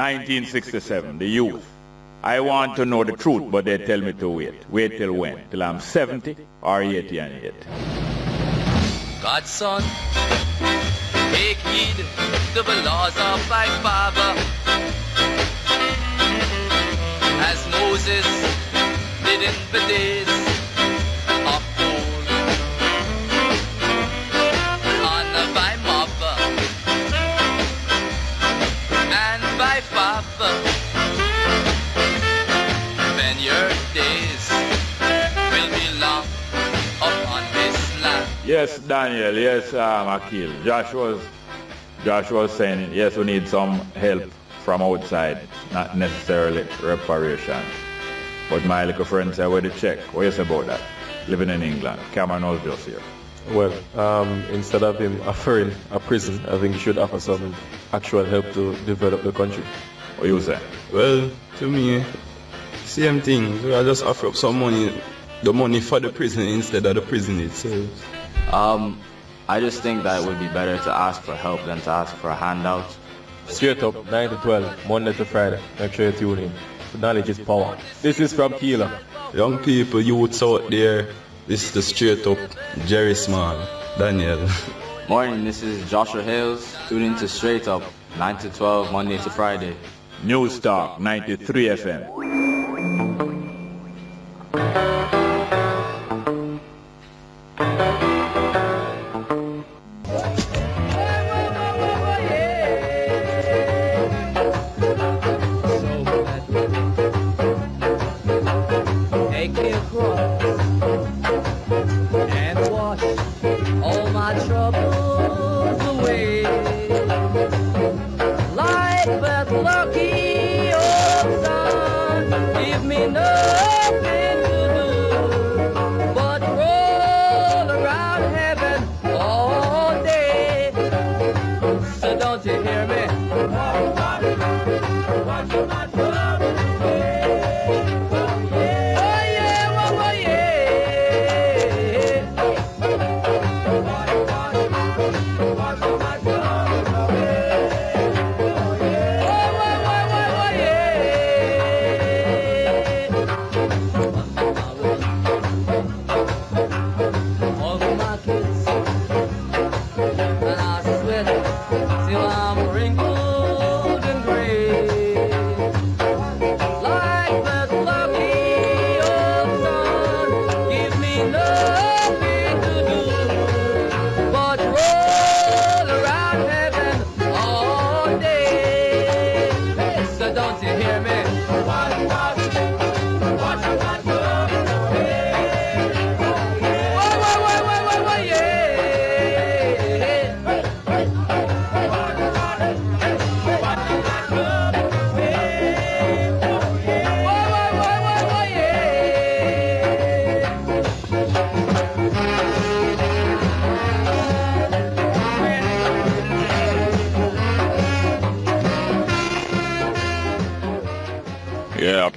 1967, the youth. I want to know the truth, but they tell me to wait. Wait till when? Till I'm 70 or 80 and 8. God's son, take heed to the laws of thy father, as Moses did in the days of old. Honor thy mother and thy father, then your days will be long upon this land. Yes, Daniel. Yes, Akil. Josh was saying, yes, we need some help from outside, not necessarily reparation. But my little friend said, where the check? What you say about that? Living in England. Cameron was just here. Well, instead of him offering a prison, I think he should offer some actual help to develop the country. What you say? Well, to me, same thing. So I just offer up some money, the money for the prison instead of the prison itself. I just think that it would be better to ask for help than to ask for a handout. Straight up, 9 to 12, Monday to Friday. Make sure you tune in. Knowledge is power. This is from Keeler. Young people, youths out there, this is the straight up Jerry Small, Daniel. Morning, this is Joshua Hales. Tune in to Straight Up, 9 to 12, Monday to Friday. News Talk 93 FM.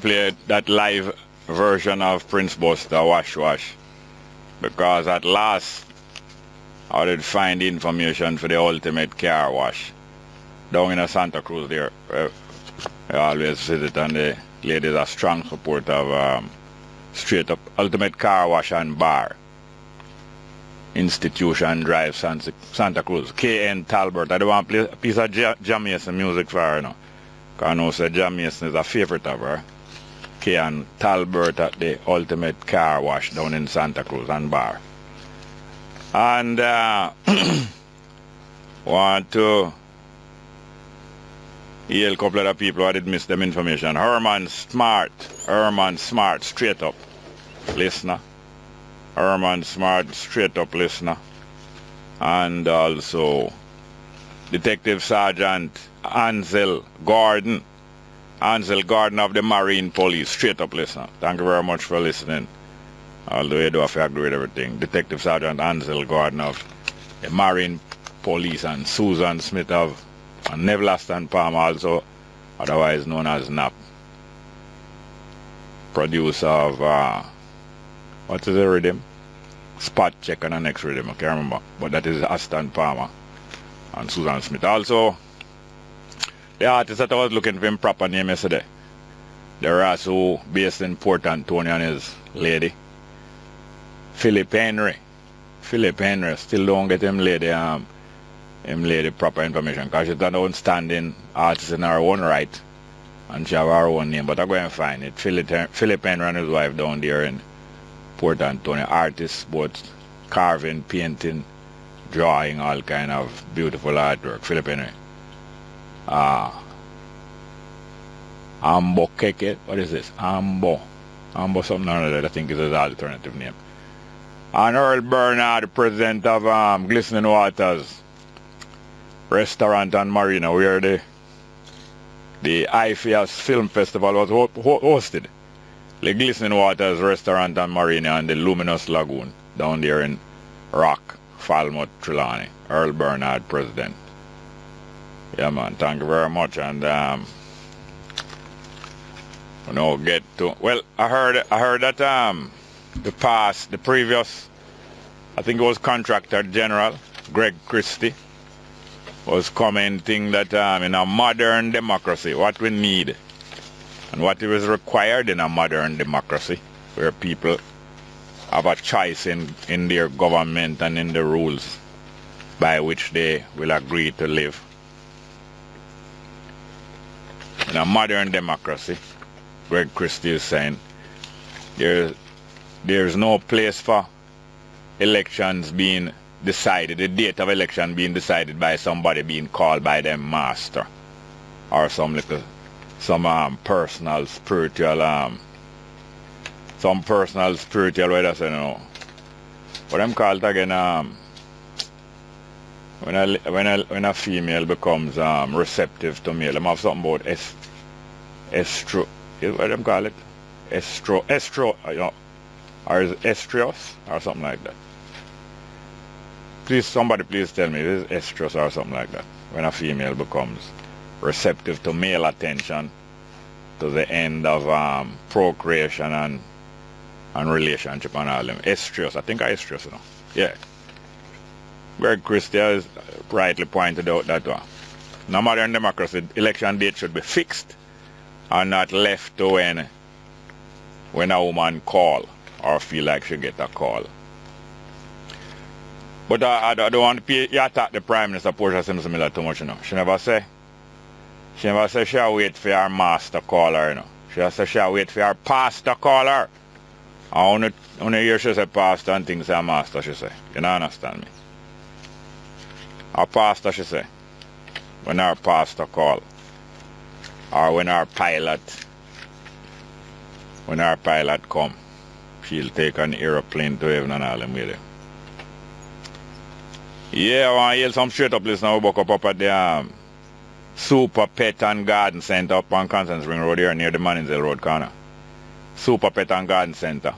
Play that live version of Prince Buster, Wash Wash, because at last I did find information for the ultimate car wash down in Santa Cruz there. I always visit, and the ladies are strong support of Straight Up Ultimate Car Wash and Bar, Institution Drive, Santa Cruz. KN Talbert. I don't want to play a piece of Jam Mason music for her now, because I know Jam Mason is a favorite of her. And Talbert at the Ultimate Car Wash down in Santa Cruz and Bar. And want to hail a couple of the people who did miss them information. Herman Smart, Straight Up listener. Herman Smart, Straight Up listener. And also Detective Sergeant Ansel Gordon of the Marine Police, Straight Up listener. Thank you very much for listening. Although you do have to agree with everything. Detective Sergeant Ansel Gordon of the Marine Police, and Susan Smith of Neville Aston Palmer, also otherwise known as NAP. Producer of, what is the rhythm? Spot Check and the next rhythm, I can't remember. But that is Aston Palmer and Susan Smith. Also, The artist that I was looking for him proper name yesterday. The Ross who based in Port Antonio and his lady. Philip Henry. Philip Henry. Still don't get him lady proper information because she's an outstanding artist in her own right. And she have her own name. But I go and find it. Philip Henry and his wife down there in Port Antonio. Artists, both carving, painting, drawing, all kind of beautiful artwork. Philip Henry. Ambo Keke. What is this? Ambo something or other. I think is his alternative name. And Earl Bernard, the president of Glistening Waters Restaurant and Marina, where the IFIAS Film Festival was hosted. The Glistening Waters Restaurant and Marina and the Luminous Lagoon down there in Rock, Falmouth, Trelawney. Earl Bernard, president. Yeah, man, thank you very much. And we now get to, well, I heard that the previous, I think it was Contractor General Greg Christie, was commenting that in a modern democracy, what we need and what is required in a modern democracy, where people have a choice in their government and in the rules by which they will agree to live. In a modern democracy, Greg Christie is saying, there's no place for elections being decided, the date of election being decided by somebody being called by them master or some personal spiritual way to say, no. What I'm called again, when a female becomes receptive to male, I'm have something about estro, is what them call it? Estro, you know, or is it estrous or something like that? Please, somebody please tell me, is it estrous or something like that? When a female becomes receptive to male attention to the end of procreation and relationship and all them. Estrous, I think estrous, you know. Yeah. Greg Christie has rightly pointed out that in a modern democracy, election date should be fixed and not left to when a woman call or feel like she get a call. But I don't want to attack the Prime Minister Portia Simpson Miller too much, you know. She never say she'll wait for her master call her, you know. She say she'll wait for her pastor call her. I only hear she say pastor and things say master, she say. You don't understand me? Her pastor, she say. When her pastor call. Or when her pilot come, she'll take an aeroplane to heaven and all them with her. Yeah, I want to hear some straight up listener who buck up at the Super Pet and Garden Center up on Constant Spring Road here near the Manningsville Road corner. Super Pet and Garden Center.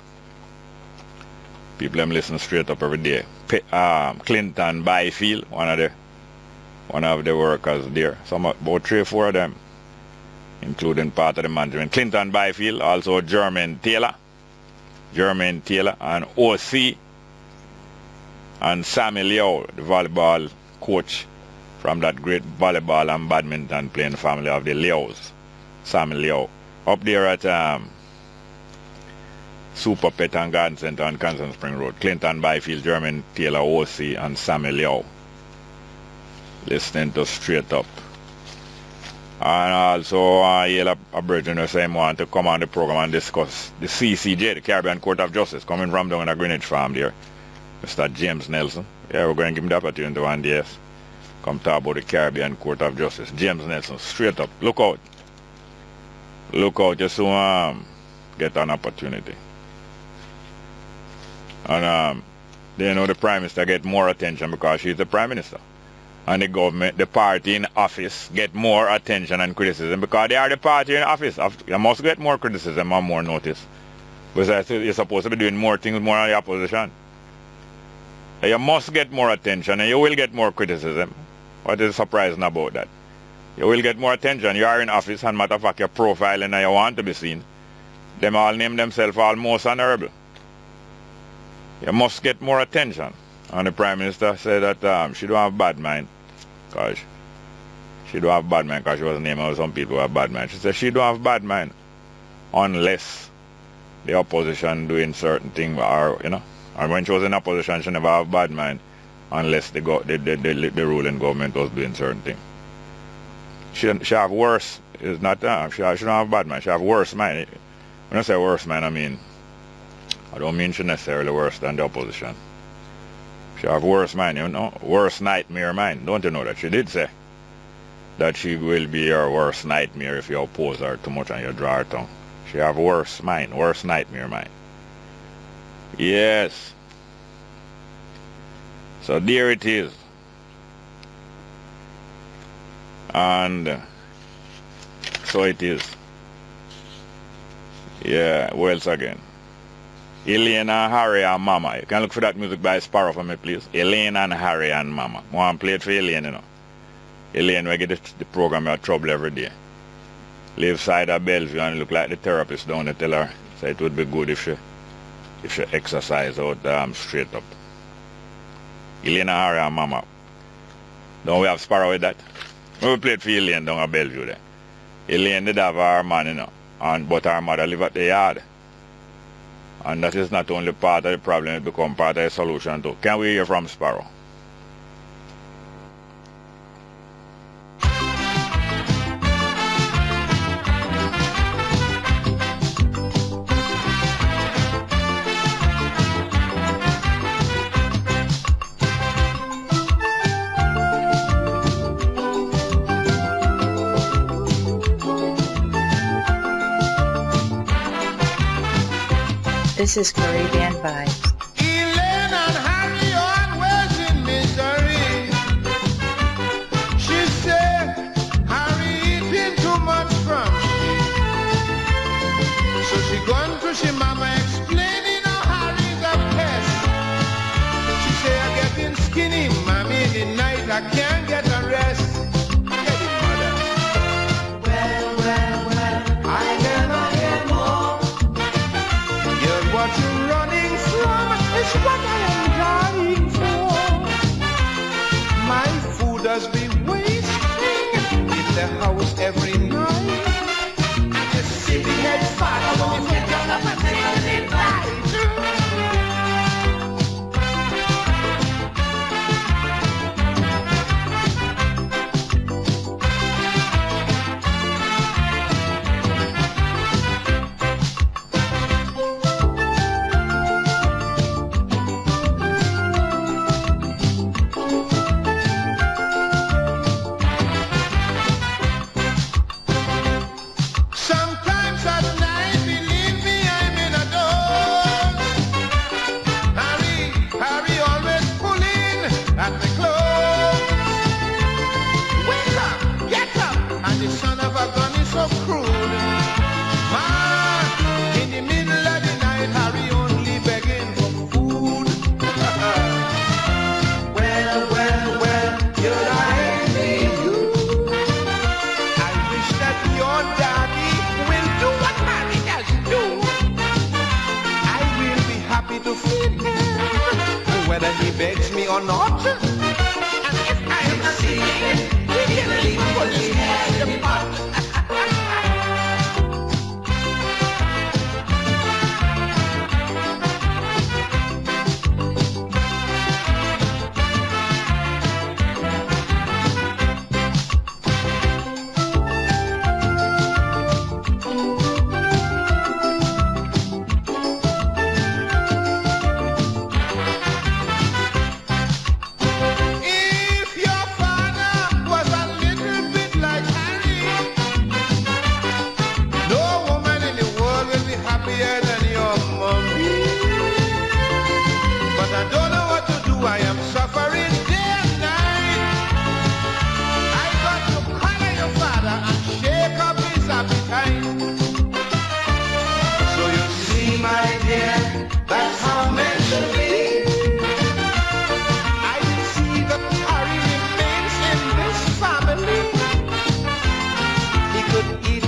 People them listen straight up every day. Clinton Byfield, one of the workers there. About 3 or 4 of them, including part of the management. Clinton Byfield, also Jermaine Taylor, and OC, and Sammy Liao, the volleyball coach from that great volleyball and badminton playing family of the Liaos. Sammy Liao. Up there at Super Pet and Garden Center on Constant Spring Road. Clinton Byfield, Jermaine Taylor, OC, and Sammy Liao. Listening to Straight Up. And also Yale Aboriginal saying want to come on the program and discuss the CCJ, the Caribbean Court of Justice, coming from down in the Greenwich farm there. Mr. James Nelson. Yeah, we're going to give him the opportunity one day. Yes. Come talk about the Caribbean Court of Justice. James Nelson, straight up. Look out. Look out just to get an opportunity. And they know the Prime Minister get more attention because she's the Prime Minister. And the government, the party in office, get more attention and criticism because they are the party in office. You must get more criticism and more notice. Because you're supposed to be doing more things more on the opposition. You must get more attention and you will get more criticism. What is surprising about that? You will get more attention. You are in office and matter of fact you're profiling and you want to be seen. Them all name themselves almost honorable. You must get more attention. And the Prime Minister said that she don't have a bad mind. Because she don't have bad mind because she was named out some people who have bad mind. She said she don't have bad mind unless the opposition doing certain things, or you know, and when she was in opposition she never have bad mind unless the ruling government was doing certain things. She have worse, it's not she don't have bad mind, she have worse mind. When I say worse mind, I don't mean she necessarily worse than the opposition. She have worse mind, you know, worse nightmare mind. Don't you know that? She did say that she will be your worst nightmare if you oppose her too much and you draw her tongue. She have worse mind, worse nightmare mind. Yes. So there it is. And so it is. Yeah, who else again? Elaine and Harry and Mama. You can look for that music by Sparrow for me, please. Elaine and Harry and Mama. I want to play it for Elaine, you know. Elaine, we get the program in trouble every day. Live side of Bellevue and look like the therapist down there tell her. So it would be good if she exercise out straight up. Elaine and Harry and Mama. Don't we have Sparrow with that? We played for Elaine down at Bellevue there. Elaine did have her man, you know, but her mother live at the yard. And that is not only part of the problem, it becomes part of the solution too. Can we hear from Sparrow? This is Caribbean Vibes. Elaine and Harry always in misery. She said Harry eating too much from she. So she gone to she mama explaining how Harry's a pest. She say I'm getting skinny, mommy, in the night I can't get a rest. Get it, mother. Well, I cannot get more. What you're running from is what I am dying for. My food has been wasting in the house every night. And the city head father won't get up and take it back. Whether he begs me or not, and if I am seeing, he really fully has the pot.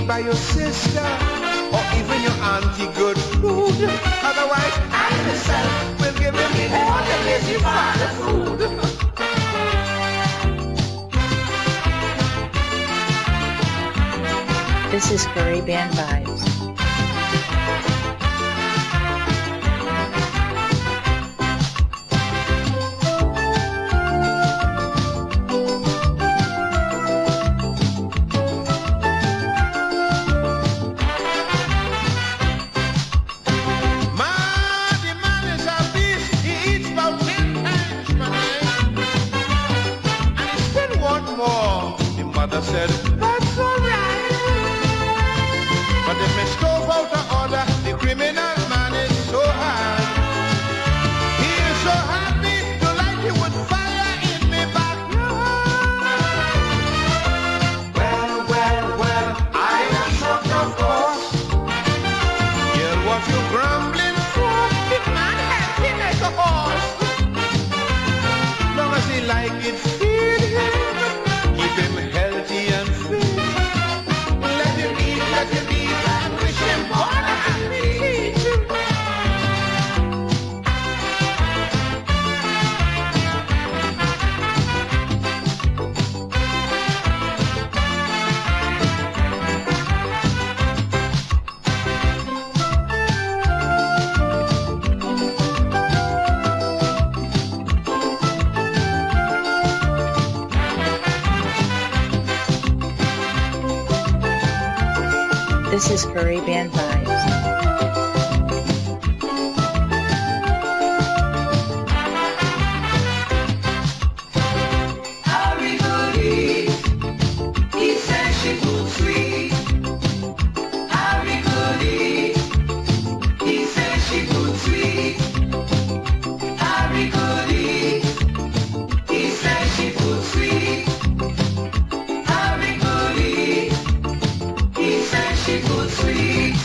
By your sister or even your auntie good food. Otherwise, I myself will give him all the lazy father food. This is Caribbean Vibes. The man is a beast. He eats about 10 times per day. And he still want more. The mother said, that's all right. But if me stove out of order, the criminal man is so high. He is so happy to light it with fire in me backyard. Well, I am shocked, of course. Girl, what you grumbling for? The man happy like a horse. Long as he like it, feed him. Keep him healthy and fit. Let him eat, and wish him more happy. This is Caribbean Vibes. He said she good sweet. Harry Goody. He said she good sweet. Harry Goody. He said she good sweet. Harry Goody. He said she good sweet.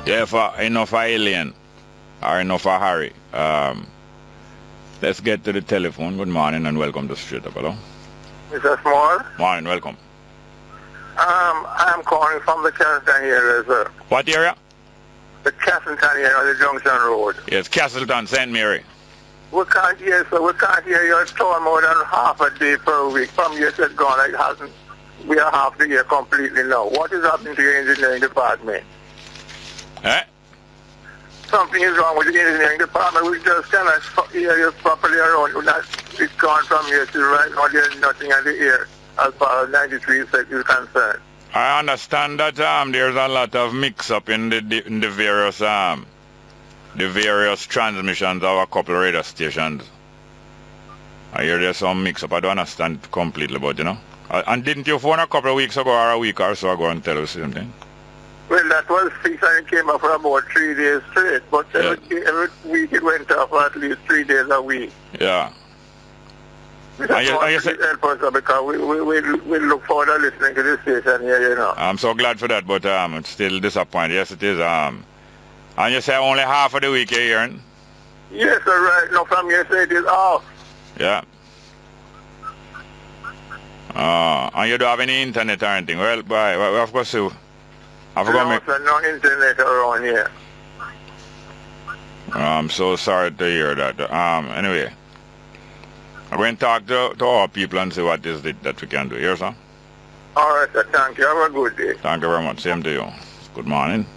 Yeah, for enough for Alien or enough for Harry. Let's get to the telephone. Good morning and welcome to Straight Up. Hello. Mr. Small, Morning, welcome. I'm calling from the Castleton area, sir. What area? The Castleton area, the Junction Road. Yes, Castleton, St. Mary. We can't hear, sir. We can't hear your tone more than half a day per week. From years gone, it hasn't. We are half the year completely now. What is happening to your engineering department? Eh? Something is wrong with the engineering department. We just cannot hear you properly around. It's gone from here to right now. There's nothing in the air as far as 93 is concerned. I understand that there's a lot of mix-up in the various transmissions of a couple of radio stations. I hear there's some mix-up. I don't understand it completely, but you know. And didn't you phone a couple of weeks ago or a week or so ago and tell us the same thing? Well, that was fixed and it came up for about 3 days straight. But every week it went up for at least 3 days a week. Yeah. We just want to help us because we look forward to listening to this station here, you know. I'm so glad for that, but it's still disappointing. Yes, it is. And you say only half of the week you're hearing? Yes, sir, right. No, from here say it is off. Yeah. And you don't have any internet or anything? Well, of course you. I forgot no, sir, no internet around here. I'm so sorry to hear that. Anyway, I'm going to talk to our people and see what is it that we can do. Here, sir? All right, sir. Thank you. Have a good day. Thank you very much. Same to you. Good morning.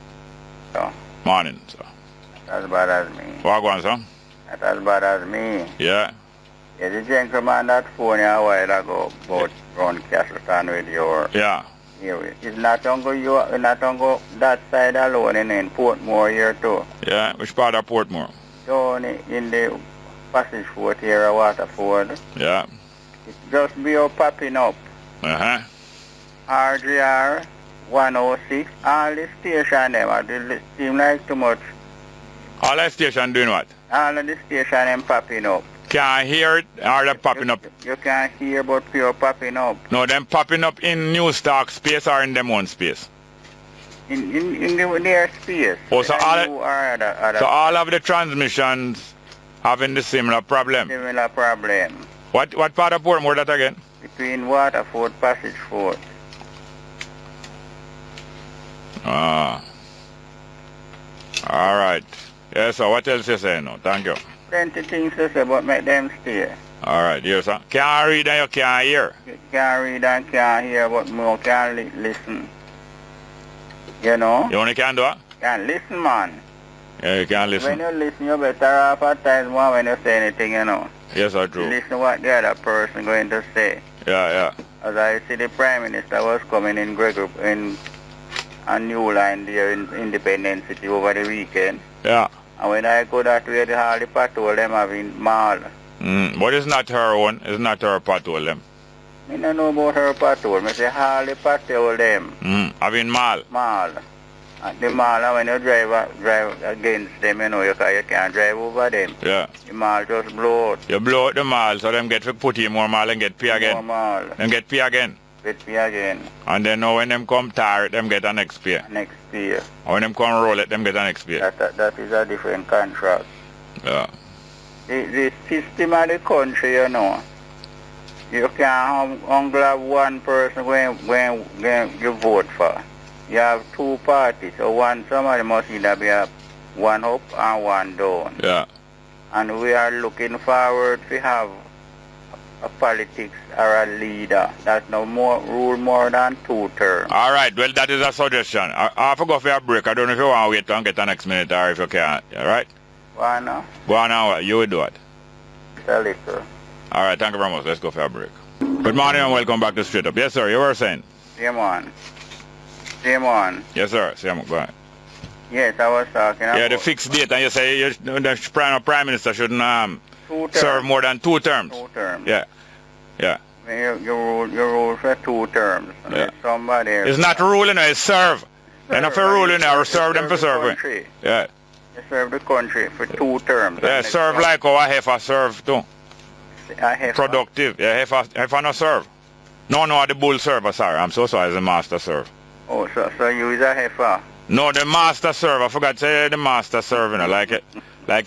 So, morning, sir. That's bad as me. What going, sir? That's as bad as me. Yeah. Yeah, the gentleman that phoned you a while ago about Ron Castleton with your... Yeah. It's not on that side alone in Portmore here too. Yeah, which part of Portmore? Down in the Passage Fort here, Waterford. Yeah. It's just be popping up. Uh-huh. RGR 106, all the station them, seem like too much. All the station doing what? All of the station them popping up. Can't hear it or they're popping up? You can't hear but pure popping up. No, them popping up in New Stock space or in them own space? In their space. Oh, so all of the transmissions having the similar problem? Similar problem. What part of Portmore that again? Between Waterford, Passage Fort. All right. Yes, so what else you say now? Thank you. plenty things to say, but make them stay. All right, yes, sir. Can't read and you can't hear. You can't read and can't hear, but more can listen. You know? You only can do it? Can listen, man. Yeah, you can't listen. When you listen, you're better off at times more when you say anything, you know. Yes, sir, You true. listen what the other person going to say. Yeah. As I see the Prime Minister was coming in a new line there in Independence City over the weekend. Yeah. And when I go that way, all the patrol them having mall. But it's not her one. It's not her patrol them. I don't know about her patrol. I say all the patrol them. Having mall. Mall. At the mall, and when you drive against them, you know, you can't drive over them. Yeah. The mall just blow out. You blow out the mall, so them get to put in more mall and get pay again. More mall. Them get pay again. Get pay again. And then now when them come tar it, them get an next pay. Next year. And when them come roll it, them get an next pay. That is a different contract. Yeah. The system of the country, you know, you can't only have one person when you vote for. You have two parties, so somebody must either be one up and one down. Yeah. And we are looking forward to have a politics or a leader that rule more than 2 terms. All right, well, that is a suggestion. I have to go for a break. I don't know if you want to wait and get the next minute or if you can. All right? Why not? Go on now. You will do it. A little. All right, thank you very much. Let's go for a break. Good morning and welcome back to Straight Up. Yes, sir, you were saying? Same one. Same one. Yes, sir. Same, go ahead. Yes, I was talking about... Yeah, the fixed date, and you say the Prime Minister shouldn't 2 terms. serve more than 2 terms. 2 terms. Yeah. You rule for 2 terms. And Yeah. somebody else... It's not ruling, it's serve. And if you're ruling, or serve them for serving. Country. Yeah. You serve the country for 2 terms. Yeah, And serve it's like how a heifer serve too. a heifer. Productive. Yeah, heifer no serve. No, the bull serve, sorry. I'm so sorry, the master serve. Oh, so you is a heifer. No, the master serve. I forgot to say the master serve, you know, like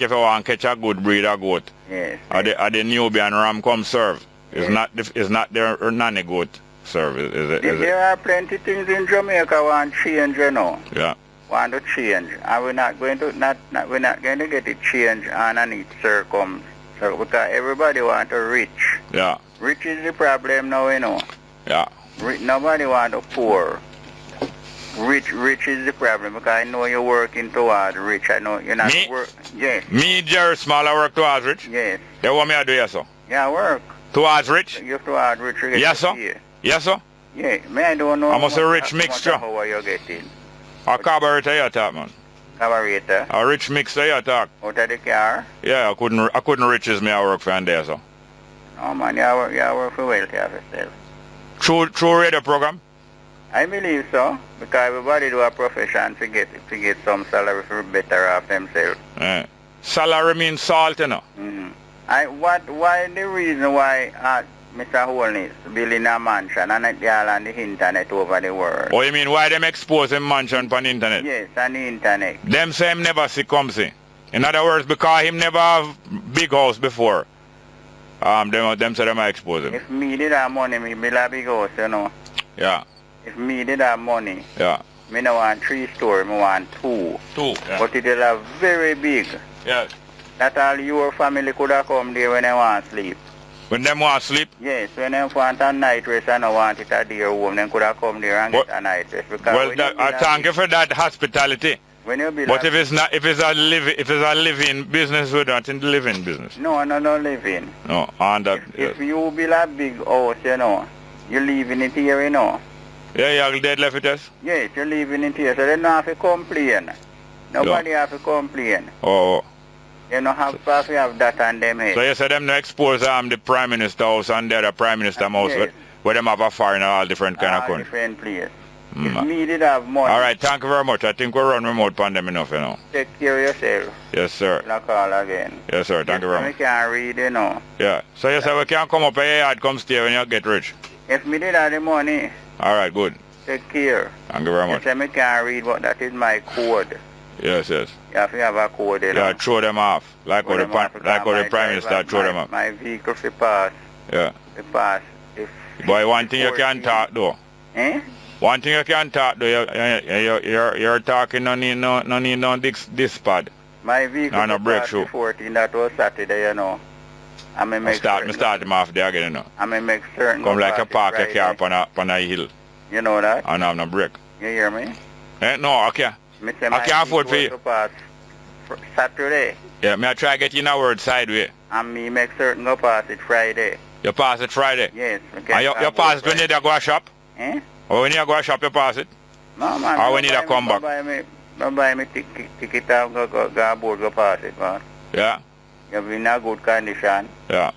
if you want to catch a good breed of goat. Yes. Or the Nubian ram come serve. It's Yes. not their nanny goat serve, is it? There are plenty things in Jamaica want change, you know. Yeah. Want to change. And we're not going to get it changed underneath circumstances. Because everybody want to rich. Yeah. Rich is the problem now, you know. Yeah. Nobody want to poor. Rich is the problem because I know you're working towards rich. I know you're not Me? Yes. Me, Jerry Small, I work towards rich. Yes. They want me to do yes, sir. Yeah, work. Towards rich? You towards rich. You get Yes, to sir. pay. Yes, sir. Yeah, me I don't know. I must how a much- rich how much mixture. of How you're getting? A carburetor you talk, man. Carburetor. A rich mixer you talk. Out of the car. Yeah, I couldn't riches me I work for and there, sir. No man, you work for wealthy of yourself. True radio program? I believe so, because everybody do a profession to get some salary for better off themselves. Yeah. Salary means salt, you know. Why the reason why Mr. Holness building a mansion and all on the internet over the world? Oh, you mean why them expose them mansion on the internet? Yes, on the internet. Them say him never see come see. In other words, because him never have big house before. Them say them might expose him. If me did have money, me build a big house, you know. Yeah. If me did have money, Yeah. me no want 3 story, me want 2. 2. Yeah. But it will have very big. Yeah. That all your family could have come there when they want sleep. When them want sleep? Yes, when they want a night rest and they want it at their home, they could have come there and get a night rest. Because Well, when you I build a thank big- you for that hospitality. When you build But a- if it's a living business, we're not in the living business. No living. No, and that. If you build a big house, you know, you're leaving it here, you know. Yeah, you're dead left with us? Yes, you're leaving it here, so they don't have to complain. Nobody have to complain. Oh. You don't have to have that on them head. So you say them no expose the Prime Minister house and the other Prime Minister house Yes. where them have a fire in all different kind of All country. different place. If me did have money, All right, thank you very much. I think we're running remote on them enough, you know. take care of yourself. Yes, sir. Like all again. Yes, sir. Thank you very I much. can't read, you know. Yeah. So you say we can come up here and come stay when you get rich. If me did have the money, All right, good. take care. Thank you very You much. say I can't read, but that is my code. Yes. You have to have a code, you know. Yeah, throw them off. Like how the Throw them off, because Prime Minister throw them off. My vehicle fi pass. Yeah. Fi pass. If Boy, one thing you can talk though. Eh? One thing you can talk though, you're talking no need no this pad. My vehicle No, no to break pass shoe. the 14, that was Saturday, you know. I may make start him off there again, you know. I may make certain. Come like a park your Friday. car on a hill. You know that? And have no break. You hear me? No, okay. Me say I my can't afford for vehicle you. to pass Saturday. Yeah, me I try get you in a word sideway. And me make certain go pass it Friday. You pass it Friday? Yes. And you pass it when you go shop? Eh? Or when you go shop you pass it? No, man. Or when you come back? Buy me ticket and go aboard go pass it, man. Yeah? You're in a good condition. Yeah.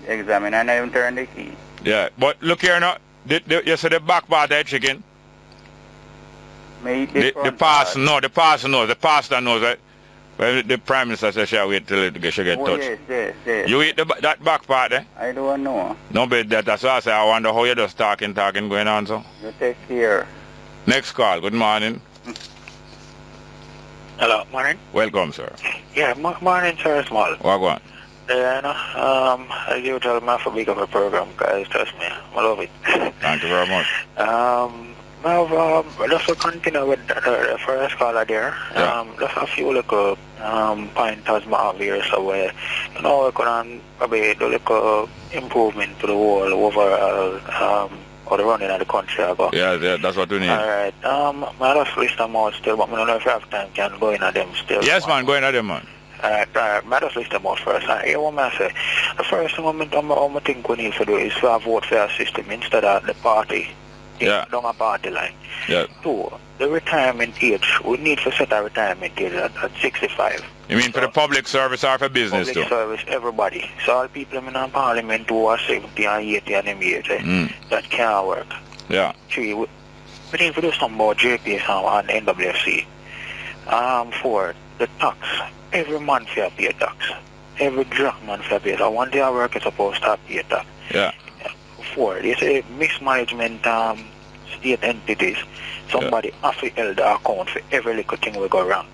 Examine and I even turn the key. Yeah, but look here now. You see the back part of the chicken? The pastor knows that. Well, the Prime Minister says she'll wait till she get touched. Yes. You eat that back part, eh? I don't know. No, but that's why I say I wonder how you just talking going on, so. You take care. Next call, good morning. Hello, morning. Welcome, sir. Yeah, morning, sir, small. What go on? As usual, I'm for big of a program, guys, trust me, I love it. Thank you very much. Just to continue with the first caller there, just a few little pointers I have here, so we can probably do little improvement to the whole overall or the running of the country. Yeah, that's what we need. Alright, I just list them out still, but I don't know if you have time can go in at them still. Yes, man, go in at them, man. I just list them out first. And here what I say, the first thing I think we need to do is to vote for a system instead of the party. Yeah. Down a party line. Yeah. 2, the retirement age. We need to set a retirement age at 65. You mean for the public service or for business public too? Service, everybody. So all people in parliament who are 70 and 80 and them age, that can't work. Yeah. 3, we need to do something about JPS and NWFC. 4, the tax. Every month you pay tax. Every drug man you pay tax. One day I work is supposed to pay tax. Yeah. 4, they say mismanagement state entities. Somebody have to hold the account for every little thing we go wrong.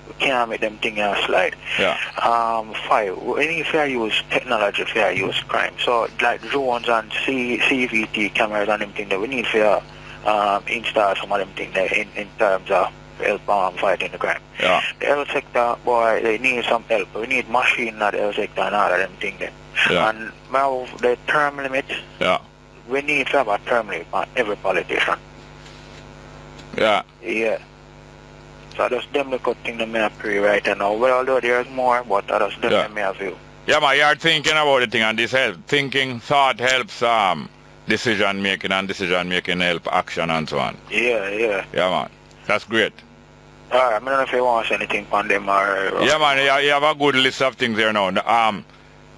We can't make them things slide. Yeah. 5, we need fair use technology, fair use crime. So like drones and CVT cameras and them things that we need fair install some of them things there in terms of help fighting the crime. Yeah. The health sector, boy, they need some help. We need machine in the health sector and all of them things there. Yeah. And now the term limit, we need to have a term limit on every politician. Yeah. Yeah. So that's them the good thing that may pray right now. Well, although there's more, but that's them that may have view. Yeah, man, you're thinking about the thing and this help. Thinking, thought helps decision making and decision making help action and so on. Yeah. Yeah, man. That's great. Alright, I don't know if you want to say anything on them or... Yeah, man, you have a good list of things there now.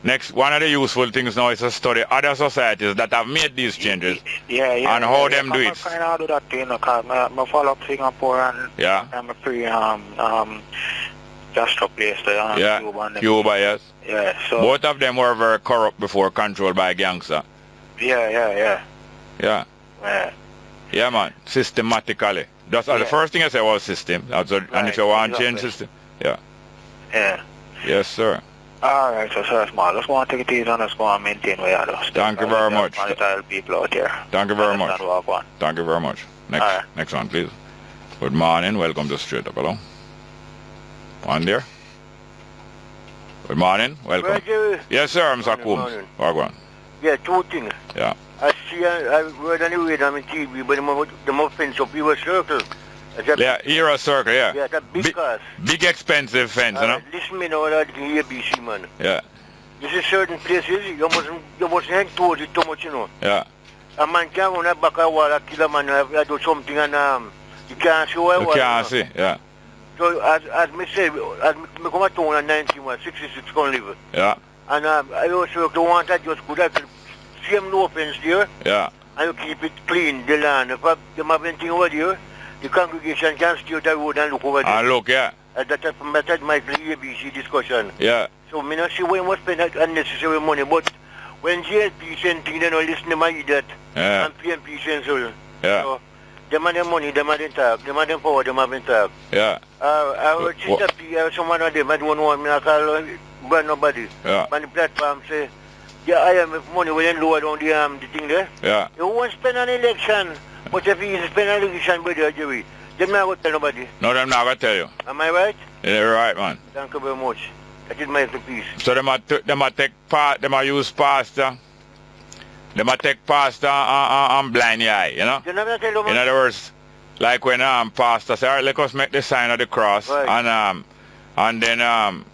Next, one of the useful things now is to study other societies that have made these changes. Yeah. And how them do it. I kind of do that too, because I follow up Singapore and I'm a pretty Castro place there. Yeah, Cuba, yes. Yeah, so... Both of them were very corrupt before, controlled by gangster. Yeah. Yeah, man, systematically. That's the first thing I said was system. And if you want to change system, Yeah. Yes, sir. Alright, so sir, small. Let's go and take it easy and let's go and maintain where you are. Thank you very much. People out there. Thank you very much. Thank you very much. Next one, please. Good morning. Welcome to Straight Up. Hello. One there. Good morning. Welcome. Yes, sir, Mr. Coombs. Wagwan. Yeah, 2 things. Yeah. I see, I read anyway, I'm in TV, but the more fence up, your circle. Yeah, Era Circle, yeah. Yeah, that big cars. Big expensive fence, you know? Listen me now, that ABC, man. Yeah. This is certain places, you mustn't hang towards it too much, you know. Yeah. A man can't run a back a wall, a kill a man, I do something and you can't see where you can't see, yeah. So as me say, as me come at town at 19, 66 can live. Yeah. And I also don't want that just good, same no fence there. Yeah. And you keep it clean, the land. If they have anything over there, the congregation can steer the road and look over there. And look, yeah. That might be ABC discussion. Yeah. So me not see why you must spend unnecessary money, but when GLP send things, they don't listen to my idiot. Yeah. And PMP send so. Yeah. So, them have their money, them have them talk, them have them power, them have them talk. Yeah. I heard Sister P, someone of them, I don't want me to call brand nobody. Yeah. On the platform say, yeah, I have money when you lower down the thing there. Yeah. You won't spend an election. But if you spend an election, brother Jerry, they're not going to tell nobody. No, they're not going to tell you. Am I right? Yeah, right, man. Thank you very much. That is my piece. So them a take part, them a use pastor. Them a take pastor and blind eye, you know? You never tell them, In other words, like when pastor say, all right, let us make the sign of the cross, right. and then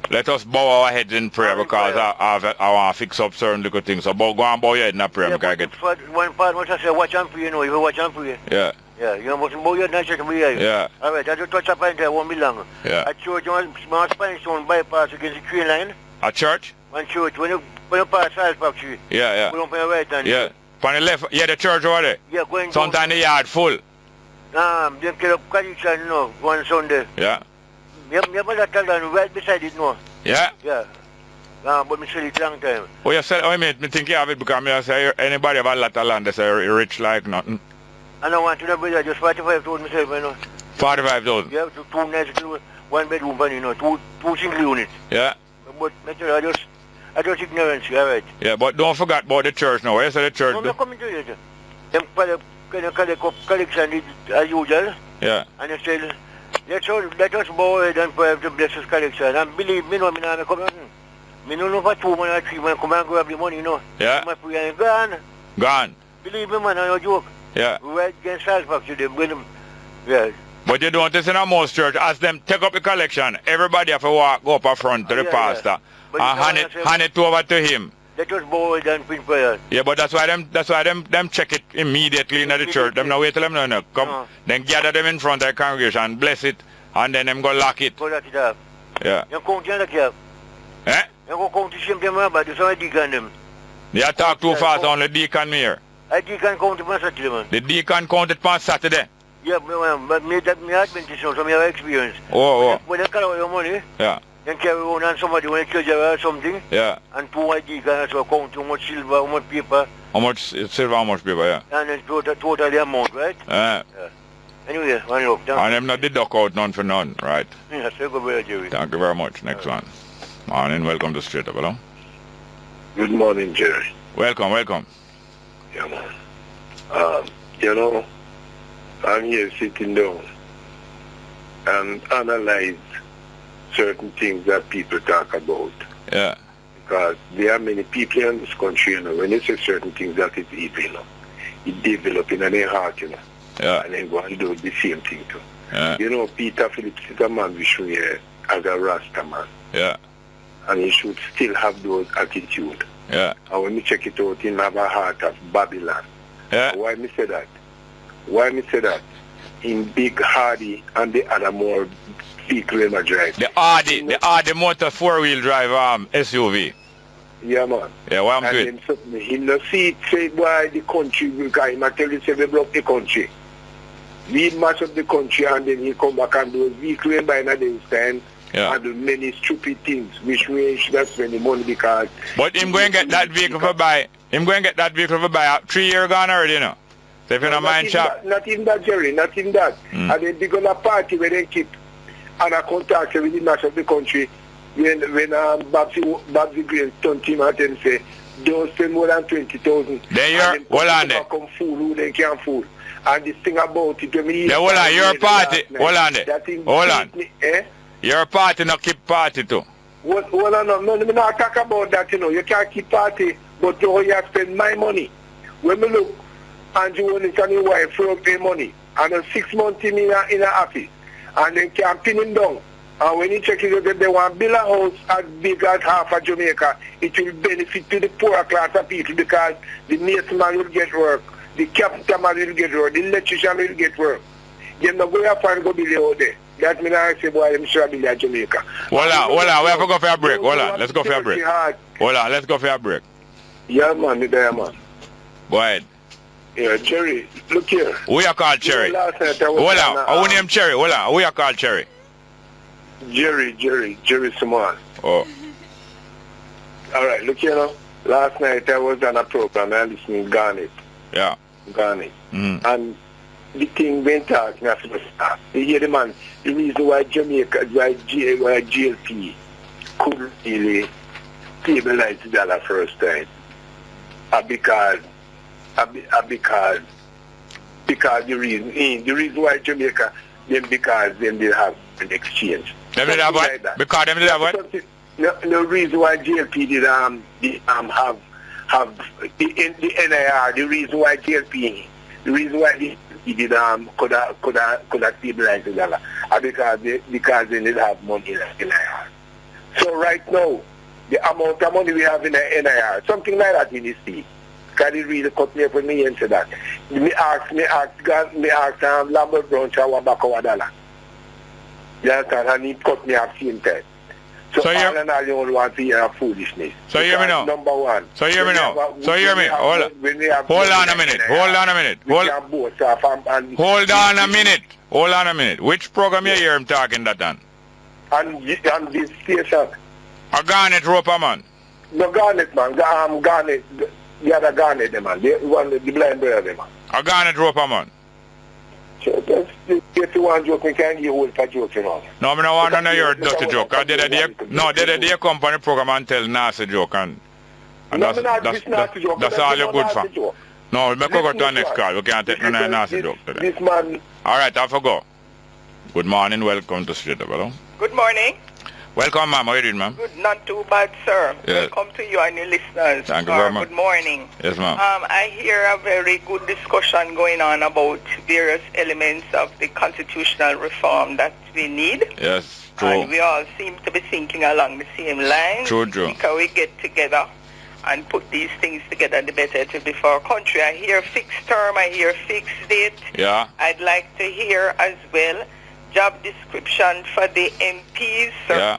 let us bow our heads in prayer because I want to fix up certain little things. So go and bow your head in a prayer. Yeah, Get... One part what I say, watch and pray, you know, if you watch and pray. Yeah. Yeah, you know, but bow your head and church and pray. Yeah. All right, I just touch a point there, won't be long. Yeah. At church, you want spine stone bypass against the tree line. A church? One church, when you pass South Factory. Yeah, yeah. Go on your right hand. Yeah. On the left, yeah, the church over there. Yeah, going sometimes the yard full. They get up connection, you know, one Sunday. Yeah. You have that tell right beside it, no? Yeah. Yeah. But me sell it long time. Oh, you sell, I mean, me think you have it because I say anybody have a lot of land, they say rich like nothing. I don't want to know, brother, just 45,000 myself, you know. 45,000? Yeah, two nice, one bedroom, you know, two single units. Yeah. But I just ignorance, all right. Yeah, but don't forget about the church now. You say the church. No, I'm coming to you. Them collect collection as usual. Yeah. And they say, let us bow ahead and pray to bless us collection. And believe me, no, I come nothing. Me no know for 2 months or 3 months, come and grab the money, you know. Yeah. My prayer is gone. Gone. Believe me, man, I'm no joke. Yeah. Right against South Factory, they bring them. Yeah. But you don't listen to most church. As them take up the collection, everybody have to walk go up in front to the pastor and hand it over to him. Let us bow ahead and pray prayer. Yeah, but that's why them check it immediately in the church. Them now wait till them no come. Then gather them in front of the congregation, bless it, and then them go lock it. Go lock it up. Yeah. You count the cap. Eh? You go count the same time about this one deacon them. They talk too fast on the deacon here. I deacon count it on Saturday, man. The deacon count it on Saturday. Yeah, but me Adventist, so me have experience. Oh. When you call out your money, yeah. Then carry on and somebody when you treasure or something. Yeah. And two ID can also count how much silver, how much paper. How much silver, how much paper, yeah. And then total the amount, right? Yeah. Anyway, one up. And them not deduct out none for none, right? Yes, very good, Jerry. Thank you very much. Next one. Morning, welcome to Straight Up, hello? Good morning, Jerry. Welcome. Yeah, man. You know, I'm here sitting down and analyze certain things that people talk about. Yeah. Because there are many people in this country, you know, when they say certain things that is evil, you know, it develops in their heart, you know. Yeah. And they go and do the same thing too. Yeah. You know, Peter Phillips is a man we should hear as a Rasta man. Yeah. And he should still have those attitude. Yeah. And when we check it out, he have a heart of Babylon. Yeah. Why me say that? In Big Hardy and the other more vehicle in my drive. The Hardy motor 4-wheel drive SUV. Yeah, man. Yeah, what I'm doing? He no see it say why the country will come. He might tell you say we block the country. We mash up the country and then he come back and do vehicle in by another stand. Yeah. And do many stupid things which we should have spent the money because. But him going to get that vehicle for buy. 3 years gone already, you know. So if you don't mind shop. Not in that, Jerry, not in that. And then they go to a party where they keep and I contact with the mass of the country when Babsy Green turned him out and say, don't spend more than 20,000. Then you're, hold on there. Come fool who they can't fool. And this thing about it, when me... Yeah, hold on, your party, hold on there. Hold on. Your party not keep party too. Well, no, not talk about that, you know. You can't keep party, but you have to spend my money. When we look, Andrew Willis and his wife throw up their money, and then 6 months in the office, and then can pin him down. And when you check it out, they want to build a house as big as half of Jamaica. It will benefit to the poorer class of people because the mason man will get work, the carpenter man will get work, the electrician will get work. They're not going to find go build out there. That means I say, boy, I'm sure I'll build at Jamaica. Hold on, we have to go for a break. Hold on, let's go for a break. Hold on, let's go for a break. Yeah, man, there, man. Go ahead. Yeah, Cherry, look here. Who you call Cherry? Hold on, who name Cherry? Hold on, who you call Cherry? Jerry Simon. Oh. All right, look here now. Last night I was on a program and listening Garnet. Yeah. Garnet. And the thing went out, you hear the man, the reason why Jamaica, why GLP couldn't really stabilize the dollar first time. Because the reason why Jamaica, then because then they have in exchange. Them did have what? Like that. Because them did have what? No reason why JLP did have in the NIR. The reason why JLP, the reason why he did could have stabilized the dollar, because they didn't have money in the NIR. So right now, the amount of money we have in the NIR, something like that in the state. Because it really cut me up when me into that. Me ask Lambert Brown to have back our dollar. You understand? And he cut me off same time. So all and all, you don't want to hear foolishness. So you hear me now? Number one. So you hear me now? So you hear me? Hold on a minute. Hold on a minute. Hold on a minute. Hold on a minute. Which program you hear him talking that on? On this station. A Garnet Roper, man. No Garnet, man. Garnet. The other Garnet, man. The blind brother, man. A Garnet Roper, man. So if you want joke, we can give you a joke, you know. No, I don't want none of your dirty joke. The other day come on the program and tell nasty joke. And that's all you're good for. No, we go to the next call. We can't take none of nasty joke today. This man. All right, I forgot. Good morning. Welcome to Straight Up, hello. Good morning. Welcome, ma'am. How are you doing, ma'am? Good, not too bad, sir. Yes. Welcome to you and your listeners. Thank you very much. Good morning. Yes, ma'am. I hear a very good discussion going on about various elements of the constitutional reform that we need. Yes, true. And we all seem to be thinking along the same lines. True. Because we get together and put these things together, the better it will be for our country. I hear fixed term, I hear fixed date. Yeah. I'd like to hear as well job description for the MPs,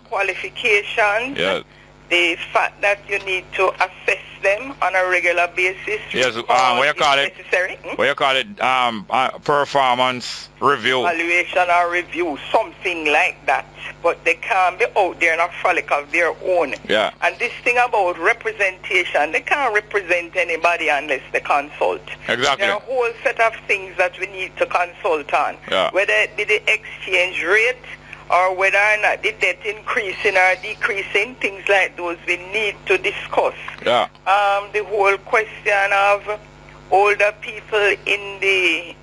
qualifications, the fact that you need to assess them on a regular basis. Yes, what you call it? Necessary. What you call it? Performance review. Evaluation or review, something like that. But they can't be out there in a frolic of their own. Yeah. And this thing about representation, they can't represent anybody unless they consult. Exactly. There are a whole set of things that we need to consult on. Yeah. Whether it be the exchange rate, or whether or not the debt increasing or decreasing, things like those we need to discuss. Yeah. The whole question of older people in the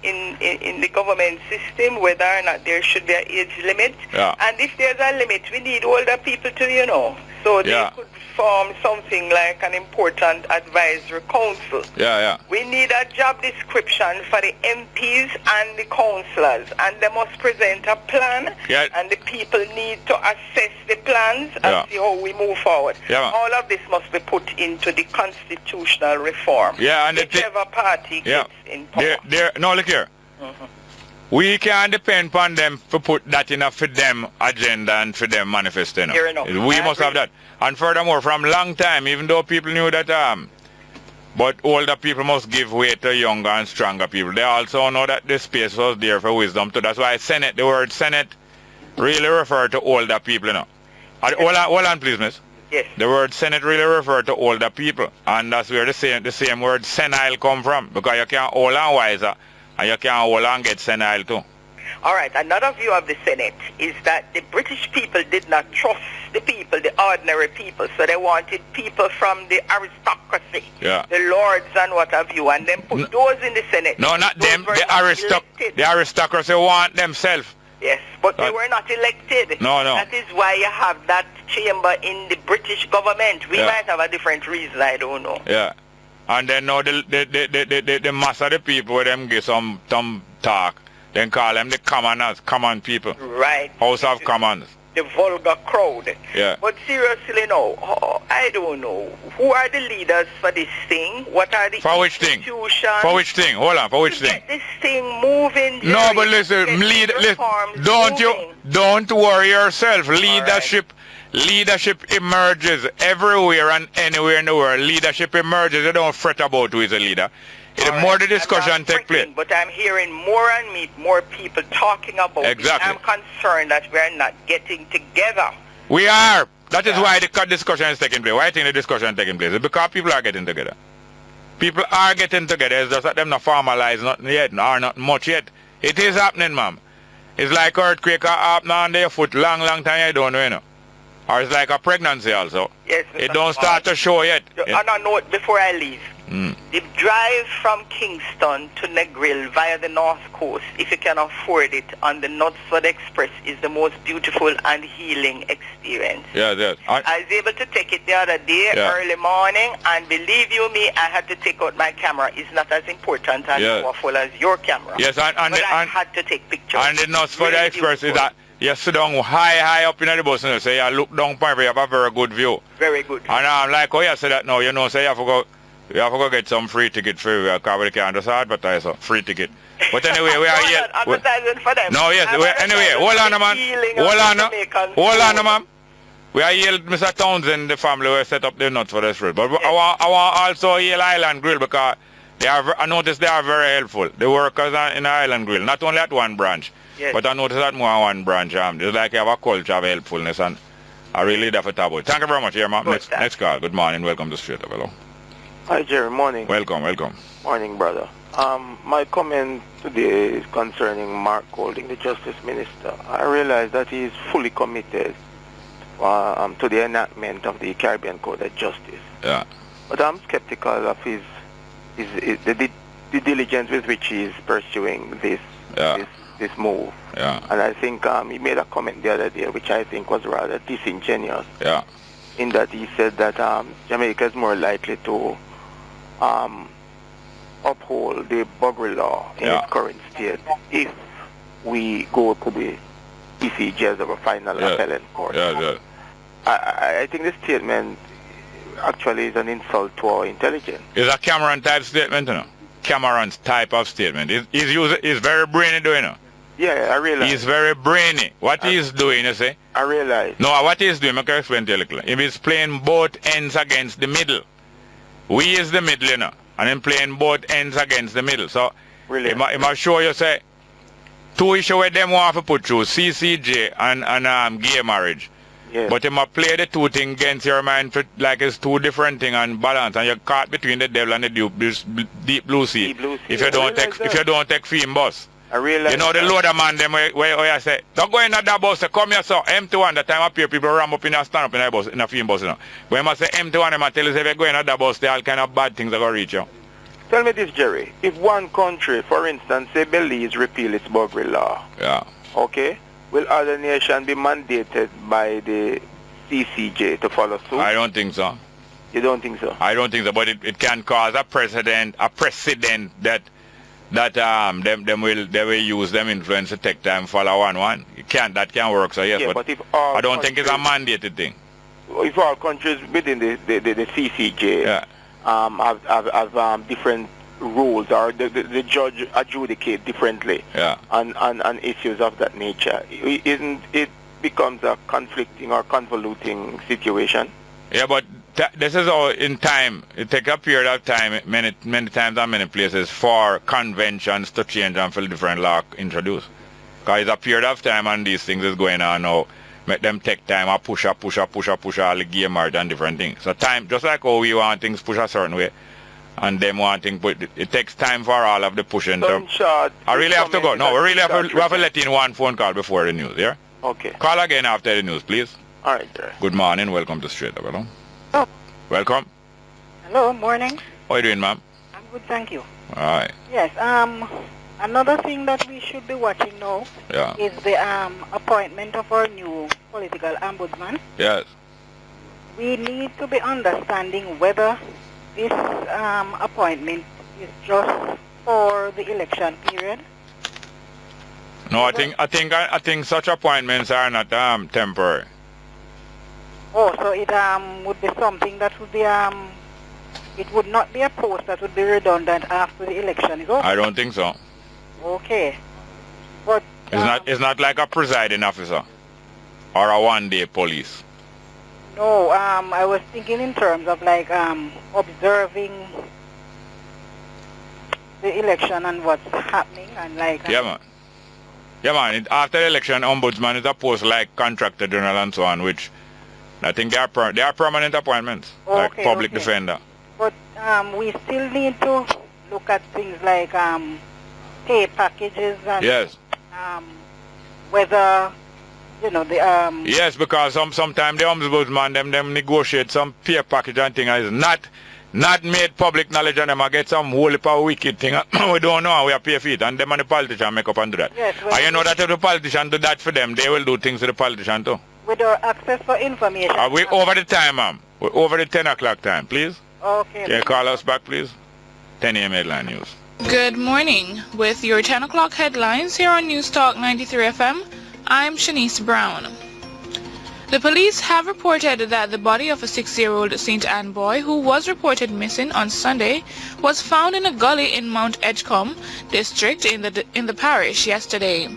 government system, whether or not there should be an age limit. Yeah. And if there's a limit, we need older people to, so they could form something like an important advisory council. Yeah. We need a job description for the MPs and the councillors, and they must present a plan, and the people need to assess the plans and see how we move forward. Yeah. All of this must be put into the constitutional reform. Yeah, and whichever party gets in power. No, look here. We can't depend on them to put that in for them agenda and for them manifesto. We must have that. And furthermore, from long time, even though people knew that, but older people must give way to younger and stronger people. They also know that the space was there for wisdom too. That's why Senate, the word Senate, really refer to older people. Hold on, please, miss. Yes. The word Senate really refer to older people, and that's where the same word senile come from, because you can't old and wiser, and you can't old and get senile too. All right, another view of the Senate is that the British people did not trust the people, the ordinary people, so they wanted people from the aristocracy, the lords and what have you, and then put those in the Senate. No, not them, the aristocracy want themselves. Yes, but they were not elected. No. That is why you have that chamber in the British government. We might have a different reason, I don't know. Yeah. And then now the mass of the people where them give some talk, then call them the commoners, common people. Right. House of Commons. The vulgar crowd. Yeah. But seriously no, I don't know. Who are the leaders for this thing? What are the institutions? For which thing? Hold on, for which thing? Get this thing moving. Jerry. No, but listen, don't worry yourself. Leadership emerges everywhere and anywhere in the world. Leadership emerges. You don't fret about who is a leader. The more the discussion takes place. But I'm hearing more and more people talking about it. I'm concerned that we're not getting together. We are. That is why the discussion is taking place. Why I think the discussion is taking place? It's because people are getting together. People are getting together. It's just that them not formalized nothing yet, or not much yet. It is happening, ma'am. It's like earthquake happening on their foot long time you don't know, Or it's like a pregnancy also. Yes, Mr. It don't start to show yet. On a note, before I leave, The drive from Kingston to Negril via the north coast, if you can afford it, on the Knutsford Express is the most beautiful and healing experience. Yeah. I was able to take it the other day, early morning, and believe you me, I had to take out my camera. It's not as important and powerful as your camera. Yes, but I had to take pictures. And the Knutsford Express is that you sit down high up in the bus and so you look down point, you have a very good view. Very good. And I'm like, oh, you say that now, you know, say you have to go get some free ticket for you, because we can't just advertise a free ticket. But anyway, we are here. Advertising for them. No, yes, anyway, hold on, man. Hold on, man. We are here, Mr. Townsend, the family, we set up the Knutsford Express. But I want also Yale Island Grill, because I noticed they are very helpful. The workers are in the Island Grill, not only at one branch. Yes. But I noticed that more than one branch. It's like you have a culture of helpfulness, and I really love it about it. Thank you very much, here, ma'am. Next call. Good morning. Welcome to Straight Up. Hello. Hi, Jerry. Morning. Welcome. Morning, brother. My comment today is concerning Mark Golding, the Justice Minister. I realize that he is fully committed to the enactment of the Caribbean Code of Justice. Yeah. But I'm skeptical of the diligence with which he is pursuing this move. Yeah. And I think he made a comment the other day which I think was rather disingenuous. Yeah. In that he said that Jamaica is more likely to uphold the Buggery law in its current state if we go to the ECJ as our final appellate court. I think this statement actually is an insult to our intelligence. It's a Cameron type statement, you know. Cameron's type of statement. He's very brainy doing it. Yeah, I realize. He's very brainy. What he's doing, you see? I realize. No, what he's doing, I can explain to you a little. If he's playing both ends against the middle. We is the middle, you know. And him playing both ends against the middle. So, really? He must show you, say, two issues where them want to put through, CCJ and gay marriage. Yes. But he must play the two things against your mind like it's two different things and balance, and you're caught between the devil and the deep blue sea. If you don't take film bus. I realize. You know the loader man them where you say, don't go in that bus, come here, so empty-one. The time up here, people ram up in a stand up in a bus, in a film bus, you know. But you must say empty-one, they must tell you if you go in that bus, there all kind of bad things are going to reach you. Tell me this, Jerry. If one country, for instance, say Belize repeal its Buggery law, okay, will other nations be mandated by the CCJ to follow suit? I don't think so. You don't think so? I don't think so, but it can cause a precedent that they will use them influence to take time follow one. That can work, so yes, but if I don't think it's a mandated thing. If all countries within the CCJ have different rules, or the judge adjudicate differently on issues of that nature, isn't it becomes a conflicting or convoluting situation? Yeah, but this is all in time. It takes a period of time, many times and many places, for conventions to change and for different law introduced. Because it's a period of time and these things is going on now. Make them take time and push all the gay marriage and different things. So time, just like how we want things push a certain way, and them want things, but it takes time for all of the pushing. Short, I really have to go. No, we have to let in one phone call before the news, yeah? Okay. Call again after the news, please. All right, sir. Good morning. Welcome to Straight Up. Hello. Oh. Welcome. Hello. Morning. How are you doing, ma'am? I'm good, thank you. All right. Yes. Another thing that we should be watching now is the appointment of our new political ombudsman. Yes. We need to be understanding whether this appointment is just for the election period. No, I think such appointments are not temporary. Oh, so it would be something that would be it would not be a post that would be redundant after the election is over. I don't think so. Okay, but it's not like a presiding officer or a one-day police. No, I was thinking in terms of like observing the election and what's happening and like. Yeah, man. After the election, ombudsman is a post like contractor general and so on, which I think they are permanent appointments, like public defender. But we still need to look at things like pay packages and yes. Whether you know, the Yes, because sometimes the ombudsman them negotiate some peer package and thing and it's not made public knowledge and them I get some whole heap of wicked thing. We don't know how we are pay for it and them and the politician make up and do that. Yes, and you know that if the politician do that for them, they will do things to the politician too. with our access for information. Are we over the time, ma'am? We're over the 10 o'clock time, please. Okay. Can you call us back, please? 10 a.m. headline news. Good morning. With your 10 o'clock headlines here on News Talk 93 FM, I'm Shanice Brown. The police have reported that the body of a 6-year-old St. Anne boy who was reported missing on Sunday was found in a gully in Mount Edgecombe district in the parish yesterday.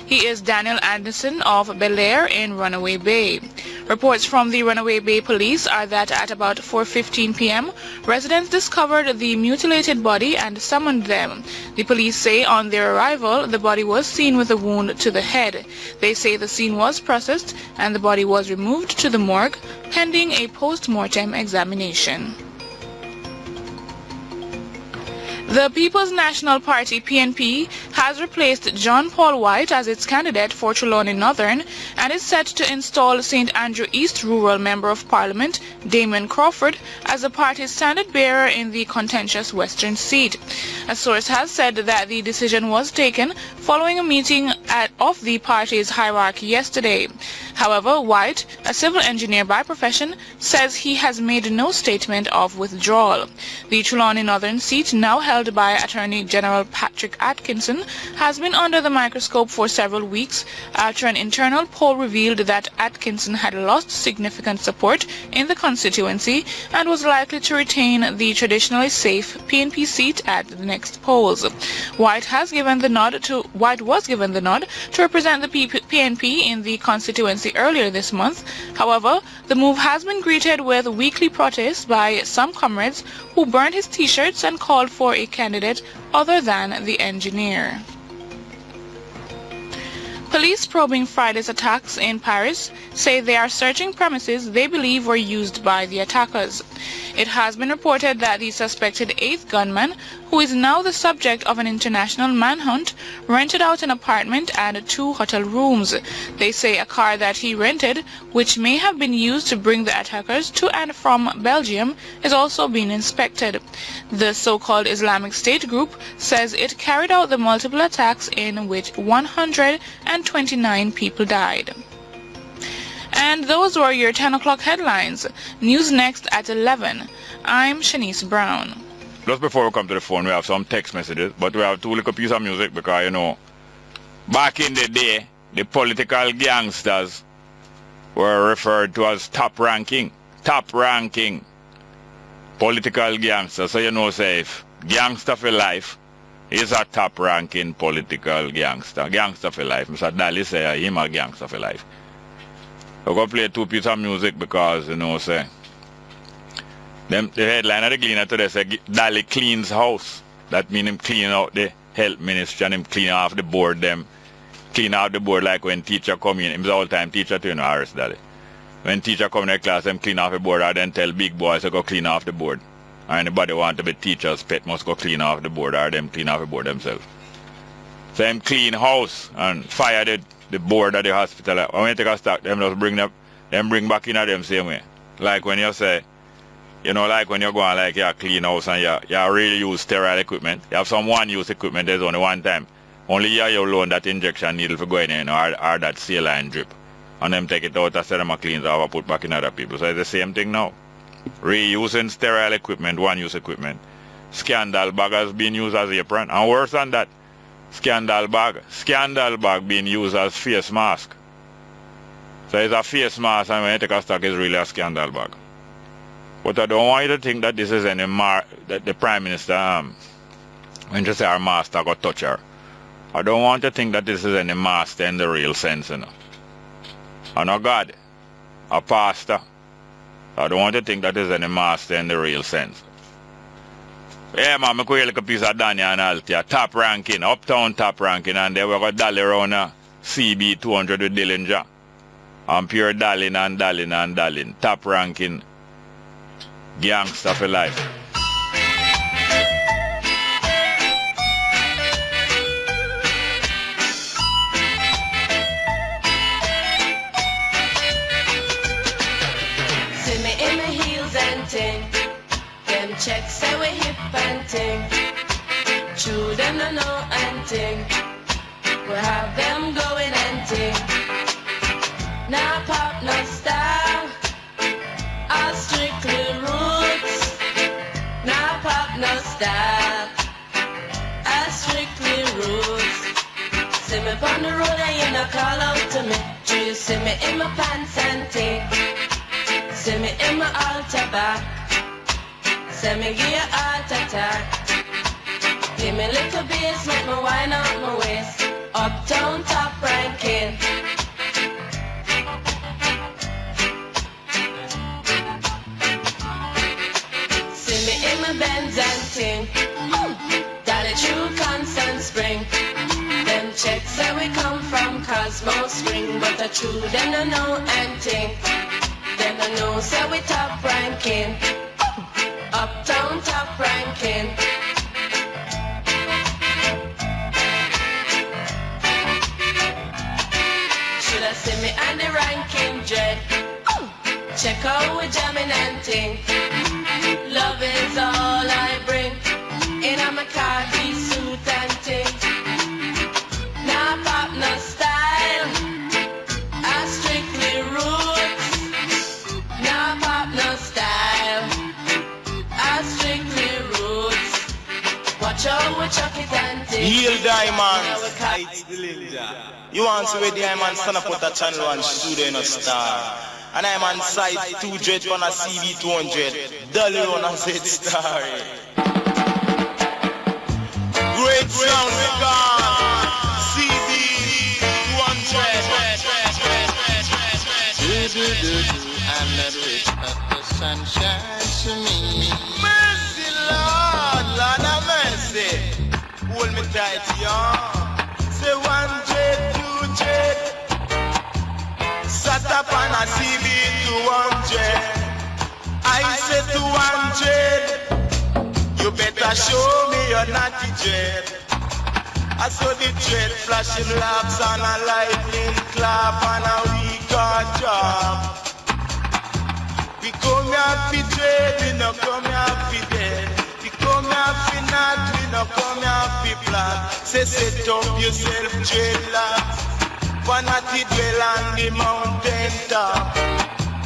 He is Daniel Anderson of Belair in Runaway Bay. Reports from the Runaway Bay police are that at about 4:15 p.m., residents discovered the mutilated body and summoned them. The police say on their arrival, the body was seen with a wound to the head. They say the scene was processed and the body was removed to the morgue, pending a post-mortem examination. The People's National Party, PNP, has replaced John Paul White as its candidate for Trelawney Northern and is set to install St. Andrew East Rural Member of Parliament, Damon Crawford, as the party's standard-bearer in the contentious Western seat. A source has said that the decision was taken following a meeting of the party's hierarchy yesterday. However, White, a civil engineer by profession, says he has made no statement of withdrawal. The Trelawney Northern seat, now held by Attorney General Patrick Atkinson, has been under the microscope for several weeks after an internal poll revealed that Atkinson had lost significant support in the constituency and was likely to retain the traditionally safe PNP seat at the next polls. White was given the nod to represent the PNP in the constituency earlier this month. However, the move has been greeted with weekly protests by some comrades who burned his t-shirts and called for a candidate other than the engineer. Police probing Friday's attacks in Paris say they are searching premises they believe were used by the attackers. It has been reported that the suspected 8th gunman, who is now the subject of an international manhunt, rented out an apartment and 2 hotel rooms. They say a car that he rented, which may have been used to bring the attackers to and from Belgium, is also being inspected. The so-called Islamic State group says it carried out the multiple attacks in which 129 people died. And those were your 10 o'clock headlines. News next at 11. I'm Shanice Brown. Just before we come to the phone, we have some text messages, but we have 2 little pieces of music because, you know, back in the day, the political gangsters were referred to as top ranking political gangsters. So, you know, say if gangster for life is a top ranking political gangster for life. Mr. Dali say him a gangster for life. We're going to play 2 pieces of music because, you know, say, the headline of the Gleaner today say Dali cleans house. That means him clean out the health ministry and him clean off the board them. Clean out the board like when teacher come in. Him's the all-time teacher too, you know, Harris Dali. When teacher come in the class, them clean off the board or then tell big boys to go clean off the board. Or anybody want to be teacher's pet must go clean off the board or them clean off the board themselves. So him clean house and fire the board at the hospital. When you take a stock, them just bring back in at them same way. Like when you say, you know, like when you're going like you clean house and you really use sterile equipment. You have some one-use equipment, there's only one time. Only you alone that injection needle for going in or that saline drip. And them take it out and say them clean it off and put back in other people. So it's the same thing now. Reusing sterile equipment, one-use equipment. Scandal bag has been used as apron. And worse than that, scandal bag being used as face mask. So it's a face mask and when you take a stock it's really a scandal bag. But I don't want you to think that this is any that the Prime Minister, when you say our master got touch her. I don't want you to think that this is any master in the real sense, you know. I know God, a pastor. I don't want you to think that this is any master in the real sense. Yeah, man, I could hear a piece of Danny and Altia, top ranking, uptown top ranking, and they were got Dally around CB 200 with Dillinger. And pure Dallin, top ranking, gangster for life. check say we hip and ting. True them no know and ting. We have them going and ting. Now pop no style. All strictly roots. Now pop no style. All strictly roots. See me on the road and you no call out to me. Do you see me in my pants and ting? See me in my altar back. See me give you heart attack. Give me little bass, make me wind out my waist. Uptown top ranking. See me in my Benz and ting. Dolly true Constant Spring. Them checks say we come from Cosmo Spring, but the true them no know and ting. Them no know say we top ranking. Uptown top ranking. Shoulda see me and the ranking dread. Check out we jamming and ting. Love is all I bring. In a khaki suit and ting. Nah pop no style. I strictly roots. Nah pop no style. I strictly roots. Watch out we chuck it and ting. Heal diamonds. Heights the Linda. You want to see the diamond stand up with a channel 1 studio in a star. And I'm on site 200 on a CV200. Dolly on a Z star. Great sound record. CV 200. And let the sun shines to me. Mercy, Lord, Lord have mercy. Hold me tight, y'all. Say 100, 200. Sat up on a CV 200. I say 200. You better show me your natty dread. I saw the dread flashing lamps and a lightning clap and a weak job. We come here for dread, we no come here for dead. We come here for not, we no come here for black. Say set up yourself dreadlocks. One natty dwell on the mountain top.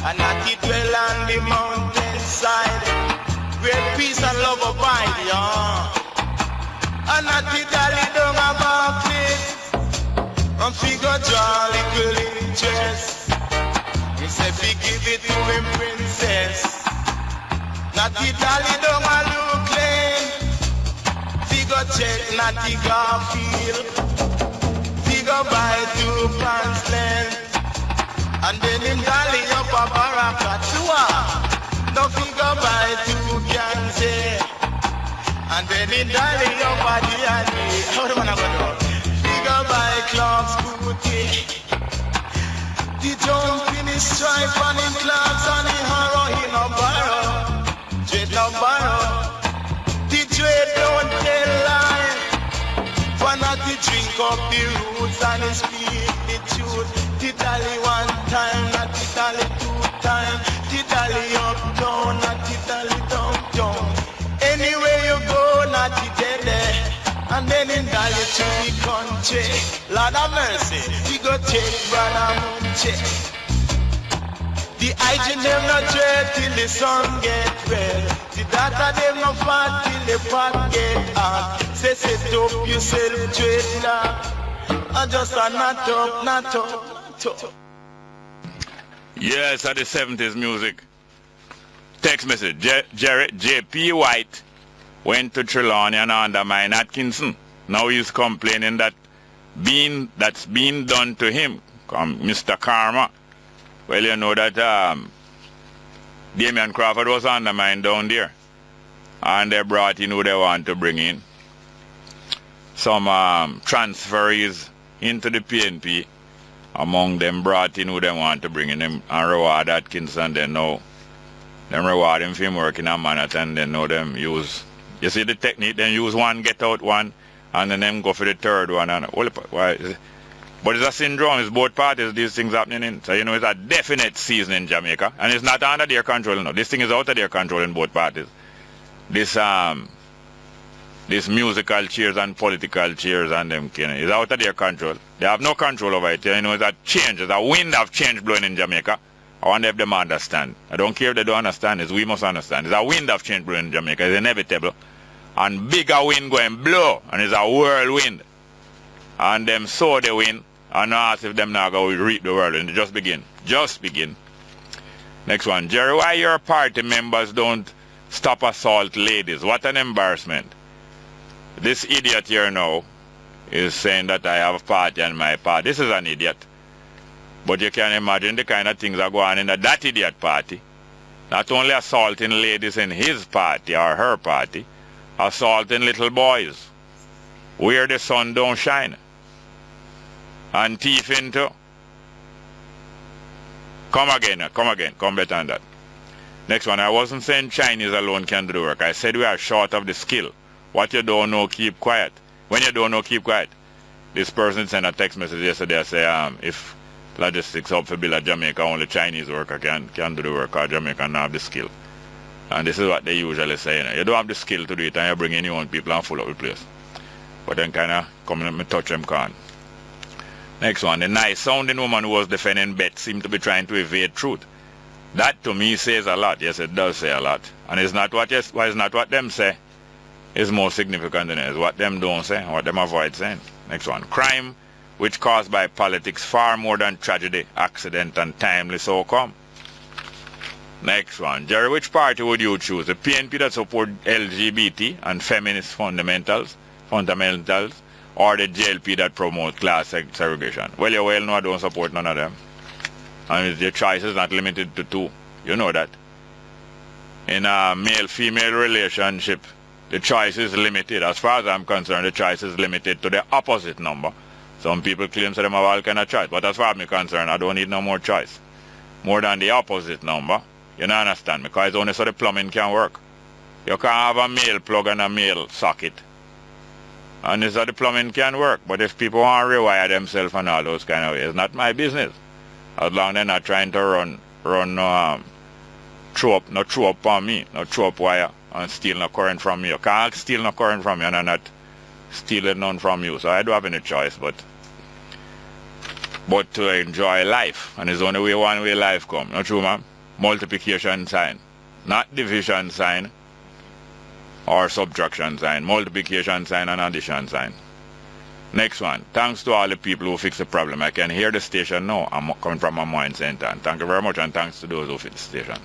A natty dwell on the mountain side. Great peace and love abide, y'all. A natty dolly don't have a place. And figure draw little interest. He said we give it to him princess. Natty dolly don't have look clean. Figure check natty Garfield. Figure buy 2 pants length. And then him dolly up a barakatua. No figure buy 2 cans here. And then him dolly up a D&D. How do I go? Figure buy Clark's booty. The jump in his stripe and him Clark's and the harrow he no borrow. Dread no borrow. The dread don't tell lie. Why not the drink up the roots and he speak the truth. The dolly 1 time, not the dolly 2 time. The dolly up down, not the dolly down down. Anywhere you go, not the dead. And then in dolly to the country. Lord of mercy, we go take brother Munche. The hygiene them no dread till the sun get red. The data them no fat till the pot get hot. Say set up yourself dreadlock. And just a not up, not up, not up. Yes, at the 70s music. Text message. J.P. White went to Trelawney and undermined Atkinson. Now he's complaining that that's being done to him. Mr. Karma. Well, you know that Damian Crawford was undermined down there. And they brought in who they want to bring in. Some transferees into the PNP. Among them brought in who they want to bring in him and reward Atkinson. They know them reward him for him working at Manhattan. They know them use, you see the technique, then use one, get out one, and then them go for the third one. And but it's a syndrome, it's both parties, these things happening in. So you know it's a definite season in Jamaica. And it's not under their control, no. This thing is out of their control in both parties. this musical chairs and political chairs and them is out of their control. They have no control over it. You know, it's a change, it's a wind of change blowing in Jamaica. I wonder if them understand. I don't care if they don't understand, it's we must understand. It's a wind of change blowing in Jamaica, it's inevitable. And bigger wind going blow, and it's a whirlwind. And them saw the wind, and ask if them now go reap the whirlwind. Just begin. Just begin. Next one. Jerry, why your party members don't stop assault ladies? What an embarrassment. This idiot here now is saying that I have a party and my party. This is an idiot. But you can imagine the kind of things that go on in that idiot party. Not only assaulting ladies in his party or her party, assaulting little boys where the sun don't shine. And thieving too. Come better than that. Next one, I wasn't saying Chinese alone can do the work. I said we are short of the skill. What you don't know, keep quiet. When you don't know, keep quiet. This person sent a text message yesterday. I say, if logistics up for build a Jamaica, only Chinese worker can do the work, or Jamaica don't have the skill. And this is what they usually say. You know. You don't have the skill to do it, and you bring in your own people and full up the place. But then kind of come and me touch them can. Next one, the nice sounding woman who was defending Beth seemed to be trying to evade truth. That to me says a lot. Yes, it does say a lot. And it's not what them say is more significant than it is what them don't say and what them avoid saying. Next one, crime which caused by politics far more than tragedy, accident and timely so come. Next one, Jerry, which party would you choose? The PNP that support LGBT and feminist fundamentals, or the JLP that promote class segregation? Well, you well know I don't support none of them. And your choice is not limited to two. You know that. In a male-female relationship, the choice is limited. As far as I'm concerned, the choice is limited to the opposite number. Some people claim that they have all kind of choice. But as far as I'm concerned, I don't need no more choice. More than the opposite number. You don't understand me? Because it's only so the plumbing can work. You can't have a male plug and a male socket. And it's so the plumbing can work. But if people want to rewire themselves and all those kind of ways, it's not my business. As long as they're not trying to throw up on me, no throw up wire and steal no current from me. You can't steal no current from me and I'm not stealing none from you. So I don't have any choice but to enjoy life. And it's only one way life come. Not true, ma'am? Multiplication sign. Not division sign or subtraction sign. Multiplication sign and addition sign. Next one. Thanks to all the people who fix the problem. I can hear the station now. I'm coming from my mind center. And thank you very much and thanks to those who fix the station.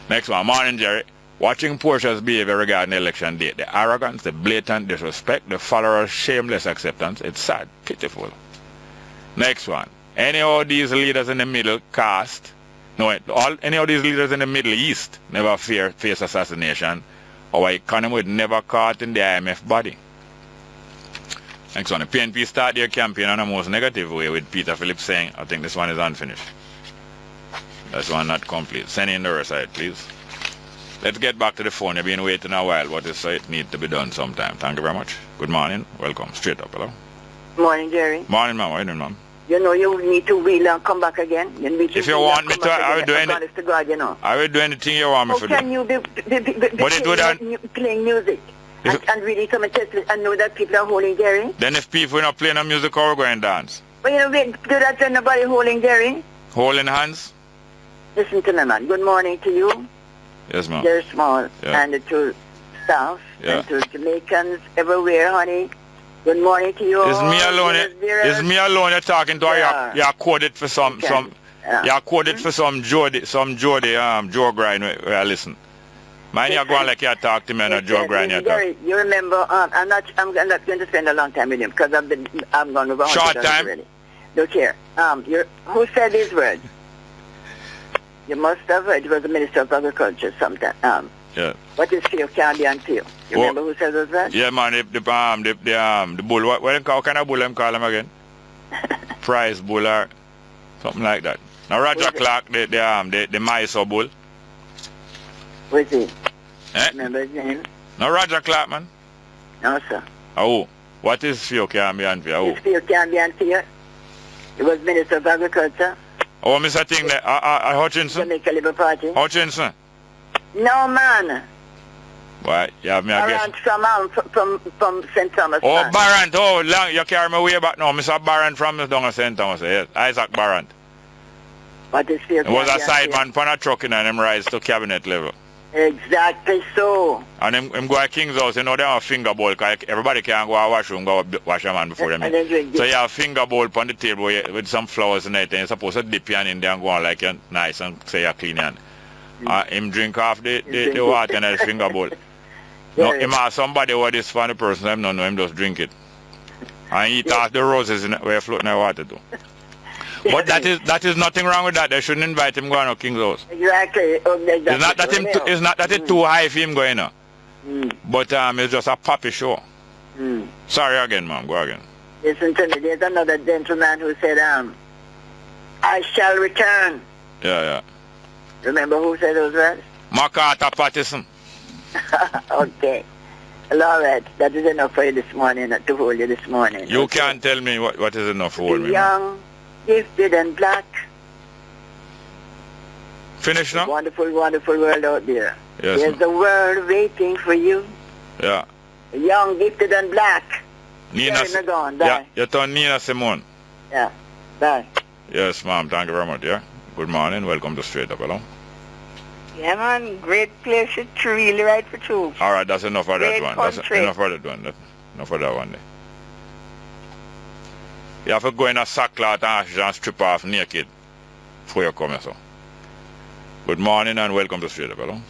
Next one. Morning, Jerry. Watching Portia's behavior regarding the election date. The arrogance, the blatant disrespect, the followers' shameless acceptance. It's sad. Pitiful. Next one. Any of these leaders in the Middle East never face assassination. Our economy would never caught in the IMF body. Next one, the PNP start their campaign in a most negative way with Peter Phillips saying, I think this one is unfinished. This one not complete. Send in the rest of it, please. Let's get back to the phone. You've been waiting a while, but it needs to be done sometime. Thank you very much. Good morning. Welcome. Straight up. Hello. Morning, Jerry. Morning, ma'am. How are you doing, ma'am? You know you need to wheel and come back again. If you want me to, I will do anything. To God, you know. I will do anything you want me to do. How can you be playing music and reading some tests and know that people are holding Jerry? Then if people are not playing no music, how are we going to dance? Well, you know, do that when nobody holding Jerry. Holding hands? Listen to me, man. Good morning to you. Yes, ma'am. Jerry Small and the two staff and to Jamaicans everywhere, honey. Good morning to you. It's me alone. It's me alone you're talking to. You're quoted for some you're quoted for some Joe grind where I listen. Mind you go on like you talk to me and a Joe grind you talk. You remember I'm not going to spend a long time with him because I'm going to go short time. Already. Look here. Who said these words? You must have heard it was the Minister of Agriculture sometime. Yeah. What is fear can be unfair? You remember who said those words? Yeah, man, the bull. What kind of bull them call him again? Prize bull or something like that. Now Roger Clark, the Mysore bull. Who is he? Remember his name? No Roger Clark, man. No, sir. Oh, what is fear can be unfair? Oh. His fear can be unfair. He was Minister of Agriculture. Oh, Mr. Thing, Hutchinson? Jamaica Labour Party. Hutchinson? No, man. Why? You have me a guess. Barant from St. Thomas. Oh, man. Barant. Oh, long. You carry me way back now. Mr. Barant from down St. Thomas. Yes. Isaac Barant. What is it? He was a sideman on a truck and him rise to cabinet level. Exactly so. And him go to King's house, you know, they have a finger bowl, because everybody can go to washroom, go wash a man before them. So you have a finger bowl on the table with some flowers in it, and you're supposed to dip your hand in there and go on like you're nice and say you're clean hand. Him drink off the water in the finger bowl. No, him ask somebody what this for the person, him don't know, him just drink it. And eat off the roses in it, where floating the water too. But that is nothing wrong with that. They shouldn't invite him going to King's house. Exactly. It's not that it's too high for him going on. But it's just a poppy show. Sorry again, ma'am. Go again. Listen to me. There's another gentleman who said, I shall return. Yeah. Remember who said those words? MacArthur Patterson. Okay. Well, all right. That is enough for you this morning, to hold you this morning. You can't tell me what is enough for me. Young, gifted and black. Finish now? Wonderful, wonderful world out there. Yes, there's a world waiting for you. Yeah. Young, gifted and black. Nina. Yeah, you turn Nina Simone. Yeah. Bye. Yes, ma'am. Thank you very much. Yeah. Good morning. Welcome to Straight Up. Hello. Yeah, man. Great place to really ride for troops. All right. That's enough of that one. That's country. enough of that one. Enough of that one there. You have to go in a sackcloth and strip off naked before you come here, so. Good morning and welcome to Straight Up. Hello.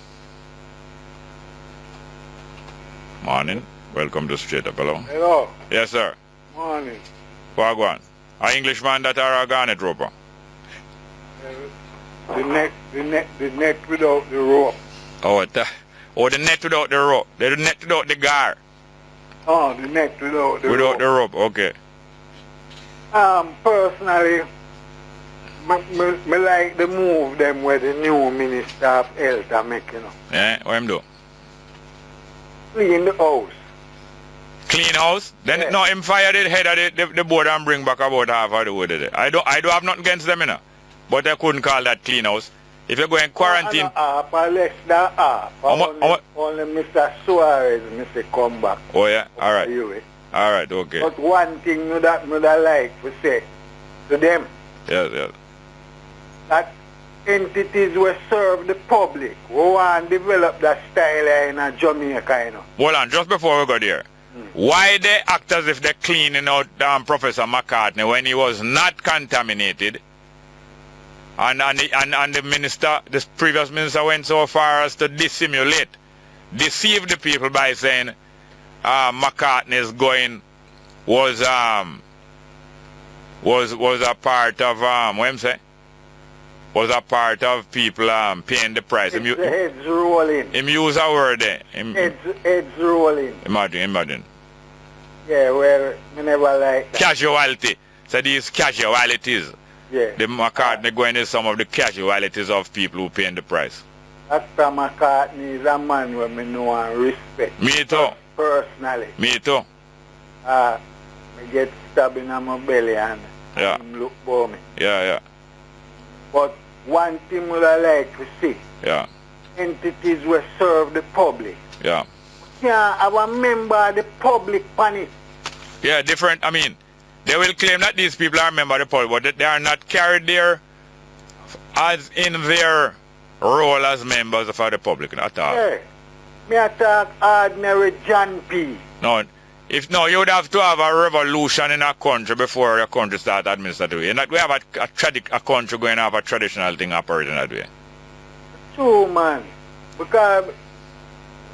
Morning. Welcome to Straight Up. Hello. Hello. Yes, sir. Morning. Go on. An Englishman that are a garnet roper. The net without the rope. Oh, the net without the rope. The net without the gar. Oh, the net without the rope. Without the rope, okay. Personally, me like the move them where the new Minister of Health are making. Yeah, what him do? Clean the house. Clean house? Then no, him fire the head of the board and bring back about half of the wood of it. I do have nothing against them, you know. But I couldn't call that clean house. If you go in quarantine. Half or less than half. Only Mr. Suarez, Mr. come back. Oh yeah, all right. All right, okay. But one thing that I like to say to them. Yes. That entities will serve the public. We want to develop that style in a Jamaica, you know. Hold on, just before we go there. Why they act as if they're cleaning out Professor McCartney when he was not contaminated? And the minister, this previous minister went so far as to deceive the people by saying McCartney's going was a part of what I'm saying? Was a part of people paying the price. Heads rolling. Him use a word there. Heads rolling. Imagine. Yeah, well, me never like that. Casualty. So these casualties. Yeah. The McCartney going is some of the casualties of people who paying the price. Dr. McCartney is a man who me know and respect. Me too. Personally. Me too. Me get stabbed in my belly and him look for me. Yeah. But one thing I like to see. Yeah. Entities will serve the public. Yeah. Yeah, I member of the public panic. Yeah, different. I mean, they will claim that these people are members of the public, but they are not carried there as in their role as members of the public at all. Yeah. Me attack ordinary John P. No, you would have to have a revolution in a country before your country starts administrative. We have a country going to have a traditional thing operating that way. True, man. Because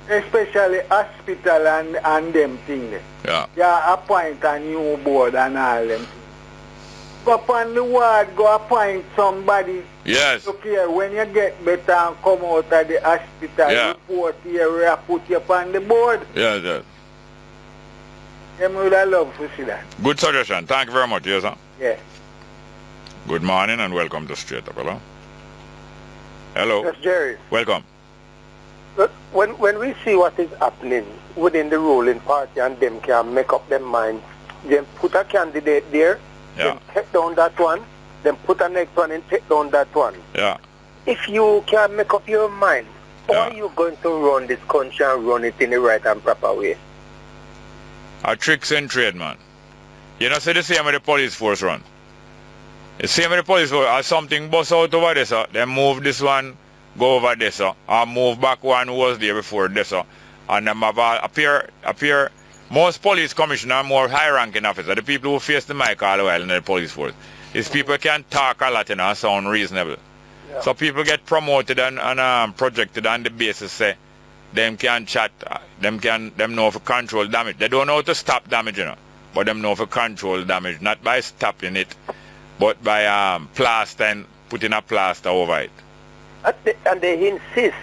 especially hospital and them things. Yeah. You appoint a new board and all them things. Go up on the ward, go appoint somebody. Yes. Okay, when you get better and come out of the hospital, report here, put you up on the board. Yes. Them would have loved to see that. Good suggestion. Thank you very much, yes, sir. Yeah. Good morning and welcome to Straight Up. Hello. Hello. Yes, Jerry. Welcome. Look, when we see what is happening within the ruling party and them can make up their minds, then put a candidate there, then take down that one, then put a next one and take down that one. Yeah. If you can make up your mind How are you going to run this country and run it in the right and proper way? A tricks and trade, man. You know, say the same with the police force run. The same with the police force. As something bust out over there, so they move this one, go over there, so, or move back one who was there before this, so, and them have appear. Most police commissioner are more high-ranking officers. The people who face the mic all the while in the police force. These people can talk a lot, you know, and sound reasonable. Yeah. So people get promoted and projected on the basis say them can chat, them know if control damage. They don't know how to stop damage, you know, but them know if control damage, not by stopping it, but by plaster and putting a plaster over it. And they insist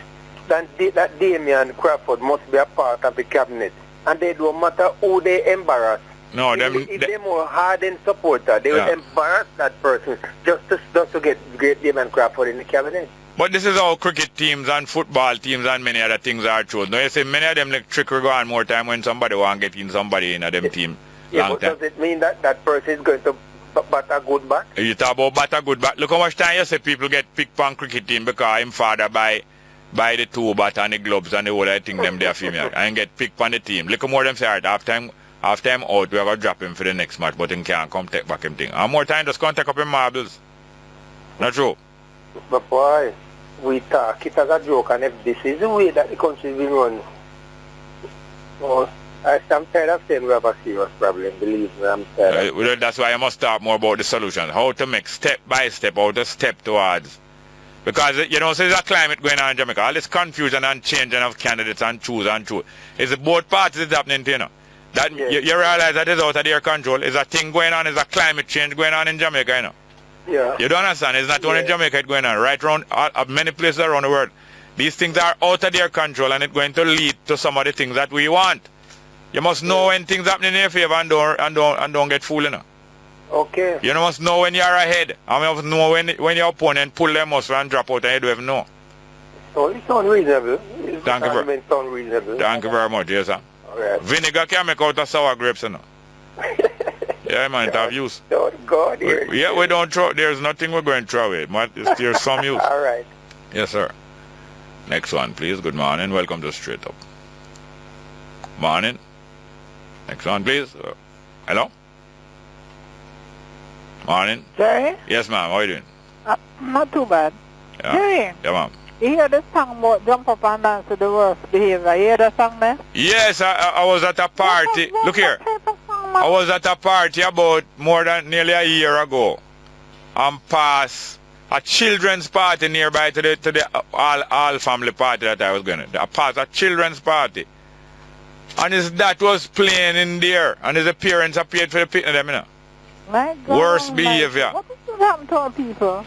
that Damian Crawford must be a part of the cabinet. And they don't matter who they embarrass. No, if they're more hardened supporter, they will embarrass that person just to get Damian Crawford in the cabinet. But this is how cricket teams and football teams and many other things are chosen. Now you see many of them like trick will go on more time when somebody want to get in somebody in a them team. Yeah, but does it mean that that person is going to bat a good bat? You talk about bat a good bat. Look how much time you say people get picked on cricket team because him father buy the two bat and the gloves and the whole I think them they are female and get picked on the team. Look how more them say alright, after him out we are gonna drop him for the next match, but he can't come take back him thing. And more time just come take up him marbles. Not true. But boy, we talk it as a joke, and if this is the way that the country is being run, well, I'm tired of saying we have a serious problem, believe me, I'm tired. Well, that's why I must talk more about the solution. How to make step by step, how to step towards. Because, you know, so there's a climate going on in Jamaica. All this confusion and changing of candidates and choose. It's both parties is happening, you know. That you realize that is out of their control. There's a thing going on, there's a climate change going on in Jamaica, you know. Yeah. You don't understand? It's not only in Jamaica it's going on. Right around many places around the world. These things are out of their control and it's going to lead to some of the things that we want. You must know when things happening in your favor and don't get fooled, you know. Okay. You must know when you're ahead. And you must know when your opponent pull their muscle and drop out and you don't even know. So it sounds reasonable. Thank you very much, yes sir. Alright. Vinegar can make out of sour grapes, you know. Yeah man, it have use. God, we don't throw, there's nothing we're going to throw away. There's some use. Alright. Yes sir. Next one please. Good morning. Welcome to Straight Up. Morning. Next one please. Hello? Morning. Jerry? Yes, ma'am. How are you doing? Not too bad. Yeah. Jerry? Yeah, ma'am. You hear the song about jump up and dance to the worst behavior? You hear the song there? Yes, I was at a party. Look here. I was at a party about nearly a year ago. And past a children's party nearby to the all family party that I was going to. I passed a children's party. And his dad was playing in there. And his parents appeared for the picnic, you know. My God, worst behavior. What is happening to our people?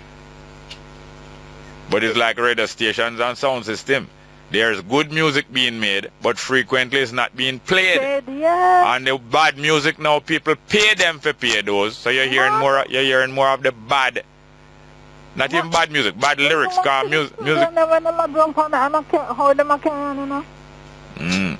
But it's like radio stations and sound system. There's good music being made, but frequently it's not being played. Yeah. And the bad music now, people pay them for pay those. So you're hearing more of the bad. Not even bad music, bad lyrics, car music.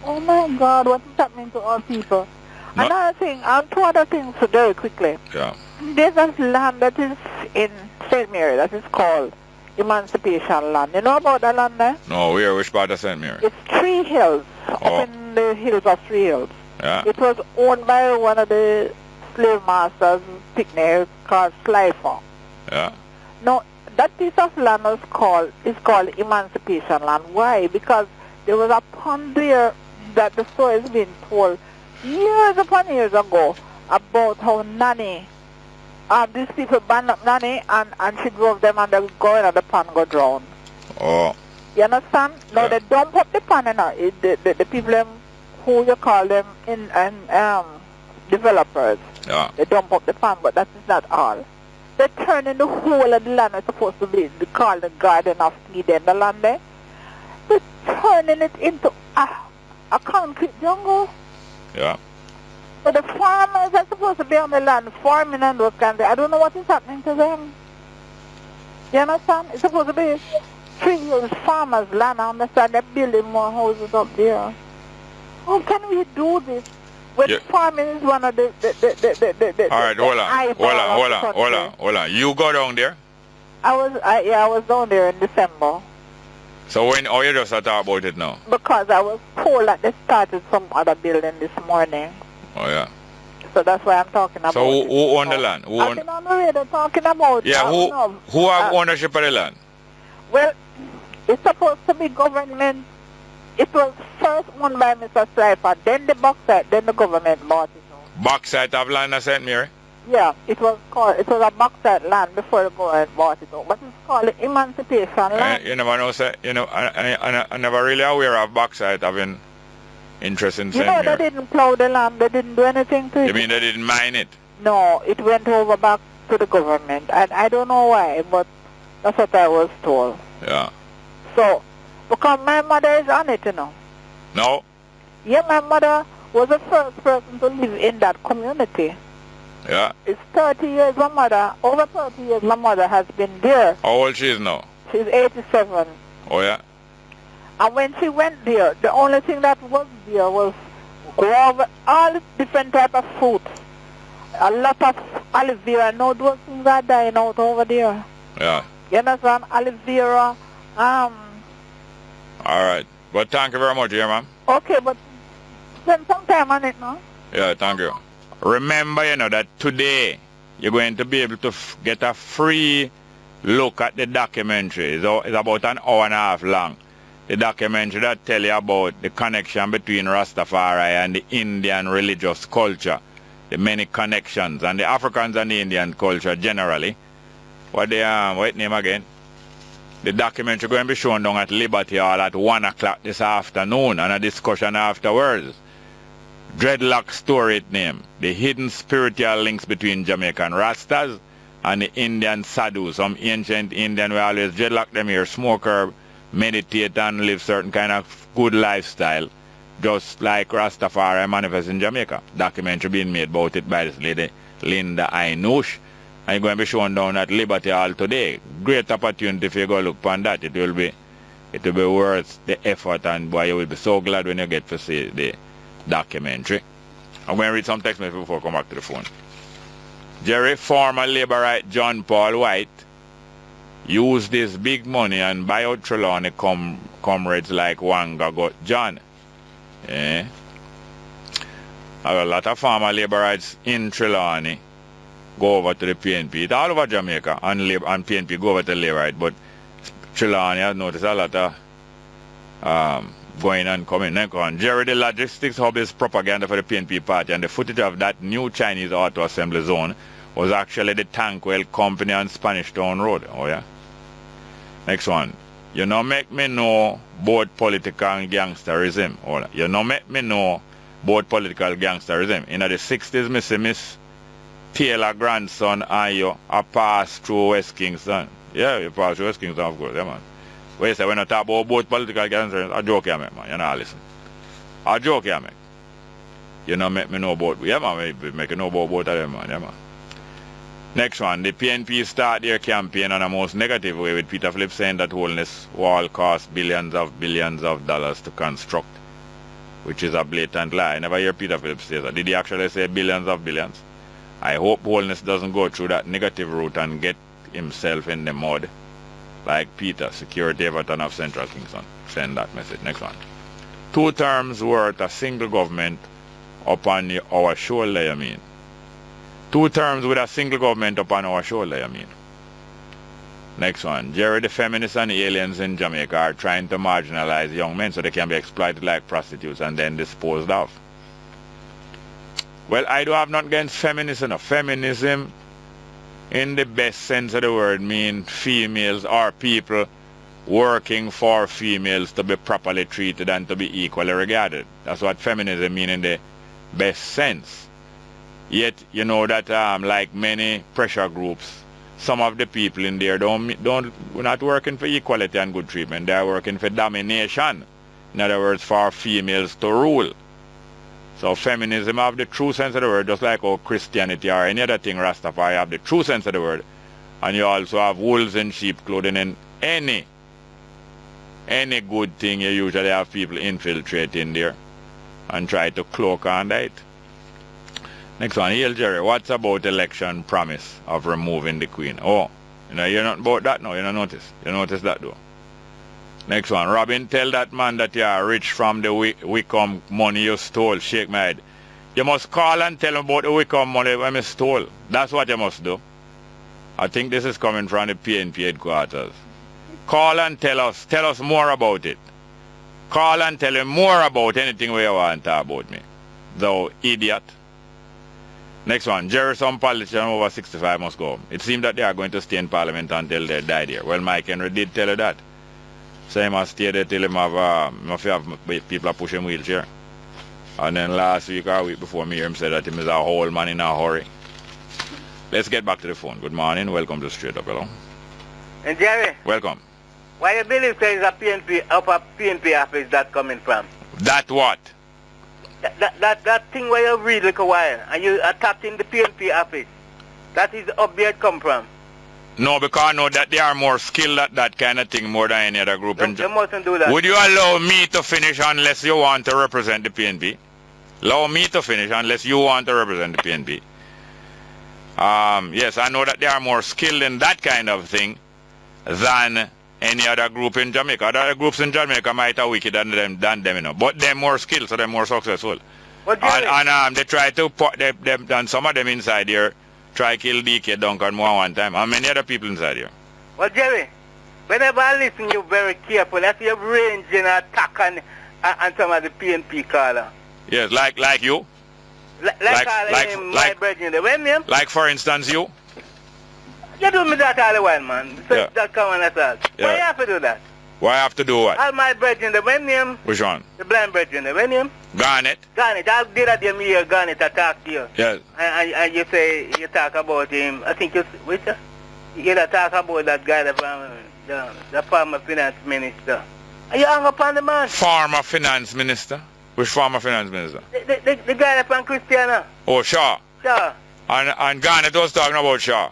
Oh my God, what is happening to our people? No. Another thing, two other things very quickly. Yeah. There's a land that is in St. Mary that is called Emancipation Land. You know about that land there? No, which part of St. Mary? It's Three Hills, up in the hills of Three Hills. Yeah. It was owned by one of the slave masters, picnics, called Slifer. Yeah. Now, that piece of land is called Emancipation Land. Why? Because there was a pond there that the story has been told years upon years ago about how Nanny, these people banned up Nanny and she drove them and they go in and the pond go drown. Oh. You understand? Now they dump up the pond, you know, the people who you call them developers. Yeah. They dump up the pond, but that is not all. They turn in the whole of the land that's supposed to be called the Garden of Eden, the land there. They're turning it into a concrete jungle. Yeah. But the farmers are supposed to be on the land farming and those kinds of, I don't know what is happening to them. You understand? It's supposed to be 3 years farmers' land. I understand they're building more houses up there. How can we do this? When farming is one of the alright, hold on. You go down there? I was down there in December. So when, oh, you just talk about it now? Because I was told that they started some other building this morning. Oh, yeah. So that's why I'm talking about So it. who own the land? Who I've own? been on the radio talking about Yeah, who have ownership of the land? Well, it's supposed to be government. It was first owned by Mr. Slifer, then the bauxite, then the government bought it. Bauxite of land at St. Mary? Yeah, it was a bauxite land before the government bought it out. But it's called the Emancipation Land. You never know, sir. You know, I never really aware of bauxite having interest in St. Mary. They didn't plow the land, they didn't do anything to it. You mean they didn't mine it? No, it went over back to the government. And I don't know why, but that's what I was told. Yeah. So, because my mother is on it, you know. No? Yeah, my mother was the first person to live in that community. Yeah. It's 30 years my mother, over 30 years my mother has been there. How old she is now? She's 87. Oh, yeah? And when she went there, the only thing that was there was guava, all different type of fruits. A lot of aloe vera. Now those things are dying out over there. Yeah. You understand? Aloe vera. All right. But thank you very much, yeah, ma'am. Okay, but spend some time on it now. Yeah, thank you. Remember, you know, that today you're going to be able to get a free look at the documentary. It's about an hour and a half long. The documentary that tell you about the connection between Rastafari and the Indian religious culture. The many connections, and the Africans and the Indian culture generally. What name again? The documentary going to be shown down at Liberty Hall at 1 o'clock this afternoon, and a discussion afterwards. Dreadlock story it name. The hidden spiritual links between Jamaican Rastas and the Indian sadhus. Some ancient Indian will always dreadlock them here, smoke herb, meditate and live certain kind of good lifestyle. Just like Rastafari manifest in Jamaica. Documentary being made about it by this lady, Linda Ainush. And you're going to be shown down at Liberty Hall today. Great opportunity if you go look upon that. It will be worth the effort, and boy, you will be so glad when you get to see the documentary. I'm going to read some text messages before I come back to the phone. Jerry, former Labourite John Paul White used his big money and buy out Trelawney comrades like Wanga got John. Eh? A lot of former Labourites in Trelawney go over to the PNP. It's all over Jamaica, and PNP go over to Labourite, but Trelawney, I've noticed a lot of going and coming. Jerry, the logistics hub is propaganda for the PNP party, and the footage of that new Chinese auto assembly zone was actually the Tankwell Company on Spanish Town Road. Oh, yeah? Next one. You know make me know both political and gangsterism. Hold on. You know make me know both political gangsterism. In the 60s, me see Miss Taylor grandson and you a pass through West Kingston. Yeah, you pass through West Kingston, of course, yeah, man. What you say, when you talk about both political gangsterism, a joke you make, man. You know, listen. A joke you make. You know make me know about, yeah, man, make you know about both of them, man, yeah, man. Next one, the PNP start their campaign on a most negative way, with Peter Phillips saying that Holiness wall costs billions of dollars to construct, which is a blatant lie. I never hear Peter Phillips say that. Did he actually say billions of billions? I hope Holiness doesn't go through that negative route and get himself in the mud like Peter, security Everton of Central Kingston. Send that message. Next one. 2 terms worth a single government upon our shoulder, you mean? 2 terms with a single government upon our shoulder, you mean? Next one. Jerry, the feminists and aliens in Jamaica are trying to marginalize young men so they can be exploited like prostitutes and then disposed of. Well, I do have not against feminism. Feminism, in the best sense of the word, means females or people working for females to be properly treated and to be equally regarded. That's what feminism means in the best sense. Yet, you know that like many pressure groups, some of the people in there we're not working for equality and good treatment. They're working for domination. In other words, for females to rule. So feminism have the true sense of the word, just like how Christianity or any other thing Rastafari have the true sense of the word. And you also have wolves in sheep clothing, and any good thing you usually have people infiltrate in there and try to cloak under it. Next one, Hail Jerry, what's about election promise of removing the Queen? Oh, you know, you're not about that now, you don't notice. You notice that though. Next one. Robin, tell that man that you are rich from the Wickham money you stole. Shake my head. You must call and tell him about the Wickham money when I stole. That's what you must do. I think this is coming from the PNP headquarters. Call and tell us more about it. Call and tell him more about anything we want to talk about me. Thou idiot. Next one. Jerry, some politicians over 65 must go home. It seems that they are going to stay in Parliament until they die there. Well, Mike Henry did tell you that. So he must stay there till him have people are pushing wheelchair. And then last week or week before me, him said that he is a whole man in a hurry. Let's get back to the phone. Good morning. Welcome to Straight Up. Hello. And Jerry. Welcome. Why you believe there is a PNP office that coming from? That what? That thing where you read like a while and you attacking the PNP office. That is up there it come from. No, because I know that they are more skilled at that kind of thing more than any other group. You mustn't do that. Would you allow me to finish unless you want to represent the PNP? Allow me to finish unless you want to represent the PNP. Yes, I know that they are more skilled in that kind of thing than any other group in Jamaica. Other groups in Jamaica might have wicked than them, you know. But they're more skilled, so they're more successful. And they try to put them, and some of them inside here try kill DK Duncan more one time. And many other people inside here. Well, Jerry, whenever I listen, you're very careful. That's your range in attack on some of the PNP caller. Yes, like you. My brethren, when him? Like for instance you. You do me that all the while, man. So Yeah. that come on us all. Yeah. Why you have to do that? Why I have to do what? All my brethren, when him? Which one? The blind brethren, when him? Garnet. Garnet. I did that them here, Garnet, attack you. Yes. And you say, you talk about him. I think you talk about that guy, the former finance minister. Are you hung up on the man? Former finance minister? Which former finance minister? The guy from Christiana. Oh, Shaw. Shaw. And Garnet was talking about Shaw.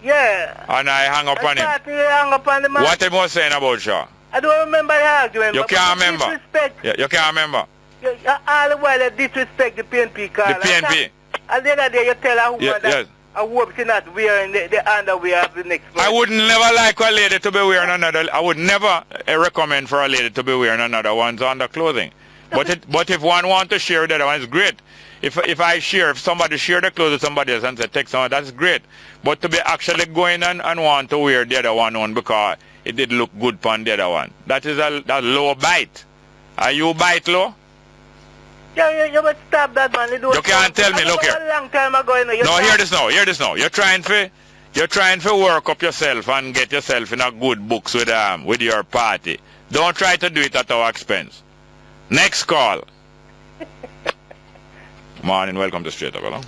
Yeah. And I hung up on him. You hung up on the man. What he was saying about Shaw? I don't remember the argument. You can't remember. Disrespect. Yeah, you can't remember. All the while you disrespect the PNP call. The PNP. And the other day you tell a woman Yes. that I hope she's not wearing the underwear of the next person. I would never like a lady to be wearing another. I would never recommend for a lady to be wearing another one's underclothing. But if one want to share the other one, it's great. If somebody share the clothes with somebody else and say take someone, that's great. But to be actually going and want to wear the other one on because it did look good on the other one, that is a low bite. Are you bite low? Yeah, you must stop that, man. You can't tell me. Look here. A long time ago, you know, no, hear this now. You're trying to work up yourself and get yourself in a good books with your party. Don't try to do it at our expense. Next call. Morning, welcome to Straight Up. Hello.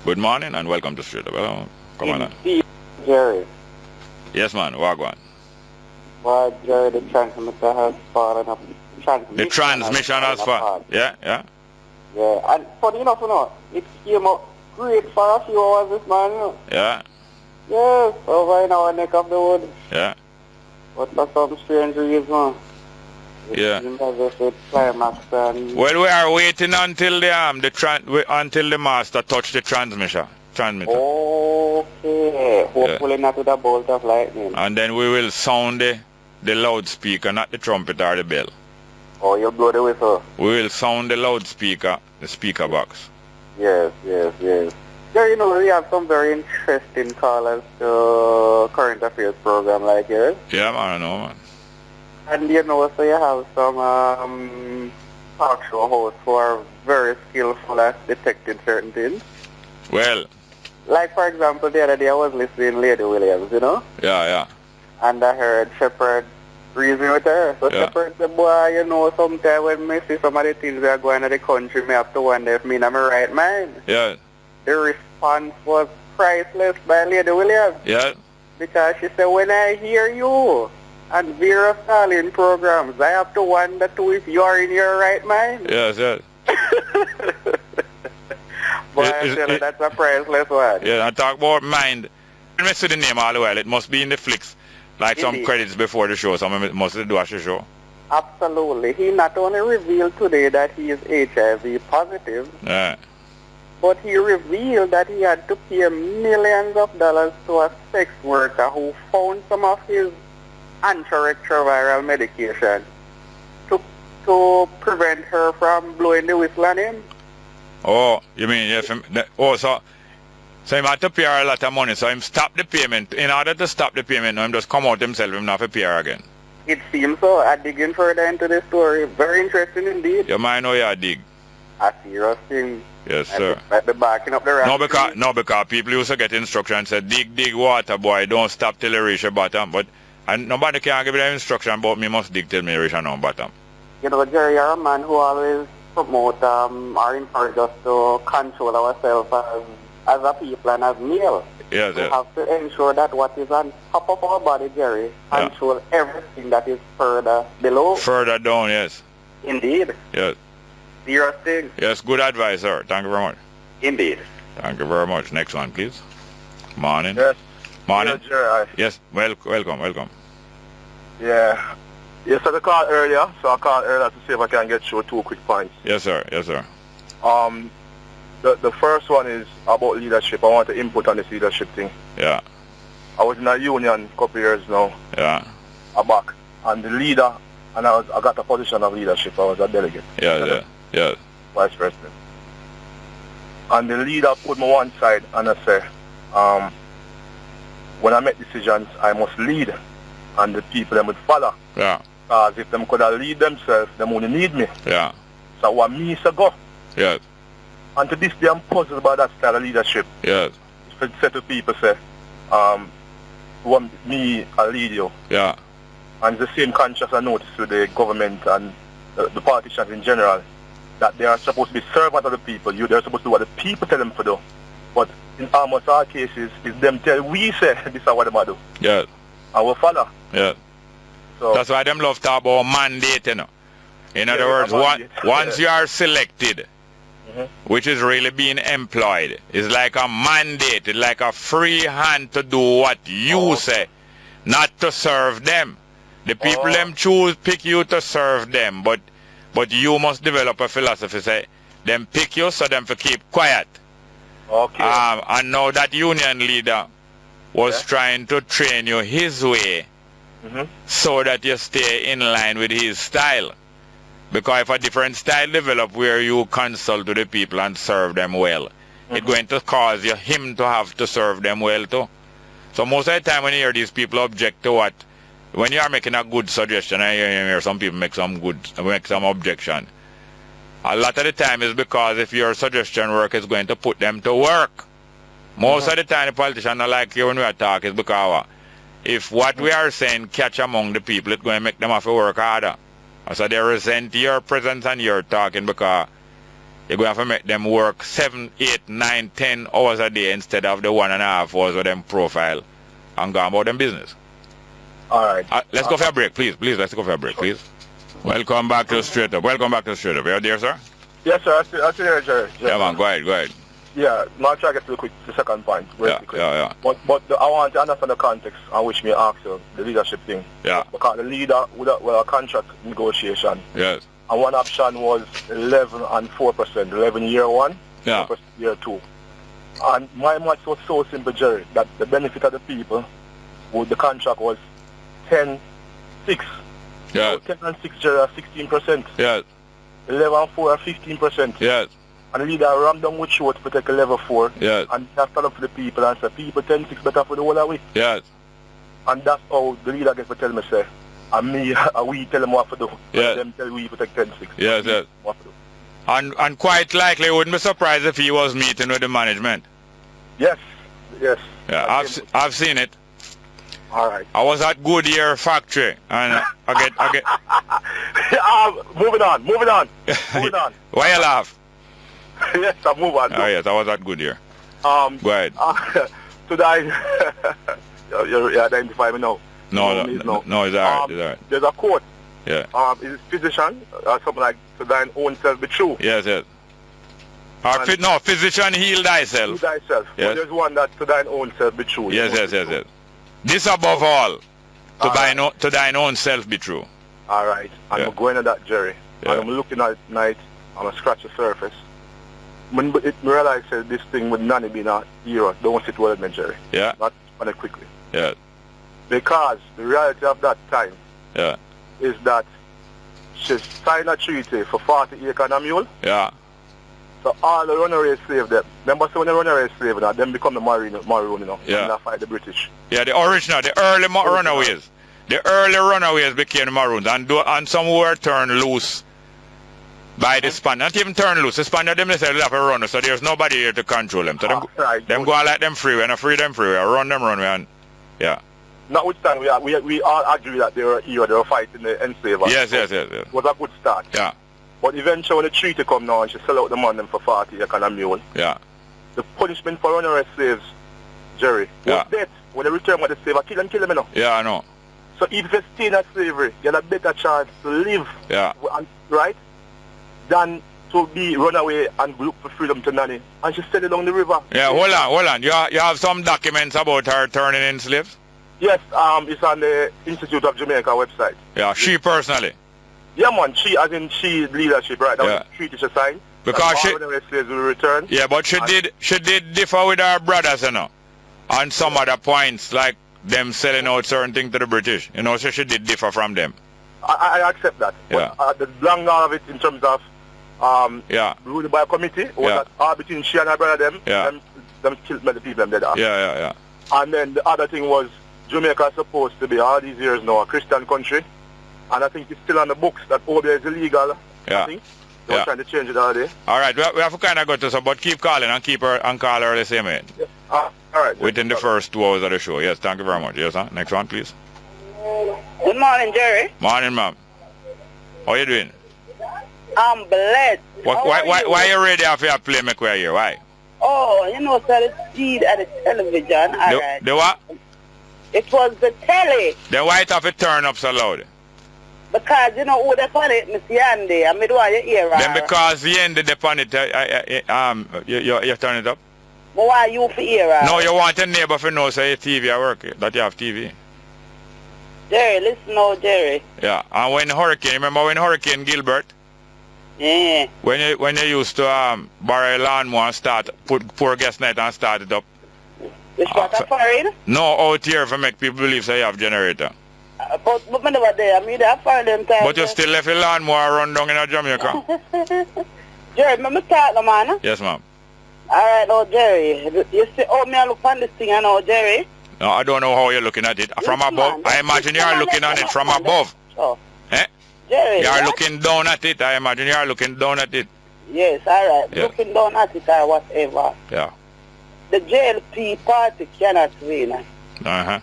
Good morning and welcome to Straight Up. Hello. Come on. Jerry. Yes, man. Wagwan. Why, Jerry, the transmitter has fallen up. The transmission has fallen. Yeah. Yeah, and funny enough, you know, it came up great for a few hours this morning, you know. Yeah. Yes, over in our neck of the wood. Yeah. But for some strange reason, Yeah. Well, we are waiting until the master touch the transmitter. Okay. Hopefully not with a bolt of lightning. And then we will sound the loudspeaker, not the trumpet or the bell. Oh, you'll blow the whistle. We will sound the loudspeaker, the speaker box. Yes. Yeah, you know, we have some very interesting callers to current affairs program like yours. Yeah, man, I know, man. And you know, so you have some talk show hosts who are very skillful at detecting certain things. Well. Like, for example, the other day I was listening to Lady Williams, you know? Yeah. And I heard Shepherd reasoning with her. So yeah. Shepherd said, boy, you know, sometimes when I see some of the things that are going on in the country, I have to wonder if me in my right mind. Yeah. The response was priceless by Lady Williams. Yeah. Because she said, when I hear you and Vera Stalin programs, I have to wonder too if you are in your right mind. Yes. Boy, that's a priceless one. Yeah, I talk about mind. I mess with the name all the while. It must be in the flicks. Like Indeed. Some credits before the show. Some must do after the show. Absolutely. He not only revealed today that he is HIV positive, yeah. but he revealed that he had to pay millions of dollars to a sex worker who found some of his antiretroviral medication to prevent her from blowing the whistle on him. Oh, you mean so he had to pay her a lot of money, so him stop the payment. In order to stop the payment, him just come out himself, him not to pay her again. It seems so. I dig in further into the story. Very interesting indeed. You might know you dig. A serious thing. Yes, sir. Like the backing up the raft. No, because people used to get instructions and say, dig water, boy, don't stop till you reach the bottom. But and nobody can give you the instruction about me must dig till me reach the bottom. You know, Jerry, you're a man who always promote or encourage us to control ourselves as a people and as male. Yes, we have to ensure that what is on top of our body, Jerry, control everything that is further below. Further down, yes. Indeed. Yes. Serious thing. Yes, good advice, sir. Thank you very much. Indeed. Thank you very much. Next one, please. Morning. Yes. Morning. Yes, Jerry. Yes, welcome. Yeah. Yes, I called earlier, so I called earlier to see if I can get through 2 quick points. Yes, sir. The first one is about leadership. I want to input on this leadership thing. Yeah. I was in a union a couple years now. Yeah. I'm back. And the leader, and I got a position of leadership. I was a delegate. Yeah. Vice president. And the leader put me one side and I say, when I make decisions, I must lead. And the people them would follow. Yeah. Because if them could have lead themselves, them wouldn't need me. Yeah. So what me to go? Yes. And to this day I'm puzzled about that style of leadership. Yes. If say to people say, want me I lead you. Yeah. And the same conscience I notice to the government and the politicians in general, that they are supposed to be servants of the people. They're supposed to do what the people tell them to do. But in almost all cases, it's them tell we say this is what they do. Yes. And we follow. Yes. So that's why them love to talk about mandate, you know. In other words, once you are selected, which is really being employed, it's like a mandate, it's like a free hand to do what you say, not to serve them. The people them pick you to serve them, but you must develop a philosophy, say, them pick you so them to keep quiet. Okay. And now that union leader was trying to train you his way, so that you stay in line with his style. Because if a different style develop where you consult to the people and serve them well, it's going to cause him to have to serve them well too. So most of the time when you hear these people object to what, when you are making a good suggestion and you hear some people make some objection, a lot of the time is because if your suggestion work is going to put them to work. Most of the time the politicians are like you when we are talking is because if what we are saying catch among the people, it's going to make them have to work harder. So they resent your presence and your talking because you're going to have to make them work 7, 8, 9, 10 hours a day instead of the 1.5 hours of them profile and go about them business. All right. Let's go for a break, please. Let's go for a break, please. Welcome back to Straight Up. You're there, sir? Yes, sir. I see here, Jerry. Yeah, man. Go ahead. Yeah, I'll try to get to the second point. Yeah. But I want to understand the context on which me ask you the leadership thing. Yeah. Because the leader with a contract negotiation. Yes. And one option was 11 and 4%. 11 year one, 4% year two. And my math was so simple, Jerry, that the benefit of the people with the contract was 10, 6. Yes. So 10 and 6, Jerry, are 16%. Yes. 11 and 4 are 15%. Yes. And the leader ram down with short to take a level 4. Yes. And that stand up for the people and say, people 10-6 better for the whole of it. Yes. And that's how the leader gets to tell me, say, and me, we tell them what to do. Yes. Them tell we to take 10-6. Yes. What to do. And quite likely, wouldn't be surprised if he was meeting with the management. Yes. Yeah, I've seen it. All right. I was at Goodyear factory, and I get. Moving on. Why you laugh? Yes, I move on. Oh yes, I was at Goodyear. Go ahead. Today, you identify me now. No, it's alright. There's a quote. Yeah. Is it physician or something like to thine own self be true? Yes. Physician heal thyself. Heal thyself. Yes. Well, there's one that to thine own self be true. Yes. This above all, to thine own self be true. All right. I'm going to that, Jerry. Yeah. And I'm looking at it night. I'm going to scratch the surface. when it realized that this thing with Nanny being a hero, don't sit well with me, Jerry. Yeah. Not on it quickly. Yeah. Because the reality of that time Yeah. is that she signed a treaty for 40 acres and a mule. Yeah. So all the runaway slaves them. Remember, so when the runaway slave now, them become the maroon, you know. Yeah. And they fight the British. Yeah, the original, the early runaways. The early runaways became the Maroons, and some were turned loose by the Spaniards. Not even turned loose. The Spaniards themselves have a runner, so there's nobody here to control them. So them go and let them free, and free them free, run them runway, and yeah. Notwithstanding, we all agree that they were here, they were fighting the enslavers. Yes. It was a good start. Yeah. But eventually when the treaty come now and she sell out the man them for 40 acres and a mule. Yeah. The punishment for runaway slaves, Jerry, was death. When they return with the slave, kill them, you know. Yeah, I know. So if you stay in slavery, you have a better chance to live, right, than to be run away and look for freedom to Nanny. And she said it along the river. Yeah, hold on. You have some documents about her turning in slaves? Yes, it's on the Institute of Jamaica website. Yeah, she personally? Yeah, man, she, as in she leadership, right? That was the treaty she signed. Because she... runaway slaves will return. Yeah, but she did differ with her brothers, you know, on some other points, like them selling out certain things to the British. You know, so she did differ from them. I accept that. Yeah. But the long of it in terms of ruled by a committee was that all between she and her brother them killed many people them dead. Yeah. And then the other thing was Jamaica is supposed to be all these years now a Christian country. And I think it's still on the books that Obia is illegal. Yeah. I think. They were trying to change it all day. All right, we have to kind of go to some, but keep calling and call her the same way. Yeah. All right. Within the first 2 hours of the show. Yes, thank you very much. Yes, sir. Next one, please. Good morning, Jerry. Morning, ma'am. How you doing? I'm blessed. Why you ready after you play me queer here? Why? Oh, you know, so the speed at the television. The what? It was the telly. Then why it have to turn up so loud? Because, you know, who they call it, Miss Yandy, I mean, do I hear her? Then because the end of the on it, you turn it up? But why you for hear her? No, you want a neighbor to know say your TV at work, that you have TV. Jerry, listen now, Jerry. Yeah, and remember when Hurricane Gilbert? Yeah. When you used to borrow a lawnmower and pour gas night and start it up? Which part of foreign? No, out here to make people believe say you have generator. But me never there. I mean, I find them time. But you still left a lawnmower run down in Jamaica. Jerry, remember talk, man? Yes, ma'am. All right, now, Jerry. You see, me I look on this thing, I know, Jerry. No, I don't know how you're looking at it. From above? I imagine you are looking at it from above. Oh. Eh? Jerry, you are looking down at it. I imagine you are looking down at it. Yes, all right. Yeah. Looking down at it or whatever. Yeah. The JLP party cannot win. Uh-huh.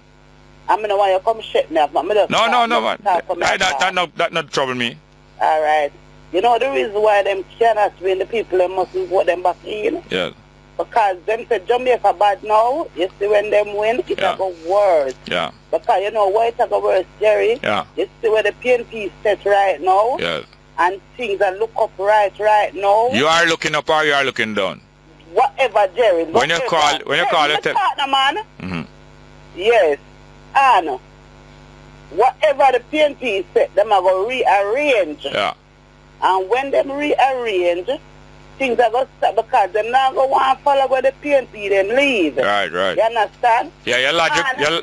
I mean, why you come shut me up? No, man. That not trouble me. All right. You know the reason why them cannot win, the people them must vote them back in? Yeah. Because them say Jamaica bad now, you see when them win, it go worse. Yeah. Because you know why it go worse, Jerry? Yeah. You see where the PNP set right now? Yeah. And things are look up right now. You are looking up or you are looking down? Whatever, Jerry. When you call it... man. Mm-hmm. Yes. And whatever the PNP said, them are going to rearrange. Yeah. And when them rearrange, things are going to stop because they're not going to want to follow where the PNP them leave. Right. You understand? Yeah, your logic... your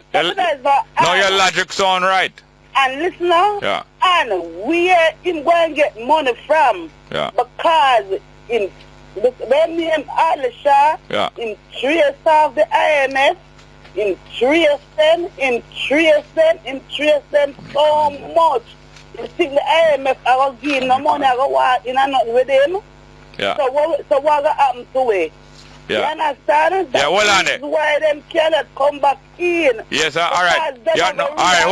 logic sound right. And listen now. Yeah. And where him going to get money from? Yeah. Because when name Alisha, in trace of the IMF, in trace them so much. You think the IMF are going to give no money, I go walk in and nothing with them? Yeah. So what going to happen to it? Yeah. You understand? That's why them cannot come back in. Yes, sir. All right. Yeah, no. All right,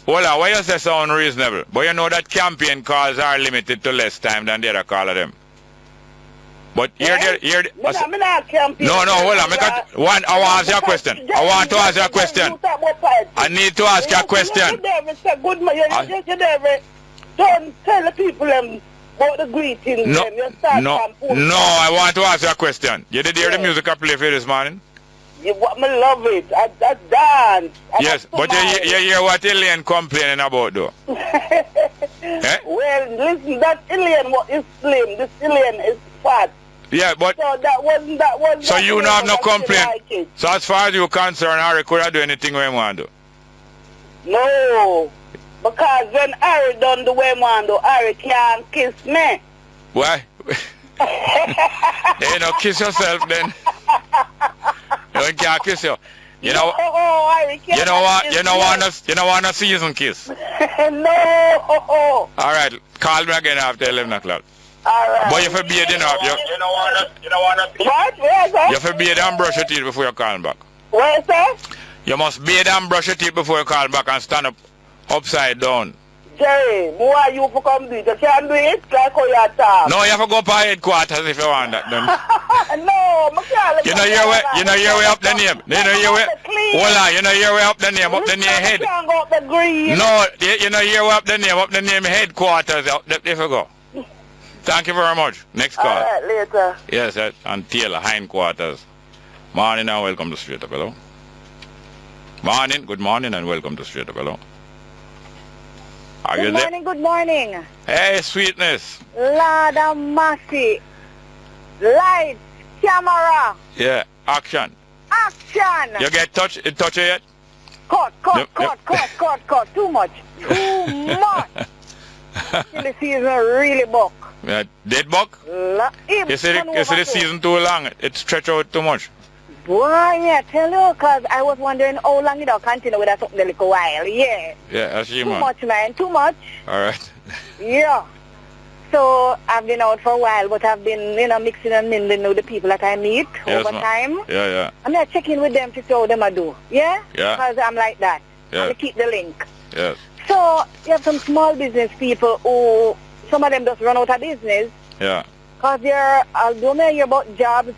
hold on. Why you say so unreasonable? But you know that campaign calls are limited to less time than the other call of them. But here, no, hold on. I want to ask you a question. I need to ask you a question. Don't tell the people about the greetings. No, I want to ask you a question. You did hear the music I play for you this morning? Me love it. I dance. Yes, but you hear what Elaine complaining about though? Well, listen, that alien is slim. This alien is pot. Yeah, but... So that wasn't... So you don't have no complaint. Like so as far as you're concerned, Harry could do anything we want to do? No. Because when Harry done the way he want to, Harry can't kiss me. Why? You know, kiss yourself then. You can't kiss you. You know, you know what? You know want a season kiss. No. All right, call me again after 11 o'clock. All right. But you for bathe enough. You What? Where's that? You for bathe and brush your teeth before you call back. Where's that? You must bathe and brush your teeth before you call back and stand up upside down. Jerry, who are you for come do it? You can't do it like how you talk. No, you have to go by headquarters if you want that done. No, I can't. You know your way up the name. You know your way. Hold on, you know your way up the name, up the name head. You can't go up the green. No, you know your way up the name headquarters. If you go. Thank you very much. Next call. All right, later. Yes, and Taylor hindquarters. Morning and welcome to Straight Up Hello. Morning, good morning and welcome to Straight Up Hello. Are you there? Good morning, good morning. Hey, sweetness. Lord Almighty. Lights, camera. Yeah, action. Action. You get touch yet? Cut. Too much. The season really buck. Yeah, dead buck? You see the season too long. It stretch out too much. Boy, yeah, tell you, because I was wondering how long it'll continue with that something a little while. Yeah. Yeah, that's you, Too man. much, man. Too much. All right. Yeah. So I've been out for a while, but I've been, mixing and mingling with the people that I meet over time. Yeah. I'm not checking with them to see how them I do. Yeah? Yeah. Because I'm like that. Yeah. I keep the link. Yes. So you have some small business people who, some of them just run out of business. Yeah. Because although I hear about jobs,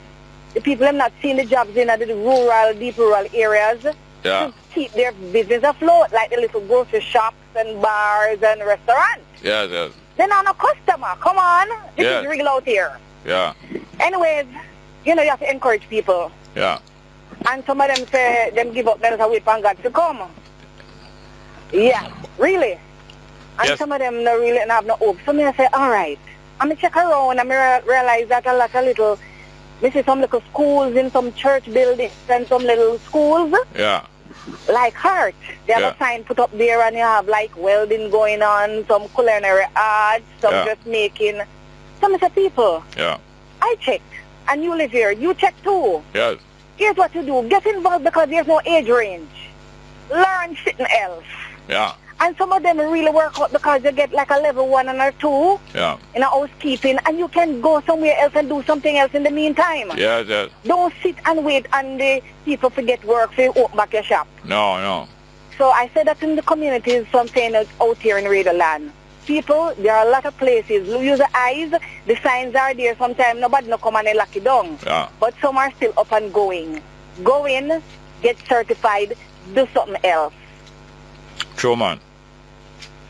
the people have not seen the jobs in the rural, deep rural areas. Yeah. To keep their business afloat, like the little grocery shops and bars and restaurants. Yes. They're not no customer. Come on. This Yeah. is real out here. Yeah. Anyways, you have to encourage people. Yeah. And some of them say, them give up, then wait for God to come. Yeah, really. And Yes. some of them not really have no hope. So I say, all right. I'm check around and I realize that I see some little schools in some church buildings and some little schools. Yeah. Like Heart. They have a sign put up there and you have like welding going on, some culinary arts, some just making. Some of the people. Yeah. I checked. And you live here. You check too. Yes. Here's what you do. Get involved because there's no age range. Learn something else. Yeah. And some of them really work out because you get like a level 1 and a 2 Yeah. in a housekeeping and you can go somewhere else and do something else in the meantime. Yes. Don't sit and wait and the people forget work so you open back your shop. No. So I said that in the communities, so I'm saying out here in Radio Land. People, there are a lot of places. Use the eyes, the signs are there. Sometimes nobody no come and they lock it down. Yeah. But some are still up and going. Go in, get certified, do something else. True, man.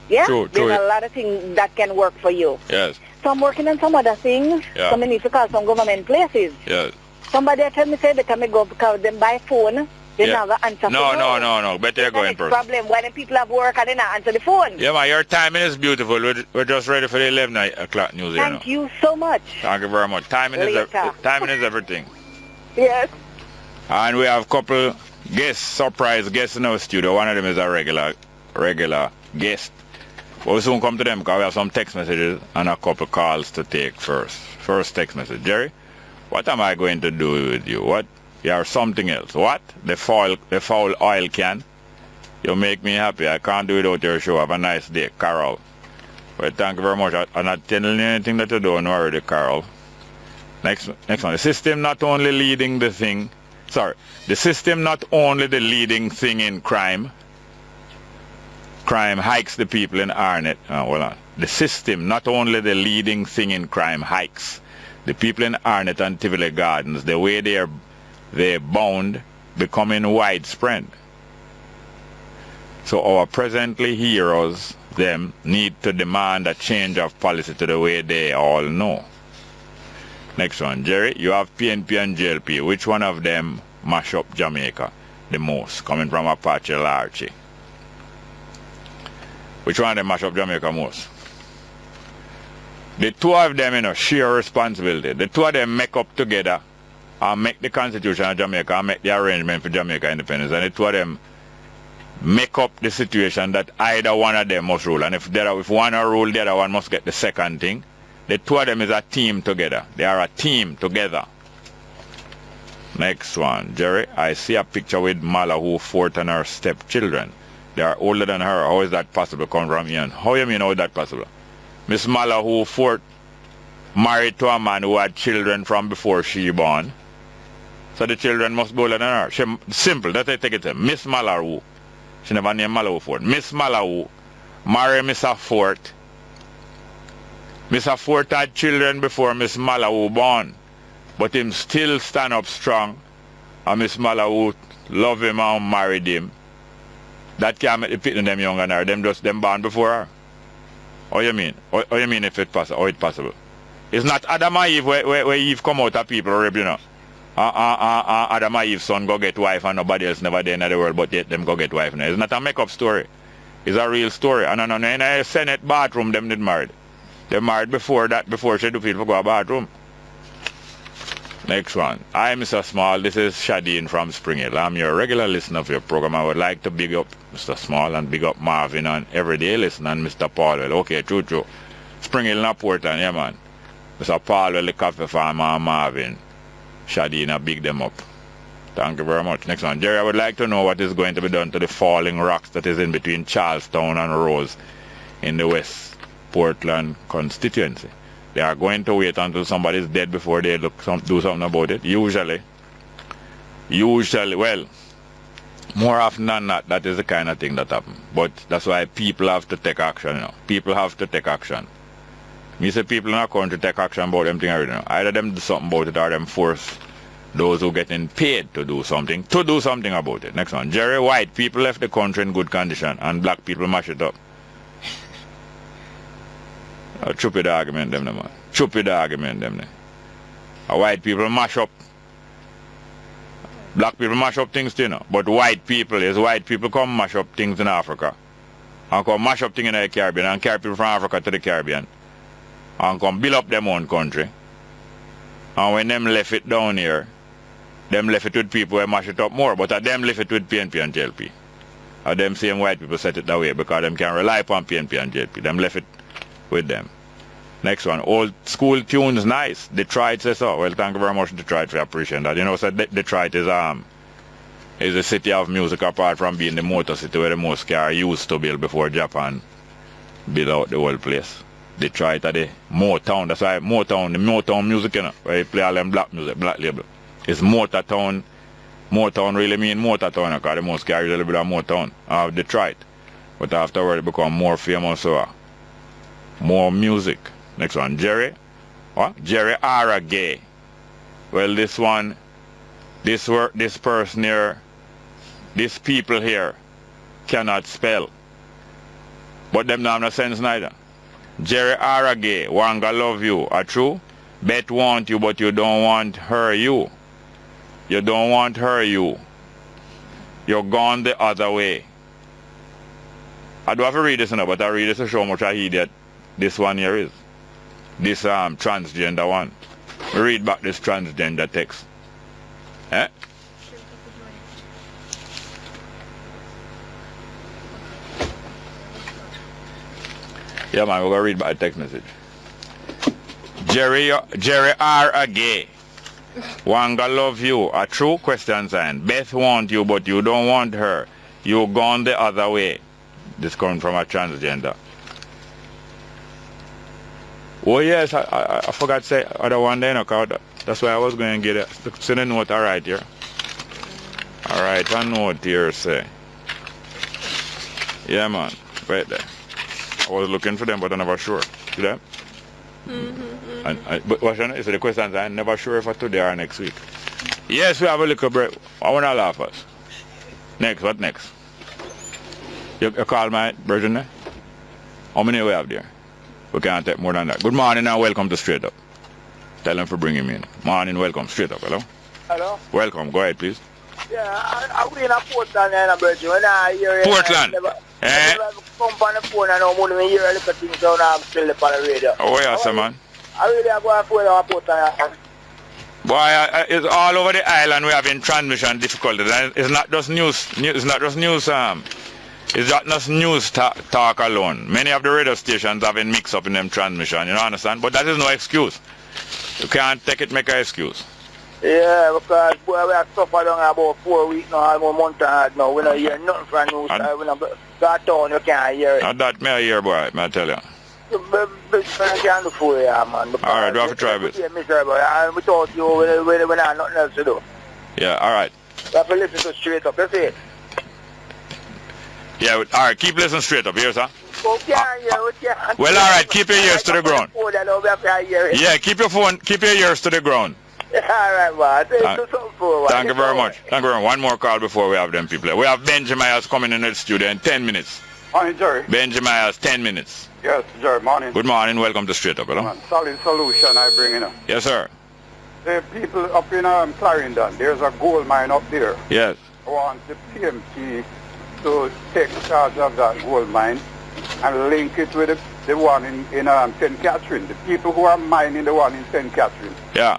Yeah? True. There's a lot of things that can work for you. Yes. So I'm working on some other things. Yeah. So I need to call some government places. Yes. Somebody tell me say they can go because them by phone. They Yeah. never answer No. phone. Better you go in person. Problem when the people have work and they not answer the phone. Yeah, man, your timing is beautiful. We're just ready for the 11 o'clock news here now. Thank you so much. Thank you very much. Timing is everything. Yes. And we have a couple surprise guests in our studio. One of them is a regular guest. We'll soon come to them because we have some text messages and a couple calls to take first. First text message. Jerry, what am I going to do with you? What? You are something else. What? The foul oil can? You make me happy. I can't do it without your show. Have a nice day, Carol. Well, thank you very much. I'm not telling you anything that you don't worry, Carol. Next one. The system not only leading the thing. The system not only the leading thing in crime. Crime hikes the people in Arnett. Hold on. The system not only the leading thing in crime hikes the people in Arnett and Tivoli Gardens. The way they're bound becoming widespread. So our presently heroes, them, need to demand a change of policy to the way they all know. Next one, Jerry, you have PNP and JLP. Which one of them mash up Jamaica the most? Coming from Apache Larchie. Which one of them mash up Jamaica most? The two of them, you know, share responsibility. The two of them make up together and make the Constitution of Jamaica and make the arrangement for Jamaica independence. And the two of them make up the situation that either one of them must rule. And if one rule, the other one must get the second thing. The two of them is a team together. They are a team together. Next one. Jerry, I see a picture with Mala who fought and her stepchildren. They are older than her. How is that possible? Come from Ian. How you mean how is that possible? Miss Mala who fought married to a man who had children from before she born. So the children must be older than her. Simple. That's how I take it. Miss Mala who. She never named Mala Fort. Miss Mala who married Mr. Fort. Mr. Fort had children before Miss Mala who born. But him still stand up strong. And Miss Mala who love him and married him. That can't make the people them younger than her. Them born before her. How you mean? How you mean if it's possible? How it's possible? It's not Adam and Eve where Eve come out of people rape, you know. Adam and Eve's son go get wife and nobody else never there in the world but yet them go get wife now. It's not a make-up story. It's a real story. And in a Senate bathroom them did married. They married before that, before she do people go to bathroom. Next one. Hi, Mr. Small. This is Shadeen from Spring Hill. I'm your regular listener of your program. I would like to big up Mr. Small and big up Marvin and everyday listener and Mr. Paulwell. Okay, true. Spring Hill and Portland, yeah, man. Mr. Paulwell, the coffee farmer, and Marvin. Shadeen, big them up. Thank you very much. Next one. Jerry, I would like to know what is going to be done to the falling rocks that is in between Charlestown and Rose in the West Portland constituency. They are going to wait until somebody is dead before they do something about it. Usually, well, more often than not, that is the kind of thing that happens. But that's why people have to take action, you know. People have to take action. Me say people in our country take action about them things already, you know. Either them do something about it or them force those who getting paid to do something about it. Next one. Jerry, white people left the country in good condition and black people mash it up. A stupid argument them, man. Stupid argument them. White people mash up. Black people mash up things too, you know. But white people come mash up things in Africa. And come mash up things in the Caribbean and carry people from Africa to the Caribbean. And come build up them own country. And when them left it down here, them left it with people who mash it up more. But them left it with PNP and JLP. And them same white people set it that way because them can rely upon PNP and JLP. Them left it with them. Next one. Old school tunes nice. Detroit says so. Well, thank you very much, Detroit, for appreciating that. You know, so Detroit is a city of music apart from being the motor city where the most car used to build before Japan build out the whole place. Detroit are the Motown. That's why Motown, the Motown music, you know, where you play all them black music, black label. It's Motor Town. Motown really mean Motor Town because the most car usually build a Motown of Detroit. But afterward it become more famous, so more music. Next one, Jerry. What? Jerry are gay. Well, this one, this person here, these people here cannot spell. But them don't have no sense neither. Jerry are gay. Wanga love you. Are true? Bet want you, but you don't want her you. You don't want her you. You're gone the other way. I do have to read this now, but I read this to show how much I idiot this one here is. This transgender one. Read back this transgender text. Eh? Yeah, man, we're gonna read back the text message. Jerry are a gay. Wanga love you. A true question sign. Beth want you, but you don't want her. You gone the other way. This coming from a transgender. Oh yes, I forgot to say other one there, no, that's why I was going to get it. Send a note right here. Alright, a note here say. Yeah man, right there. I was looking for them but I'm never sure. See that? But what's your name? So the question is I'm never sure if it's today or next week. Yes, we have a little break. I want to laugh us. Next, what next? You call my version there? How many we have there? We can't take more than that. Good morning and welcome to Straight Up. Tell them for bringing me in. Morning, welcome. Straight Up, hello? Hello? Welcome, go ahead please. Yeah, I'm in a Portland and a Benji. When I hear it, Portland? come on the phone and I'm only hear a little thing so now I'm still up on the radio. Oh, yeah, sir, man. I really have to go to the port. Boy, it's all over the island we having transmission difficulties. And it's not just news. It's not just news. It's not just news talk alone. Many of the radio stations having mix up in them transmission. You know, understand? But that is no excuse. You can't take it, make an excuse. Yeah, because boy, we have suffered down about 4 weeks now, almost a month and a half now. We don't hear nothing from news. When I go town, you can't hear it. And that may I hear, boy, may I tell you. I can't do for you, man. All right, we have to try this. Yeah, miserable. And we talk to you when I have nothing else to do. Yeah, all right. We have to listen to straight up, you see? Yeah, all right, keep listening straight up, here, sir. Okay, Well, all right, keep your ears to the ground. Yeah, keep your ears to the ground. All right, man. Thank you very much. Thank you very much. One more call before we have them people. We have Benji Myers coming in the studio in 10 minutes. Morning, Jerry. Benji Myers, 10 minutes. Yes, Jerry, morning. Good morning. Welcome to Straight Up, hello? Solid solution I bring in. Yes, sir. The people up in Clarendon, there's a gold mine up there. Yes. I want the PMP to take charge of that gold mine and link it with the one in St. Catherine. The people who are mining the one in St. Catherine. Yeah.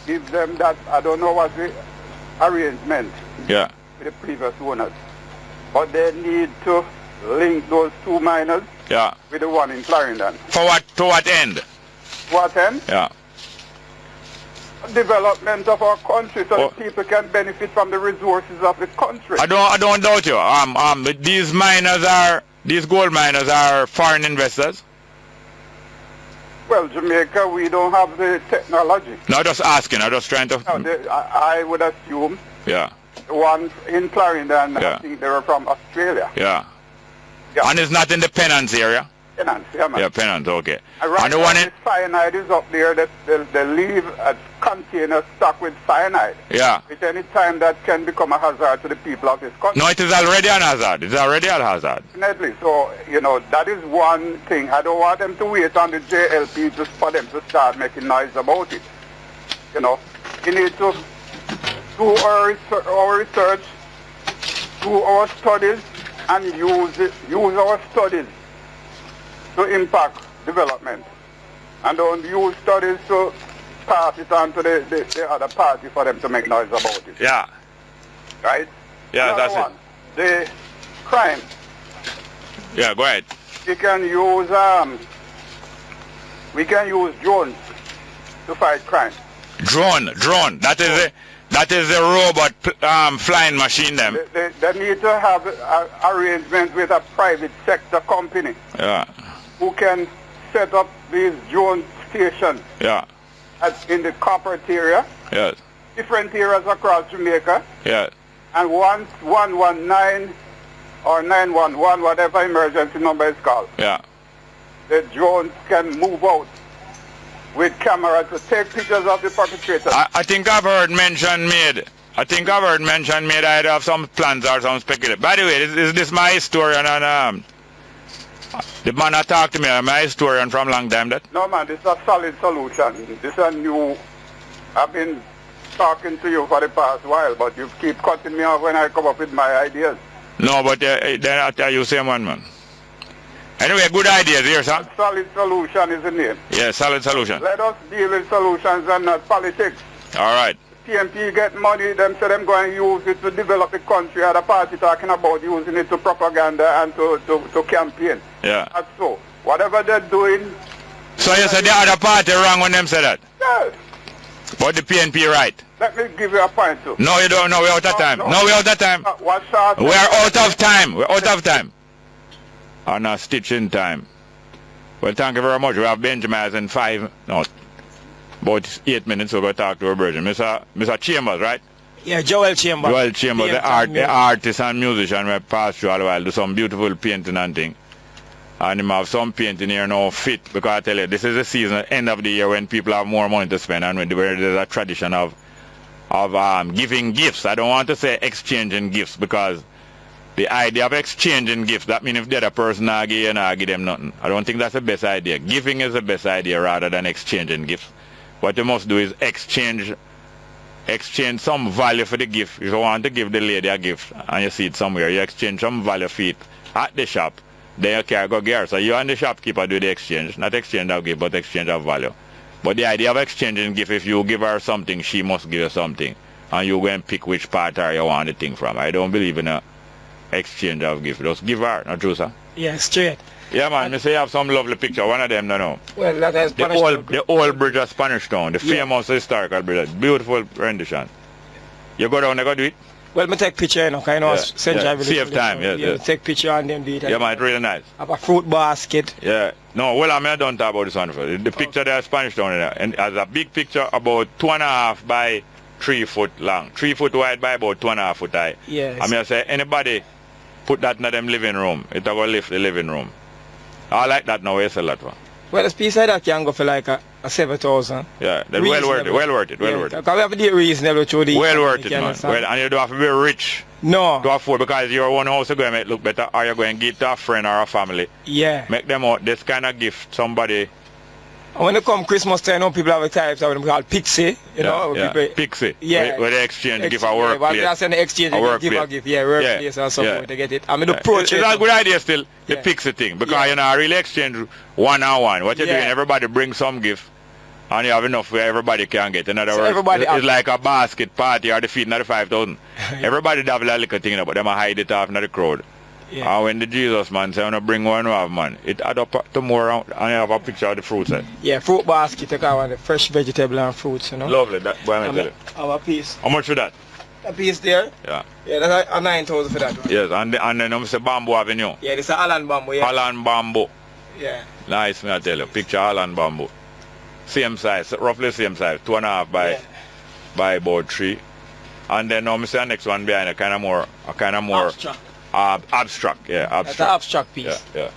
Give them that, I don't know what the arrangement yeah. with the previous owners. But they need to link those two miners yeah. with the one in Clarendon. For what? To what end? What end? Yeah. Development of our country so the people can benefit from the resources of the country. I don't doubt you. These gold miners are foreign investors. Well, Jamaica, we don't have the technology. No, just asking. I'm just trying to. No, I would assume. Yeah. The one in Clarendon, yeah. I think they were from Australia. Yeah. And it's not in the Penance area? Penance, yeah, man. Yeah, Penance, okay. And the one in cyanide is up there. They leave a container stuck with cyanide. Yeah. At any time that can become a hazard to the people of this country. No, it is already an hazard. It's already a hazard. Definitely. So, you know, that is one thing. I don't want them to wait on the JLP just for them to start making noise about it. You know, we need to do our research, do our studies, and use our studies to impact development. And don't use studies to pass it on to the other party for them to make noise about it. Yeah. Right? Yeah, Another that's one, the crime. Yeah, go ahead. We can use drones to fight crime. Drone. That is a robot flying machine. Them. They need to have arrangements with a private sector company. Yeah. Who can set up these drone stations. Yeah. In the corporate area. Yes. Different areas across Jamaica. Yes. And once 119 or 911, whatever emergency number is called. Yeah. The drones can move out with camera to take pictures of the perpetrators. I think I've heard mention made. I have some plans or some speculation. By the way, is this my historian and the man that talked to me, my historian from long time that? No man, this is a solid solution. This is a new. I've been talking to you for the past while, but you keep cutting me off when I come up with my ideas. No, but then I tell you same one, man. Anyway, good ideas here, sir. Solid solution is the name. Yeah, solid solution. Let us deal with solutions and not politics. All right. TMP get money, them say them going to use it to develop the country. Other party talking about using it to propaganda and to campaign. Yeah. That's so. Whatever they're doing. So you said the other party wrong when them say that? Yes. But the PNP right? Let me give you a point too. No, you don't. No, we're out of time. No, we're out of time. What's that? We're out of time. We're out of time. On a stitch in time. Well, thank you very much. We have Benji Myers in about 8 minutes. We're going to talk to our virgin. Mr. Chambers, right? Yeah, Joel Chambers. Joel Chambers, the artist and musician we pass through all the while, do some beautiful painting and thing. And him have some painting here now fit, because I tell you, this is the season, end of the year, when people have more money to spend, and when there's a tradition of giving gifts. I don't want to say exchanging gifts, because the idea of exchanging gifts, that means if the other person not give you, not give them nothing. I don't think that's the best idea. Giving is the best idea rather than exchanging gifts. What you must do is exchange some value for the gift. If you want to give the lady a gift and you see it somewhere, you exchange some value for it at the shop then you can go gear. So you and the shopkeeper do the exchange, not exchange of gift, but exchange of value. But the idea of exchanging gift, if you give her something, she must give you something. And you go and pick which part you want the thing from. I don't believe in a exchange of gift. Just give her, not true, sir? Yeah, straight. Yeah, man, me say you have some lovely picture. One of them, no. Well, that is the old bridge of Spanish Town, the famous historical bridge. Beautiful rendition. You go down there, go do it? Well, me take picture, you know, because I know St. Drive. Save time, yes. Take picture and then do it. Yeah, man, it's really nice. Have a fruit basket. Yeah. No, well, I don't talk about this one first. The picture there is Spanish Town there. And has a big picture about 2.5 by 3 foot long. 3 foot wide by about 2.5 foot high. Yes. I mean, I say, anybody put that in them living room, it's going to lift the living room. I like that now, you sell that one. Well, a piece like that can go for like a 7,000. Yeah, that's well worth it, well worth it. Because we have to do reasonable through the... Well worth it, man. Well, and you don't have to be rich. No. To afford, because your one house is going to make it look better, or you're going to give it to a friend or a family. Yeah. Make them out this kind of gift, somebody... When they come Christmas time, people have a type of them called Pixie, you know. Yeah. Pixie. Yeah. Where they exchange, give a workplace. Yeah, that's an exchange, give a gift. Yeah, workplace or something to get it. I mean, approach it's a good idea still, the Pixie thing, because you know, really exchange one-on-one. What you're doing, everybody bring some gift, and you have enough where everybody can get. In other words, it's like a basket party or the feeding of the 5,000. Everybody have a little thing, but them hide it off in the crowd. Yeah. And when the Jesus man say, I'm going to bring one have, man, it add up to more and you have a picture of the fruits. Yeah, fruit basket, you want the fresh vegetable and fruits, you know. Lovely, that boy, I tell you. Our piece. How much for that? A piece there? Yeah. Yeah, that's a 9,000 for that one. Yes, and then I'm say Bamboo Avenue. Yeah, this is Alan Bamboo, yeah. Alan Bamboo. Yeah. Nice, me I tell you. Picture Alan Bamboo. Same size, roughly same size, 2.5 by about 3. And then I'm say the next one behind a kind of more abstract. Abstract, yeah, abstract. That's an abstract piece. Yeah.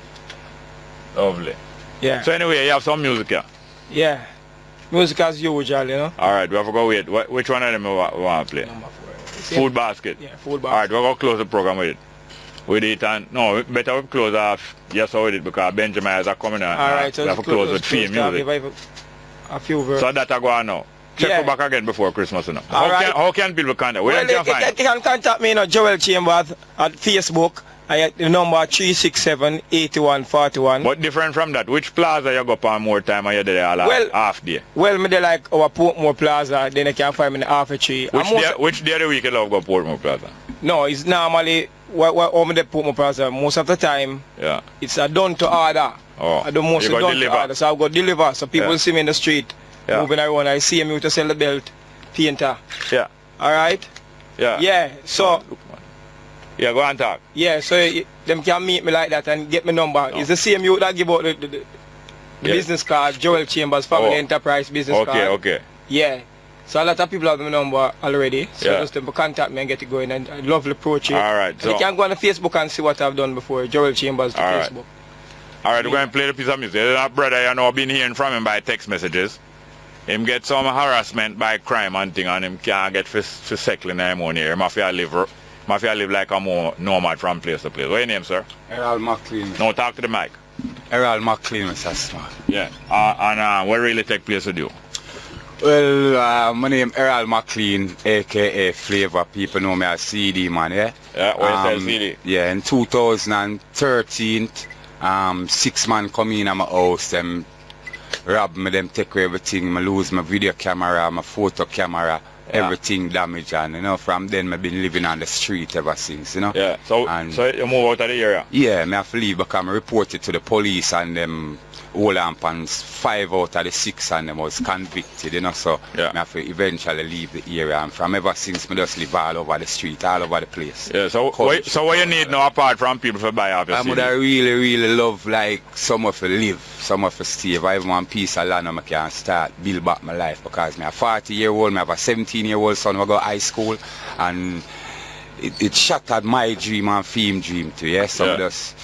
Lovely. Yeah. So anyway, you have some music here? Yeah. Music as usual, you know. Alright, we have to go wait. Which one of them we want to play? Number 4. Food basket. Yeah, food basket. Alright, we're going to close the program with it. With it and no, better we close off with it because Benji Myers are coming on. Alright, so we have to close with theme music. A few verses. So that I go on now. Check back again before Christmas, you know. How can people contact? Where they can contact me, you know, Joel Chambers at Facebook. I have the number 367-8141. But different from that, which plaza you go for more time and you're there all half day? Well, me like our Portmore Plaza, then you can find me in the half a tree. Which day of the week you love go Portmore Plaza? No, it's normally I'm the Portmore Plaza. Most of the time, it's a done to order. Oh, I do most done to order, so I go deliver. So people see me in the street. Moving around, I see him to sell the belt, painter. Yeah. Alright? Yeah. Yeah, so... Yeah, go and talk. Yeah, so them can meet me like that and get my number. No. It's the same you that give out the business card, Joel Chambers, Family Enterprise business card. Okay. Yeah. So a lot of people have my number already. So just them contact me and get it going and I love the approach. Alright. So you can go on the Facebook and see what I've done before. Joel Chambers to Facebook. Alright, we're going to play the piece of music. There's a brother, you know, I've been hearing from him by text messages. Him get some harassment by crime and thing and him can't get for settling him on here. He must live like a more nomad from place to place. What's your name, sir? Errol McLean. No, talk to the mic. Errol McLean, Mr. Smart. Yeah. And what really take place with you? Well, my name Errol McLean, a.k.a. Flavor. People know me as CD, man, yeah? Yeah, where you sell CD? Yeah, in 2013, 6 man come in at my house, them rob me, them take away everything, I lose my video camera, my photo camera, everything damaged, and you know, from then I've been living on the street ever since, you know. Yeah, so you move out of the area? Yeah, I have to leave because I reported to the police and them hold on and 5 out of the 6 and them was convicted, you know, so I have to eventually leave the area, and from ever since I just live all over the street, all over the place. Yeah, so what you need now apart from people to buy off your I would really love like somewhere to live, somewhere to stay. If I have one piece of land I can start build back my life, because I'm a 40-year-old, I have a 17-year-old son who go to high school, and it shattered my dream and film dream too, yeah, so just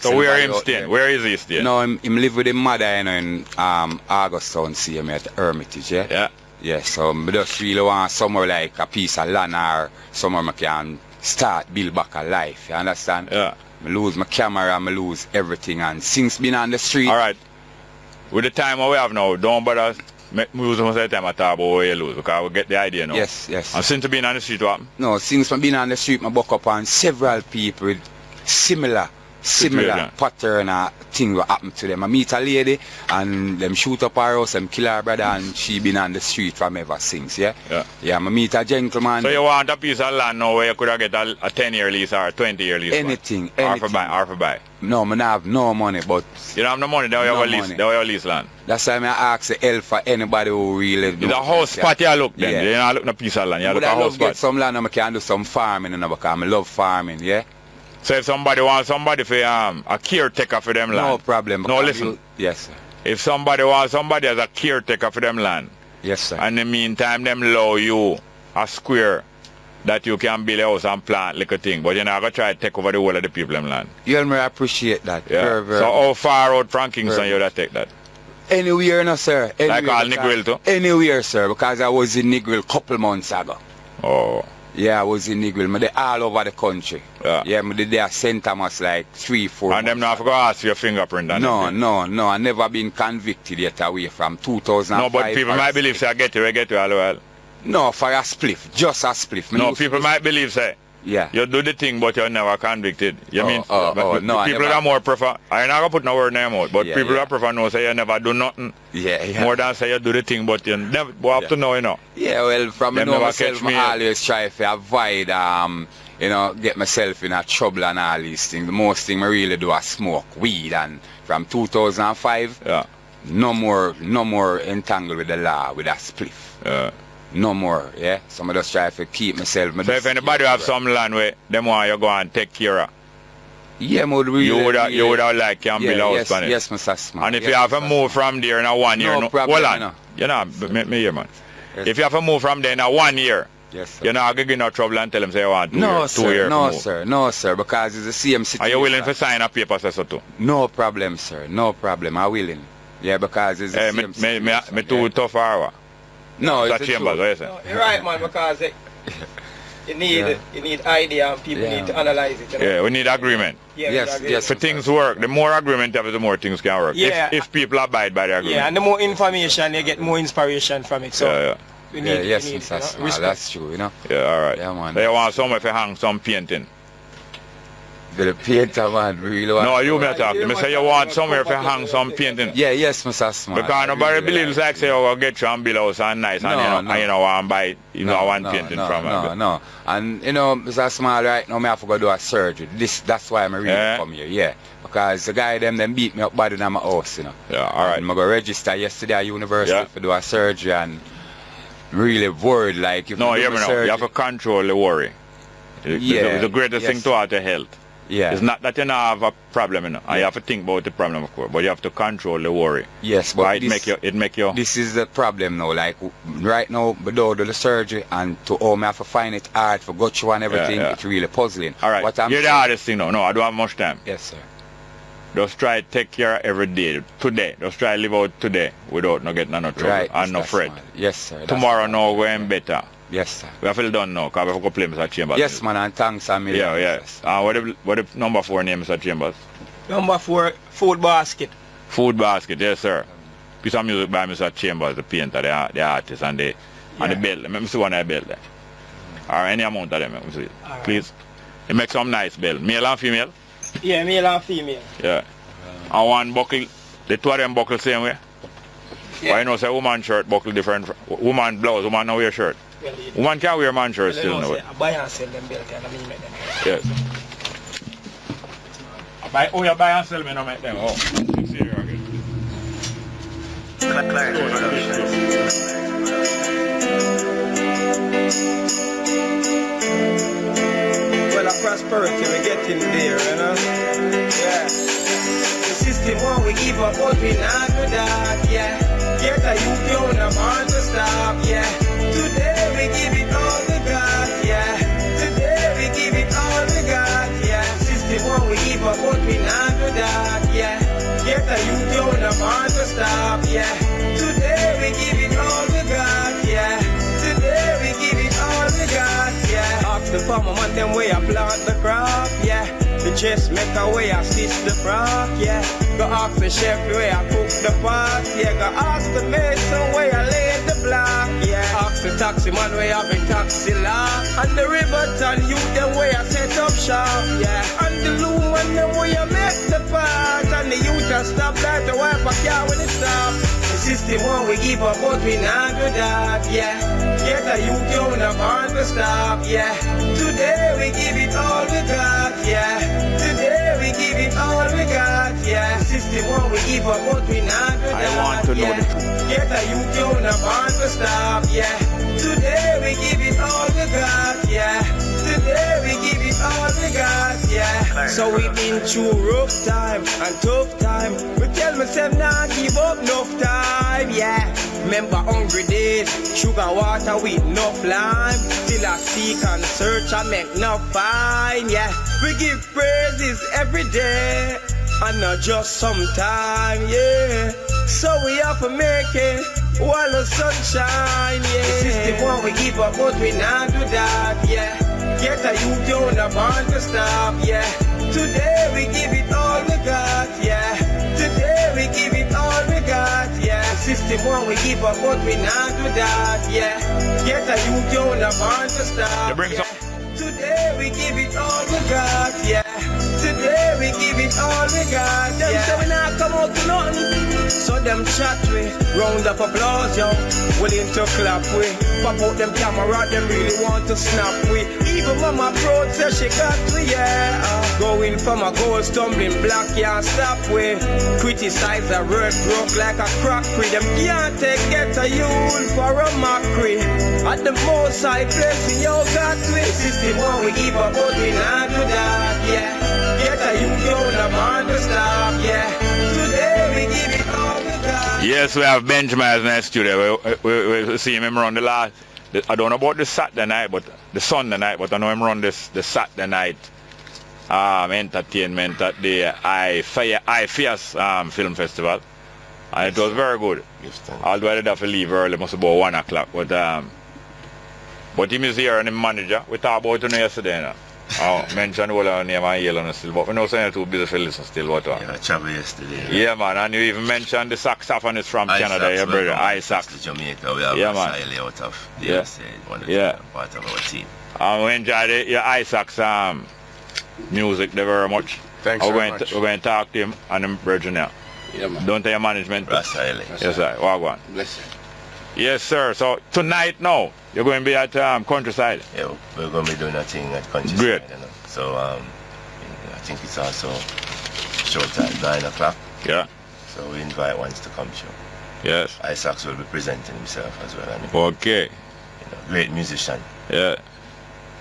so where him staying? Where is he staying? No, him live with his mother, you know, in Augustown, see him at the Hermitage, yeah? Yeah. Yeah, so I just really want somewhere like a piece of land or somewhere I can start build back a life, you understand? Yeah. I lose my camera, I lose everything, and since being on the street... Alright. With the time we have now, don't bother lose most of the time I talk about what you lose, because we get the idea now. Yes. And since being on the street, what happened? No, since I've been on the street, I buck up on several people with similar similar pattern of thing what happened to them. I meet a lady and them shoot up her house, them kill her brother, and she been on the street from ever since, yeah? Yeah, I meet a gentleman. So you want a piece of land now where you could have get a 10-year lease or a 20-year lease? Anything. Or for buy? No, I have no money, but... You don't have no money, then you lease land? That's why I ask the help for anybody who really... It's a house spot you look then, you don't look at a piece of land, you look at a house spot. Get some land and I can do some farming, because I love farming, yeah? So if somebody wants somebody for a caretaker for them land? No problem. No, listen. Yes, sir. If somebody wants somebody as a caretaker for them land, yes, sir. And in the meantime, them allow you a square that you can build a house and plant little thing, but you're not going to try to take over the whole of the people them land. You and me appreciate that. Yeah. Very, so how far out from Kingston you would take that? Anywhere, no, sir. Anywhere, like all Negril too? Anywhere, sir, because I was in Negril a couple months ago. Oh. Yeah, I was in Negril. They all over the country. Yeah, I did there St. Thomas like 3-4 And them not forgot to ask for your fingerprint on No. I never been convicted yet away from 2005. No, but people might believe say I get you all well. No, for a spliff, just a spliff. No, people might believe say you do the thing but you're never convicted. You mean no, people that more prefer, I'm not going to put no word in their mouth, but people that prefer no say you never do nothing. More than say you do the thing but you never have to know, you know. Yeah, well, from you know myself, I always try to avoid, you know, get myself in a trouble and all these things. The most thing I really do is smoke weed, and from 2005, no more entangled with the law, with a spliff. No more, yeah. So I just try to keep myself. So if anybody have some land where them want you go and take care of, you would have like can build a house on it. Yes, Mr. Smart. And if you have to move from there in a 1 year, no problem, hold on. You know, me here, man. Yes. If you have to move from there in a 1 year, you're not going to get no trouble and tell them say you want 2 years. 2 years. No, sir, because it's the same situation. Are you willing to sign a paper so too? No problem, sir. No problem. I'm willing. Yeah, because it's the same situation. Me too tough hour. No, it's chambers, what you say? No, you're right, man, because you need idea and people need to analyze it. You know? Yeah, we need agreement. Yes. For things work, the more agreement you have, the more things can work. Yeah. If people abide by the agreement. Yeah, and the more information, you get more inspiration from it. So we need, that's true, you know. Yeah, all right. Yeah, man. So you want somewhere to hang some painting? The painter, man, really want. No, you may talk. Me say you want somewhere to hang some painting. Yeah, yes, Mr. Smart. Because nobody believes like say you will get you and build house and nice and you know want buy one painting from it. No. And you know, Mr. Smart, right now I have to go do a surgery. That's why I'm really come here. Yeah. Because the guy them beat me up bad in my house, you know. Yeah, all right. I'm go register yesterday at university to do a surgery and really worried like if you have to control the worry. The greatest thing to our health. Yeah. It's not that you don't have a problem, you know. You have to think about the problem, of course, but you have to control the worry. Yes, but it make you. This is the problem now. Like right now, without the surgery and to home, I have to find it hard for go through and everything. It's really puzzling. All right. You're the hardest thing now. No, I don't have much time. Yes, sir. Just try to take care every day. Today, just try to live out today without not getting no trouble and no fret. Yes, sir. Tomorrow, now going better. Yes, sir. We have to done now because we have to go play Mr. Chambers. Yes, man, and thanks a million. Yeah. What the number 4 name, Mr. Chambers? Number 4, Food Basket. Food Basket, yes, sir. Piece of music by Mr. Chambers, the painter, the artist, and the bell. Let me see one of the bell there. Or any amount of them, let me see. Please. It makes some nice bell. Male and female? Yeah, male and female. Yeah. And one buckle, the two of them buckle same way? Yeah. Why you know say woman shirt buckle different? Woman blouse, woman no wear shirt. Woman can wear man shirt still no way. I buy and sell them belt and I mean make them. Yes. You buy and sell me no make them. Oh. Well, a prosperity we getting there, you know. Yeah. The system won't we give up, but we not do that, yeah. Get a youth, you don't want to stop, yeah. Today we give it all we got, yeah. Today we give it all we got, yeah. System won't we give up, but we not do that, yeah. Get a youth, you don't want to stop, yeah. Today we give it all we got, yeah. Today we give it all we got, yeah. Ask the farmer man them way I plant the crop, yeah. The chest make a way I stitch the frock, yeah. Go ask the chef where I cook the pot, yeah. Go ask the mason where I lay the block, yeah. Ask the taxi man we have a taxi law. And the Riverton youth them way I set up shop, yeah. And the loom and them way I make the part. And the youth a stop light to wipe a car when it stop. The system won't we give up but we not do that, yeah. Get a youth you not born to stop, yeah. Today we give it all we got, yeah. Today we give it all we got, yeah. System won't we give up but we not do that, I want to know yeah. Get a youth you not born to stop, yeah. Today we give it all we got, yeah. Today we give it all we got, yeah. So we been through rough time and tough time. We tell myself nah give up enough time, yeah. Remember hungry days, sugar water with enough lime. Still I seek and search and make enough find, yeah. We give praises every day and not just sometime, yeah. So we have to make it while the sunshine, yeah. The system won't we give up but we not do that, yeah. Get a youth you not born to stop, yeah. Today we give it all we got, yeah. Today we give it all we got, yeah. System won't we give up but we not do that, yeah. Get a youth you not born to stop, yeah. Today we give it all we got, yeah. Today we give it all we got, yeah. Them say we not come out to nothing, so them chat we. Round of applause, yo. Willing to clap we. Pop out them camera, them really want to snap we. Even mama proud says she got we, yeah. Going from a goal, stumbling block, can't stop we. Criticize a word broke like a crockery. Them can't take get a youth for a mockery. At the most high place, yo got we. System won't we give up, but we not do that, yeah. Get a youth, yo, the man to stop, yeah. Today we give it all we got. Yes, we have Benji Myers in the studio. We see him run the last. I don't know about the Saturday night, but the Sunday night, but I know him run the Saturday night entertainment at the I Fierce Film Festival. And it was very good. Although I did have to leave early, must about 1 o'clock. But him is here and him manager. We talked about it yesterday now. Mention all our name and yell on us still, but we know saying too busy for listen still what Yeah, I traveled yesterday. Yeah man, and you even mentioned the saxophonist from Canada, your brother, Isaac. Jamaica, we have Riley out of the USA, one of the part of our team. We enjoyed your Isaac's music very much. Thanks very much. We're going to talk to him and him brother now. Yeah man. Don't tell your management. Riley. Yes sir, Wagwan. Bless you. Yes sir, so tonight now, you're going to be at Countryside? Yeah, we're going to be doing a thing at Countryside. Great. You know? So I think it's also showtime 9 o'clock. Yeah. So we invite ones to come show. Yes. Isaacs will be presenting himself as well. And, okay. You know, great musician. Yeah.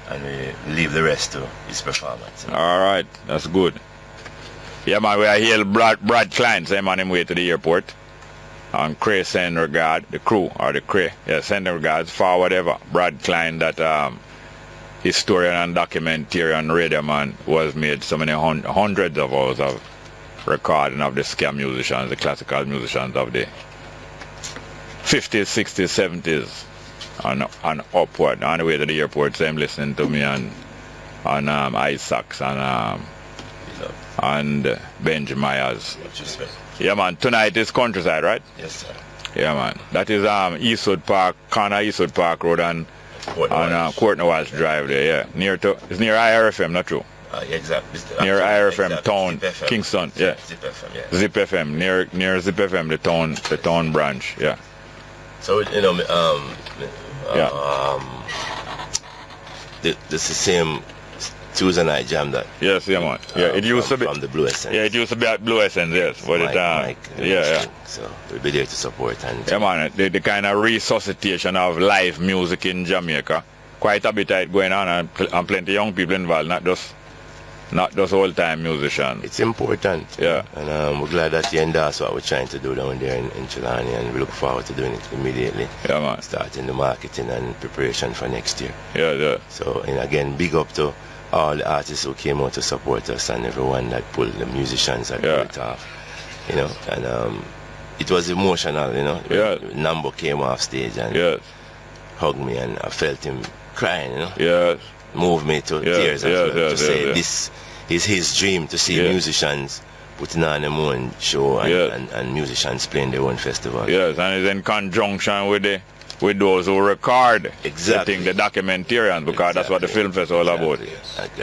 And we leave the rest to his performance. You know? All right, that's good. Yeah man, we are here Brad Klein, same on him way to the airport. And Cray send regard, the crew or the Cray, send regards for whatever. Brad Klein, that historian and documentarian radio man, was made so many hundreds of hours of recording of the scam musicians, the classical musicians of the 50s, 60s, 70s and upward. On the way to the airport, same listening to me and Isaacs and Benji Myers. Yeah man, tonight is Countryside, right? Yes sir. Yeah man, that is Eastwood Park, corner Eastwood Park Road and Courtney Walsh Drive there, yeah. It's near IRFM, not true? Yeah, exactly. Near IRFM exactly. town, FM. Kingston, yeah. Zip FM, yeah. Zip FM, near Zip FM, the town branch, yeah. So you know, this is the same Tuesday night jam that. Yes, yeah man. Yeah, it used to be from the Blue Essence. Yeah, it used to be at Blue Essence, yes. But Mike, so we'll be there to support and yeah man, the kind of resuscitation of live music in Jamaica. Quite a bit of it going on and plenty of young people involved, not just old time musicians. It's important. Yeah. And we're glad that you endorse what we're trying to do down there in Chilani, and we look forward to doing it immediately. Yeah man. Starting the marketing and preparation for next year. Yeah. So and again, big up to all the artists who came out to support us and everyone that pulled, the musicians that pulled it off, you know, and it was emotional, you know. Yeah. Nambo came off stage and hugged me and I felt him crying, you know. Yeah. Moved me to tears as well, to say this is his dream, to see musicians putting on their own show and musicians playing their own festival. Yes, and it's in conjunction with those who record the documentarians, because that's what the film festival is about.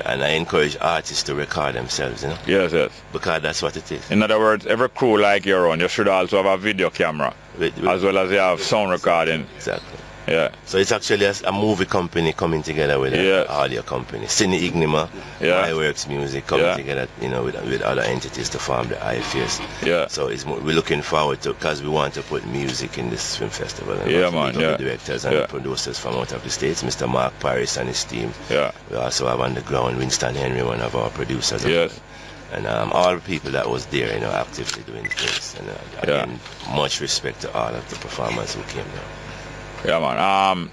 And I encourage artists to record themselves, you know. Yes, yes. Because that's what it is. In other words, every crew like your own, you should also have a video camera, as well as you have sound recording. Exactly. Yeah. So it's actually a movie company coming together with an audio company. Cine Ignima, Iworks Music coming together, you know, with other entities to form the IFS. Yeah. So we're looking forward to, because we want to put music in this film festival. And the directors and the producers from out of the States, Mr. Mark Paris and his team. Yeah. We also have on the ground Winston Henry, one of our producers. Yes. And all the people that was there, you know, actively doing things. And again, much respect to all of the performers who came there. Yeah, man.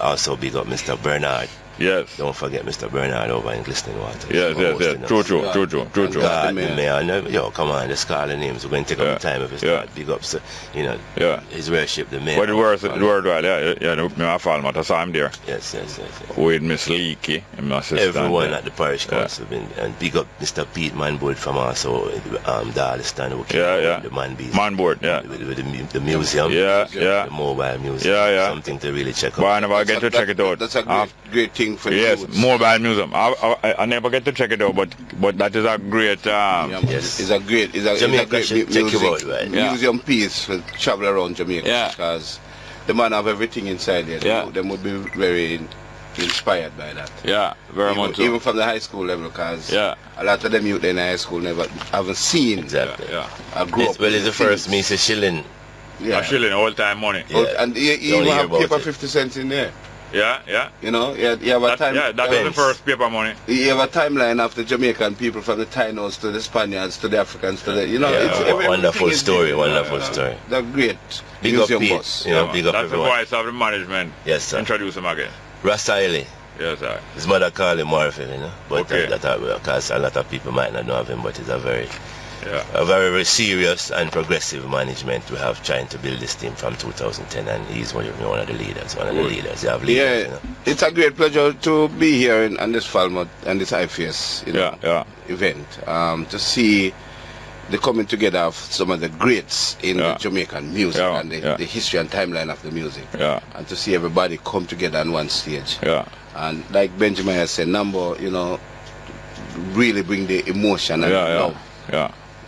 Also big up Mr. Bernard. Yes. Don't forget Mr. Bernard over in Glistening Water. Yes. True. God, man. Yo, come on, let's call the names. We're going to take up the time if it's not big up, so, you know, His Worship, the mayor. But the word, I follow him, I saw him there. Yes. With Miss Leakey and my sister. Everyone at the parish council been, and big up Mr. Pete Manboard from also Darlistan, who came the Manboard, with the museum. The mobile museum. Something to really check out. But I never get to check it out. That's a great thing for mobile museum. I never get to check it out, but that is a great it's a great museum piece to travel around Jamaica, because the man have everything inside there. Them would be very inspired by that. Yeah, very much so. Even from the high school level, because a lot of them youth in high school never haven't seen a group. Well, it's the first me say shilling. A shilling, all time money. And you even have paper 50 cents in there. Yeah. You know, you have a time. Yeah, that was the first paper money. You have a timeline of the Jamaican people, from the Tainos to the Spaniards to the Africans to the, you know, it's wonderful story. They're great. Big up Pete, you know, big up that's everyone. That's the voice of the management. Yes, sir. Introduce him again. Rasaili. Yes, sir. His mother called him Morphine, you know, but because a lot of people might not know of him, but he's a very serious and progressive management we have trying to build this team from 2010, and he's one of the leaders. You have leaders, you know. It's a great pleasure to be here on this Falmouth and this IFS event, to see the coming together of some of the greats in the Jamaican music and the history and timeline of the music, and to see everybody come together on one stage. And like Benji Myers said, number, you know, really bring the emotion and love.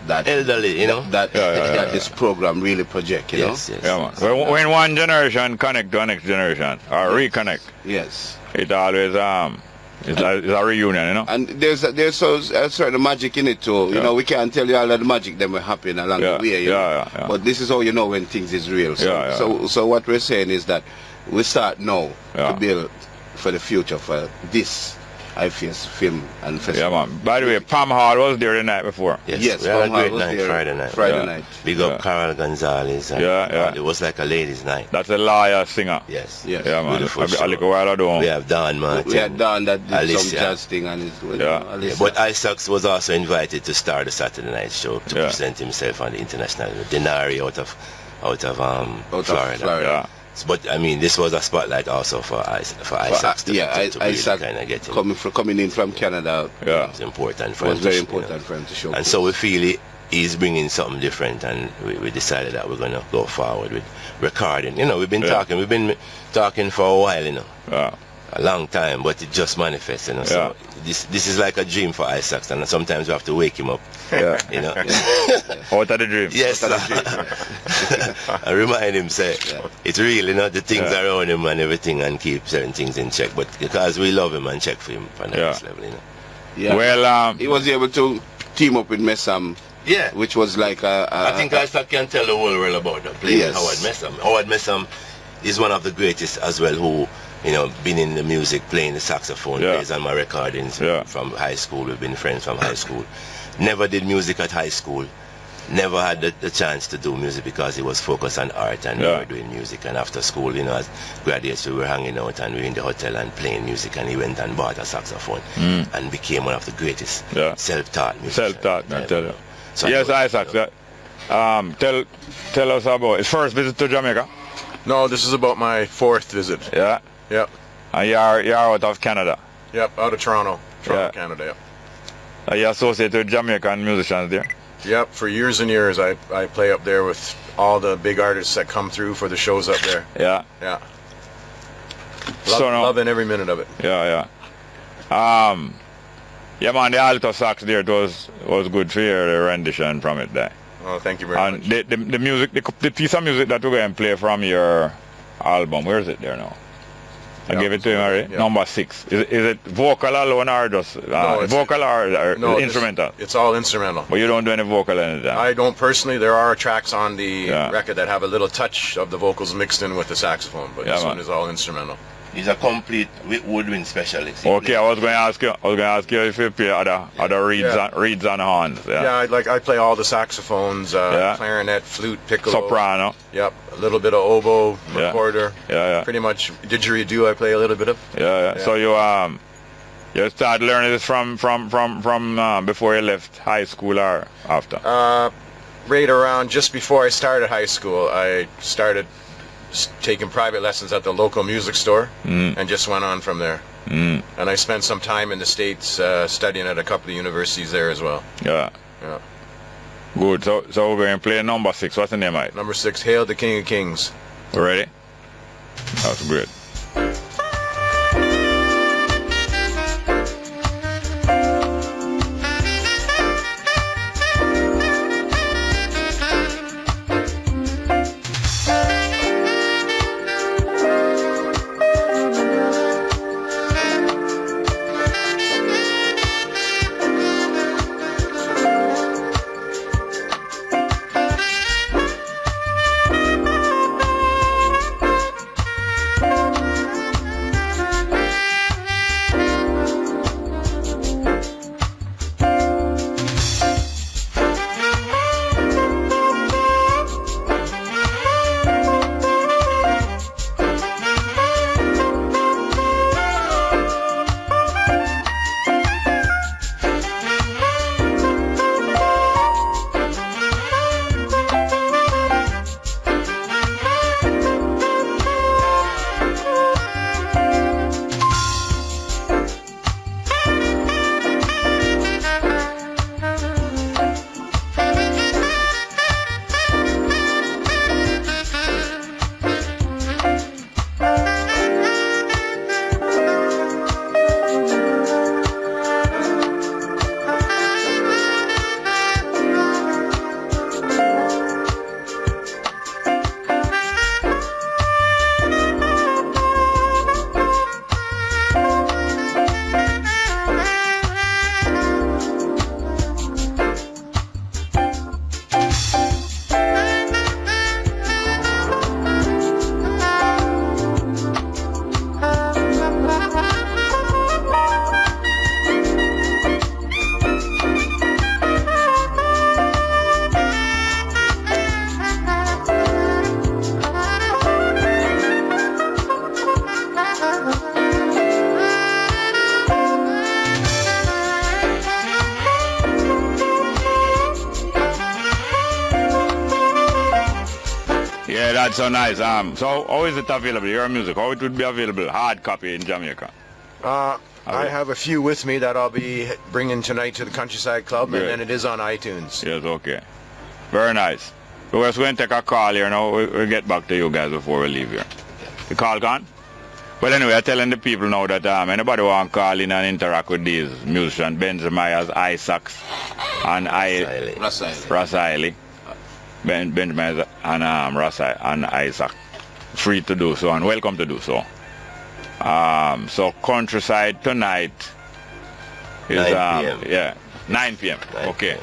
That elderly, you know, that this program really project, you know. Yes. When one generation connect to the next generation or reconnect, it always it's a reunion, you know. And there's a certain magic in it too. You know, we can't tell you all of the magic that will happen along the way. You know? But this is how you know when things is real. So what we're saying is that we start now to build for the future for this IFS film and festival. Yeah, man. By the way, Pam Hall was there the night before. Yes, we had a great night, Friday night. Big up Carol Gonzalez. It was like a ladies' night. That's a lawyer singer. Yes. Yeah, man. A little while ago. We have Don Martin. We had Don that did some jazz thing and his But Isaacs was also invited to start the Saturday night show to present himself on the international Denari out of Florida. But I mean, this was a spotlight also for Isaac. Isaac kind of get coming in from Canada. It's important for him. It was very important for him to show. And so we feel he's bringing something different, and we decided that we're going to go forward with recording. You know, we've been talking for a while, you know. A long time, but it just manifests, you know. So this is like a dream for Isaac, and sometimes we have to wake him up. You know. Out of the dream. Yes. I remind him, say, it's real, you know, the things around him and everything, and keep certain things in check. But because we love him and check for him from the next level, you know. Well, he was able to team up with Messam. Which was like I think Isaac can tell the whole world about that playing Howard Messam. Howard Messam is one of the greatest as well, who, you know, been in the music, playing the saxophone, plays on my recordings from high school. We've been friends from high school. Never did music at high school. Never had the chance to do music because he was focused on art and we were doing music. And after school, you know, as graduates, we were hanging out and we were in the hotel and playing music. And he went and bought a saxophone and became one of the greatest self-taught musicians. Self-taught, I tell you. So yes, Isaac, tell us about his first visit to Jamaica. No, this is about my fourth visit. Yeah? Yep. And you're out of Canada? Yep, out of Toronto, Canada, Are you associated with Jamaican musicians there? Yep, for years and years I play up there with all the big artists that come through for the shows up there. Yeah. Yeah. Loving every minute of it. Yeah. Yeah, man, the alto sax there, it was good to hear the rendition from it there. Oh, thank you very much. And the music, the piece of music that we're going to play from your album, where is it there now? I gave it to you already. Yeah. Number 6. Is it vocal alone or just vocal or instrumental? It's all instrumental. But you don't do any vocal in it? I don't personally. There are tracks on the record that have a little touch of the vocals mixed in with the saxophone, but this one is all instrumental. He's a complete woodwind specialist. Okay, I was going to ask you if you play other reeds and horns. Yeah, I play all the saxophones, clarinet, flute, piccolo, soprano. Yep, a little bit of oboe, recorder. Yeah. Pretty much didgeridoo I play a little bit of. Yeah. So you started learning this from before you left high school or after? Right around just before I started high school, I started taking private lessons at the local music store and just went on from there. And I spent some time in the States studying at a couple of universities there as well. Yeah. Good. So we're going to play number 6. What's the name of it? Number 6, Hail the King of Kings. Ready? That's great. That's so nice. So how is it available? Your music, how it would be available? Hard copy in Jamaica? I have a few with me that I'll be bringing tonight to the Countryside Club, and then it is on iTunes. Yes, okay. Very nice. We're just going to take a call here now. We'll get back to you guys before we leave here. The call gone? Well, anyway, I'm telling the people now that anybody want to call in and interact with these musicians, Benji Myers, Isaacs, and Rasaili. Benji Myers and Rasai and Isaac. Free to do so and welcome to do so. So Countryside tonight is 9 p.m. 9 p.m. Okay.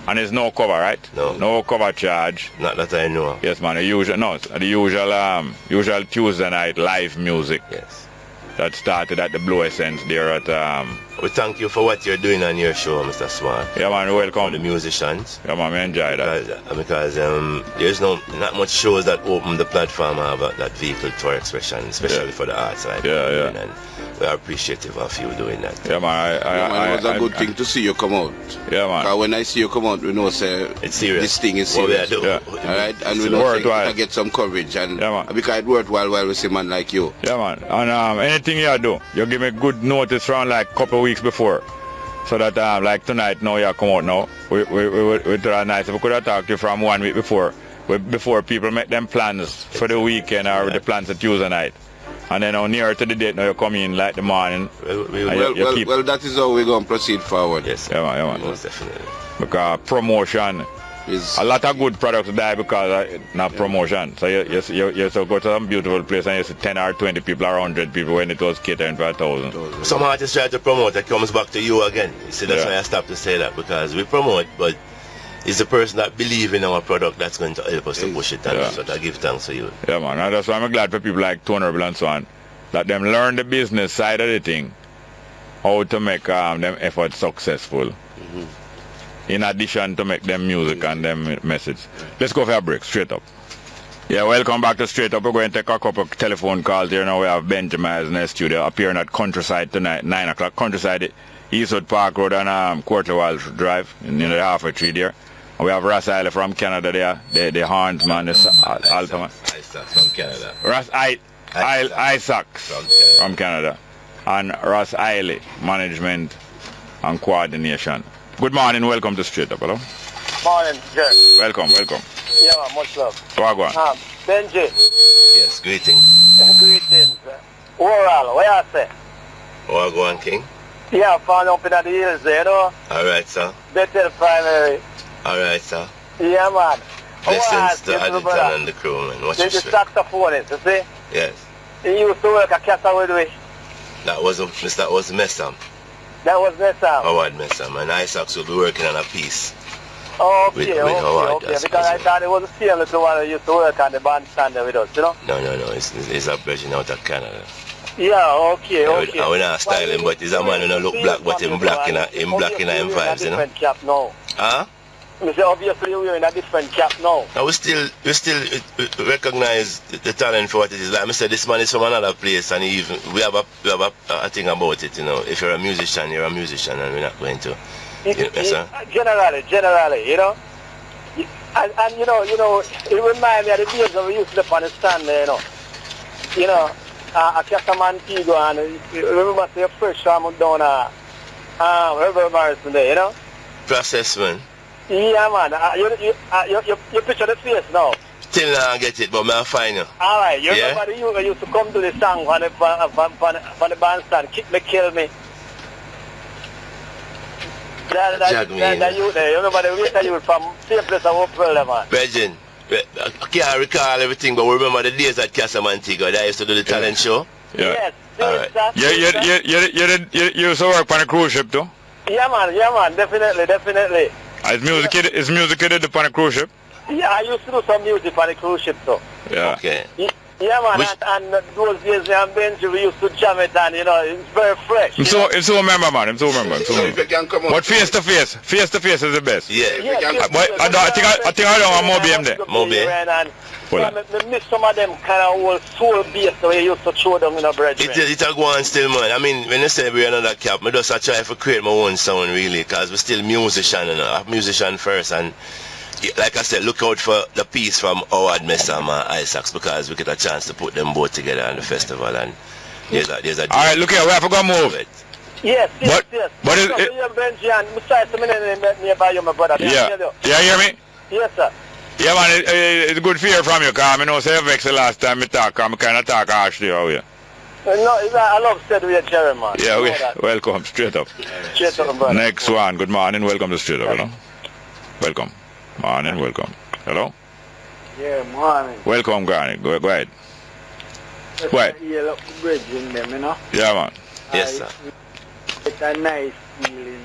And there's no cover, right? No cover charge. Not that I know. Yes, man. The usual Tuesday night live music. Yes. That started at the Blue Essence there at We thank you for what you're doing on your show, Mr. Smart. Yeah, man. Welcome. For the musicians. Yeah, man. We enjoy that. Because there's not much shows that open the platform have that vehicle for expression, especially for the arts side. Yeah. And we are appreciative of you doing that. Yeah, man. It was a good thing to see you come out. Yeah, man. Because when I see you come out, we know it's serious. This thing is serious. Yeah. All right, and we know I get some coverage, and because it's worthwhile while we see a man like you. Yeah, man. And anything you do, you give me good notice around like a couple of weeks before. So that like tonight now you come out now. We try nice. If we could have talked to you from 1 week before. Before people make them plans for the weekend or the plans for Tuesday night. And then nearer to the date now you come in like the morning. Well, that is how we're going to proceed forward. Yes, yeah, man. Most definitely. Because promotion is a lot of good products die because not promotion. So you so go to some beautiful place and you see 10 or 20 people or 100 people when it was catering for 1,000. Some artists try to promote, it comes back to you again. You see, that's why I stopped to say that, because we promote, but it's the person that believes in our product that's going to help us to push it, and that's what I give thanks to you. Yeah, man, and that's why I'm glad for people like Honorable and so on, that them learn the business side of the thing, how to make them efforts successful. In addition to make them music and them message. Let's go for a break, straight up. Yeah, welcome back to Straight Up. We're going to take a couple of telephone calls here now. We have Benji Myers in the studio appearing at Countryside tonight, 9 o'clock. Countryside, Eastwood Park Road and Quarter Mile Drive in the halfway tree there. And we have Ross Eiley from Canada there, the horns man, the alto man. From Canada. Ross Isaacs from Canada. And Ross Eiley, management and coordination. Good morning, welcome to Straight Up, hello? Morning, Jerry. Welcome. Yeah, man, much love. Wagwan. Benji. Yes, greetings. Greetings. Oral, where I say? Wagwan King. Yeah, found up in the hills there, you know? Alright, sir. Bethel Primary. Alright, sir. Yeah, man. Blessings to Addington and the crew, man. What's the saxophonist, you see? Yes. He used to work at Casa with me. That was Messam. That was Messam. Howard Messam, and Isaacs will be working on a piece. Okay, because I thought it was the same little one who used to work on the bandstand with us, you know? No, it's a virgin out of Canada. Yeah, okay. I will not style him, but he's a man who don't look black, but him black in him vibes, you know? Different cap now. Huh? I say, obviously you're wearing a different cap now. Now we still recognize the talent for what it is. Like I said, this man is from another place, and we have a thing about it, you know. If you're a musician, you're a musician, and we're not going to. Generally, you know. And you know, it reminds me of the days when we used to live on the stand there, you know. You know, a Casaman Tigo, and remember say fresh from down River Morrison there, you know. Process, man. Yeah, man. You picture the face now. Till now I get it, but I'll find you. Alright, you remember the youth used to come to the song on the bandstand, Kick Me, Kill Me. That youth there, you remember the later youth from same place of Oprah, man. Virgin, I can't recall everything, but remember the days at Casa Montego that I used to do the talent show? Yeah. Yes. Alright. You used to work on a cruise ship too? Yeah, man, definitely. Is music edit on a cruise ship? Yeah, I used to do some music on the cruise ship too. Yeah. Okay. Yeah, man, and those days me and Benji, we used to jam it, and you know, it's very fresh. I'm so remember, man. But face to face is the best. Yeah. But I think I don't want Moby there. And I miss some of them kind of old soul bass the way you used to throw them in a bread. It'll go on still, man. I mean, when you say we're another cap, I just try to create my own sound, really, because we're still musician, you know. I'm musician first, and like I said, look out for the piece from Howard Messam and Isaacs, because we get a chance to put them both together on the festival, and there's a Alright, look here, we have to go move. Yes. But is it... Benji, and besides the minute nearby you, my brother. Yeah, you hear me? Yes, sir. Yeah, man, it's good to hear from you, because I know say vex the last time I talk, I kind of talk harshly how you. No, I love said we are Jerry, man. Yeah, welcome, Straight Up. Straight Up, brother. Next one, good morning, welcome to Straight Up, hello? Welcome. Morning, welcome. Hello? Yeah, morning. Welcome, Granny. Go ahead. Go ahead. Yeah, man. Yes, sir. It's a nice feeling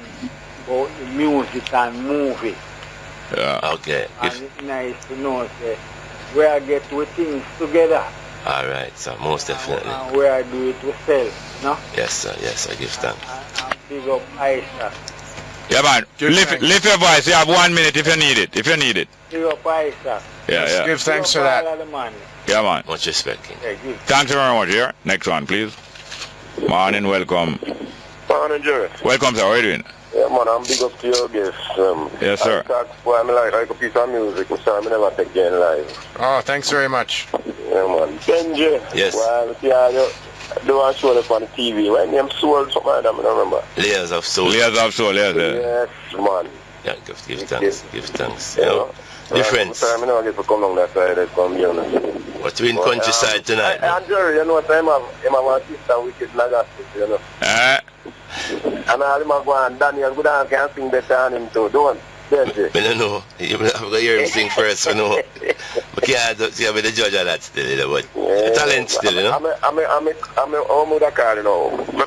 about the music and movie. Yeah. Okay. And it's nice to know that where I get two things together. Alright, sir, most definitely. And where I do it myself, no? Yes, sir, I give thanks. And big up Isaac. Yeah, man. Lift your voice. You have 1 minute if you need it. Big up Isaac. Yeah. Give thanks for that. Yeah, man. Much respect. Thanks very much. Here. Next one, please. Morning, welcome. Morning, Jerry. Welcome, sir. How are you doing? Yeah, man, I'm big up to your guest. Yes, sir. I like a piece of music, so I never take you in live. Oh, thanks very much. Yeah, man. Benji. Yes. Well, yeah, do a show up on the TV. When name Soul, something like that, I don't remember. Layers of Soul. Layers of Soul, yes. Yes, man. Yeah, give thanks. You know, difference. I'm not going to come on that side. What we in countryside tonight? And Jerry, you know what I'm a sister wicked Nagastic, you know. And all him go and Daniel good and can sing better than him too, don't Benji? I don't know. You have to hear him sing first, you know. But can't see be the judge of that still, you know. But talent still, you know. I'm a home with a car, you know. My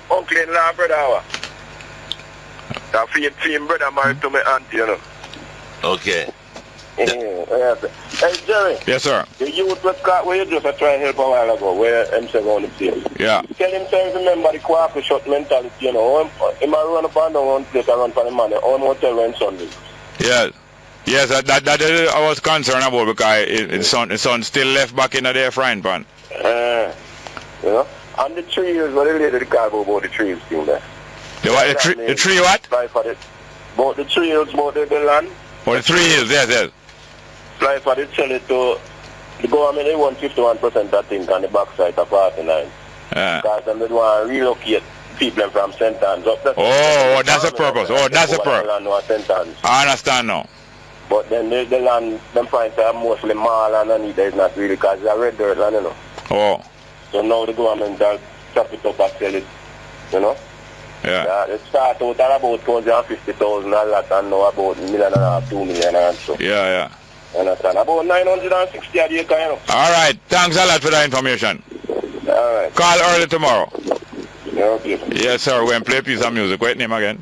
uncle-in-law brother. That feed brother married to my auntie, you know. Okay. Hey Jerry. Yes, sir. The youth where you just try to help a while ago, where him say on the place. Yeah. Tell him to remember the quarter shot mentality, you know. He might run up and down one place and run for the money. All motel when Sunday. Yes. Yes, that is I was concerned about because his son still left back in the frying pan. You know. And the trees, what the lady call about the trees thing there. The tree what? About the trees, about the land. Oh, the 3 hills, yes. Fly for the sell it to the government, they want 51% I think on the backside of 49. Because they want to relocate people from St. Anne's up there. Oh, that's the purpose. That's the purpose. I understand now. But then the land, them find that mostly mall and any there's not really because it's a red dirt land, you know. Oh. So now the government will chop it up and sell it, you know. Yeah. It started out at about 250,000 a lot and now about $1.5 million, 2 million and so. Yeah. You understand? About 960 a acre, you know. All right. Thanks a lot for that information. All right. Call early tomorrow. Yeah, okay. Yes, sir. We're going to play a piece of music. What's name again?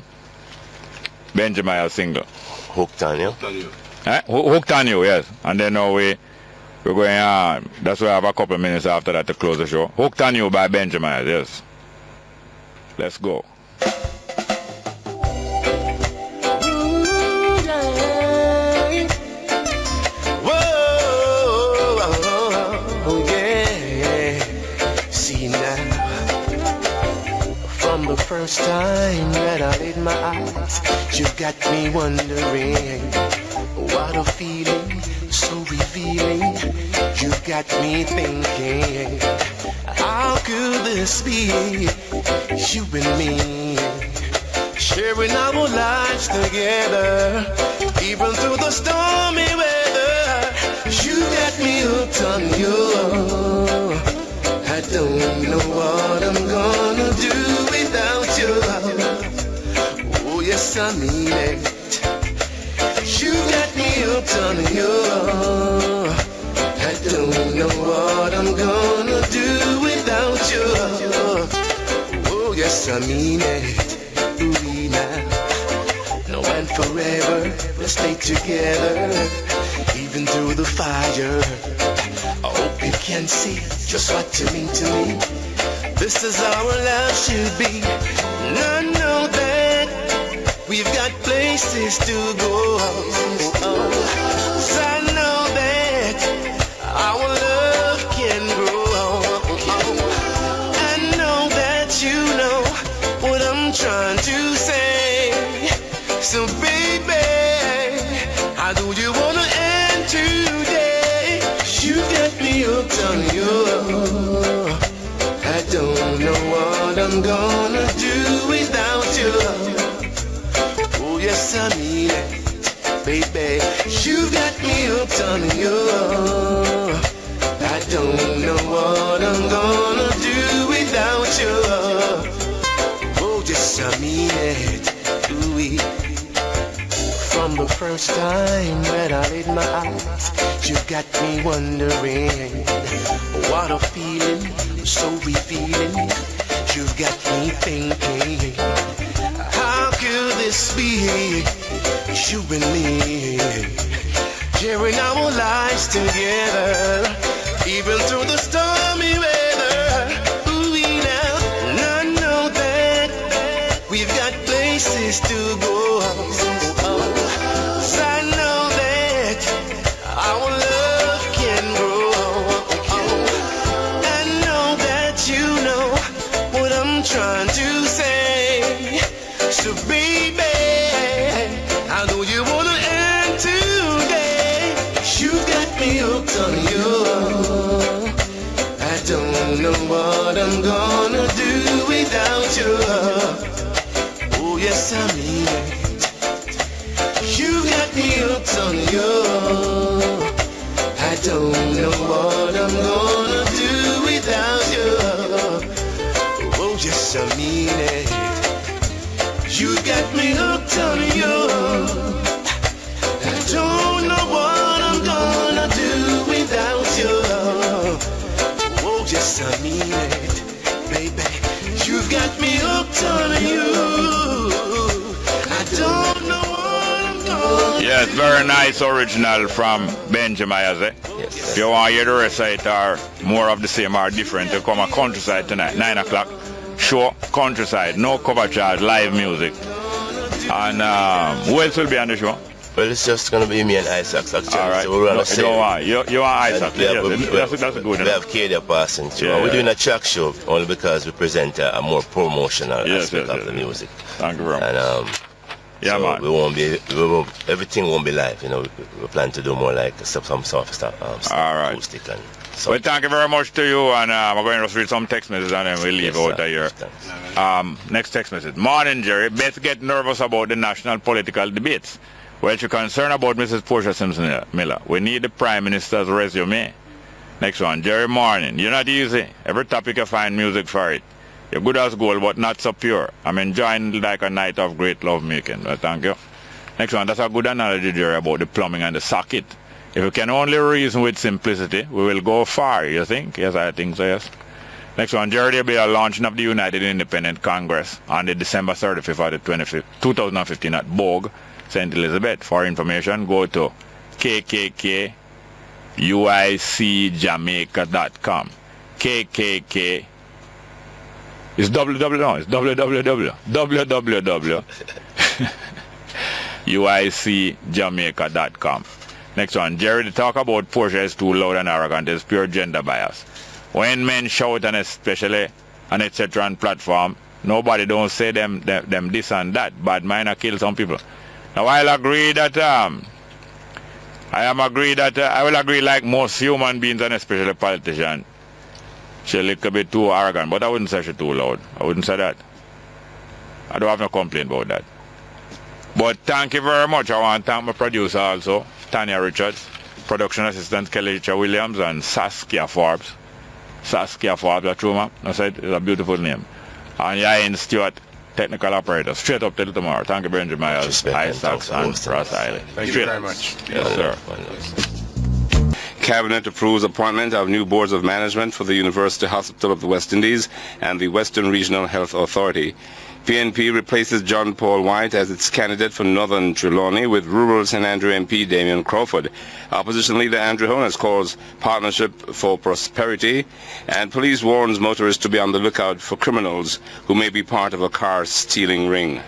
Benji Myers single. Hooked on You. Hooked on You, yes. And then now we're going on. That's why I have a couple of minutes after that to close the show. Hooked on You by Benji Myers, yes. Let's go. The first time that I laid my eyes, you got me wondering what a feeling so revealing. You got me thinking, how could this be? You and me sharing our lives together, even through the stormy weather. You got me hooked on you. I don't know what I'm gonna do without you. Oh yes, I mean it. You got me hooked on you. I don't know what I'm gonna do without you. Oh yes, I mean it. Ooh, now and forever we'll stay together, even through the fire. I hope you can see just what you mean to me. This is how our love should be. And I know that we've got places to go. So I know that our love can grow. I know that you know what I'm trying to say. So baby, how do you wanna end today? You got me hooked on you. I don't know what I'm gonna do without you. Oh yes, I mean it, baby. You got me hooked on you. I don't know what I'm gonna do without you. Oh yes, I mean it. Ooh-wee. From the first time that I laid my eyes, you got me wondering what a feeling so revealing. You got me thinking, how could this be? You and me sharing our lives together, even through the stormy weather. Ooh, now, and I know that we've got places to go. Trying to say, so baby, how do you wanna end today? You got me hooked on you. I don't know know what I'm gonna do without you. Oh yes, I mean it. You got me hooked on you. I don't know what I'm gonna do without you. Oh yes, I mean it. You got me hooked on you. I don't know what I'm gonna do without you. Oh yes, I mean it, baby. You've got me hooked on you. I don't know what I'm gonna Yes, very nice original from Benji Myers. Yes. If you want to hear the rest of it or more of the same or different, you come on Countryside tonight, 9 o'clock. Show Countryside, no cover charge, live music. And who else will be on the show? Well, it's just going to be me and Isaac, actually. All right. So we're gonna say, you want Isaac? That's good. We have Kadia passing through. Yeah, We're doing a track show only because we present a more promotional aspect of the music. Thank you very much. And yeah, so man. everything won't be live. You know, we plan to do more like some soft stuff, all right. acoustic and. Well, thank you very much to you, and we're going to just read some text messages and then we'll leave out of here. Next text message. Morning, Jerry. Beth get nervous about the national political debates. Well, you're concerned about Mrs. Portia Simpson Miller. We need the Prime Minister's resume. Next one. Jerry, morning. You're not easy. Every topic you find music for it. You're good as gold, but not so pure. I'm enjoying like a night of great love making. Well, thank you. Next one. That's a good analogy, Jerry, about the plumbing and the socket. If we can only reason with simplicity, we will go far, you think? Yes, I think so, yes. Next one, Jerry, there will be a launching of the United Independent Congress on the December 35th of 2015 at Bongo, St. Elizabeth. For information, go to kkkUICJamaica.com. KKK it's www.uicjamaica.com. Next one, Jerry, the talk about Portia is too loud and arrogant is pure gender bias. When men shout, and especially on etc. on platform, nobody don't say them this and that. Bad mind kill some people. Now I will agree that I will agree like most human beings and especially politicians. She's a little bit too arrogant, but I wouldn't say she's too loud. I wouldn't say that. I don't have no complaint about that. But thank you very much. I want to thank my producer also, Tanya Richards, production assistant Kelly Richard Williams, and Saskia Forbes. Saskia Forbes, that's true, man. I said it's a beautiful name. And Yain Stewart, technical operator. Straight up till tomorrow. Thank you, Benji Myers, Isaac, and Ross Island. Thank you very much. Yes, sir. Cabinet approves appointment of new boards of management for the University Hospital of the West Indies and the Western Regional Health Authority. PNP replaces John Paul White as its candidate for Northern Trelawney with rural St. Andrew MP Damian Crawford. Opposition leader Andrew Honus calls partnership for prosperity, and police warns motorists to be on the lookout for criminals who may be part of a car stealing ring.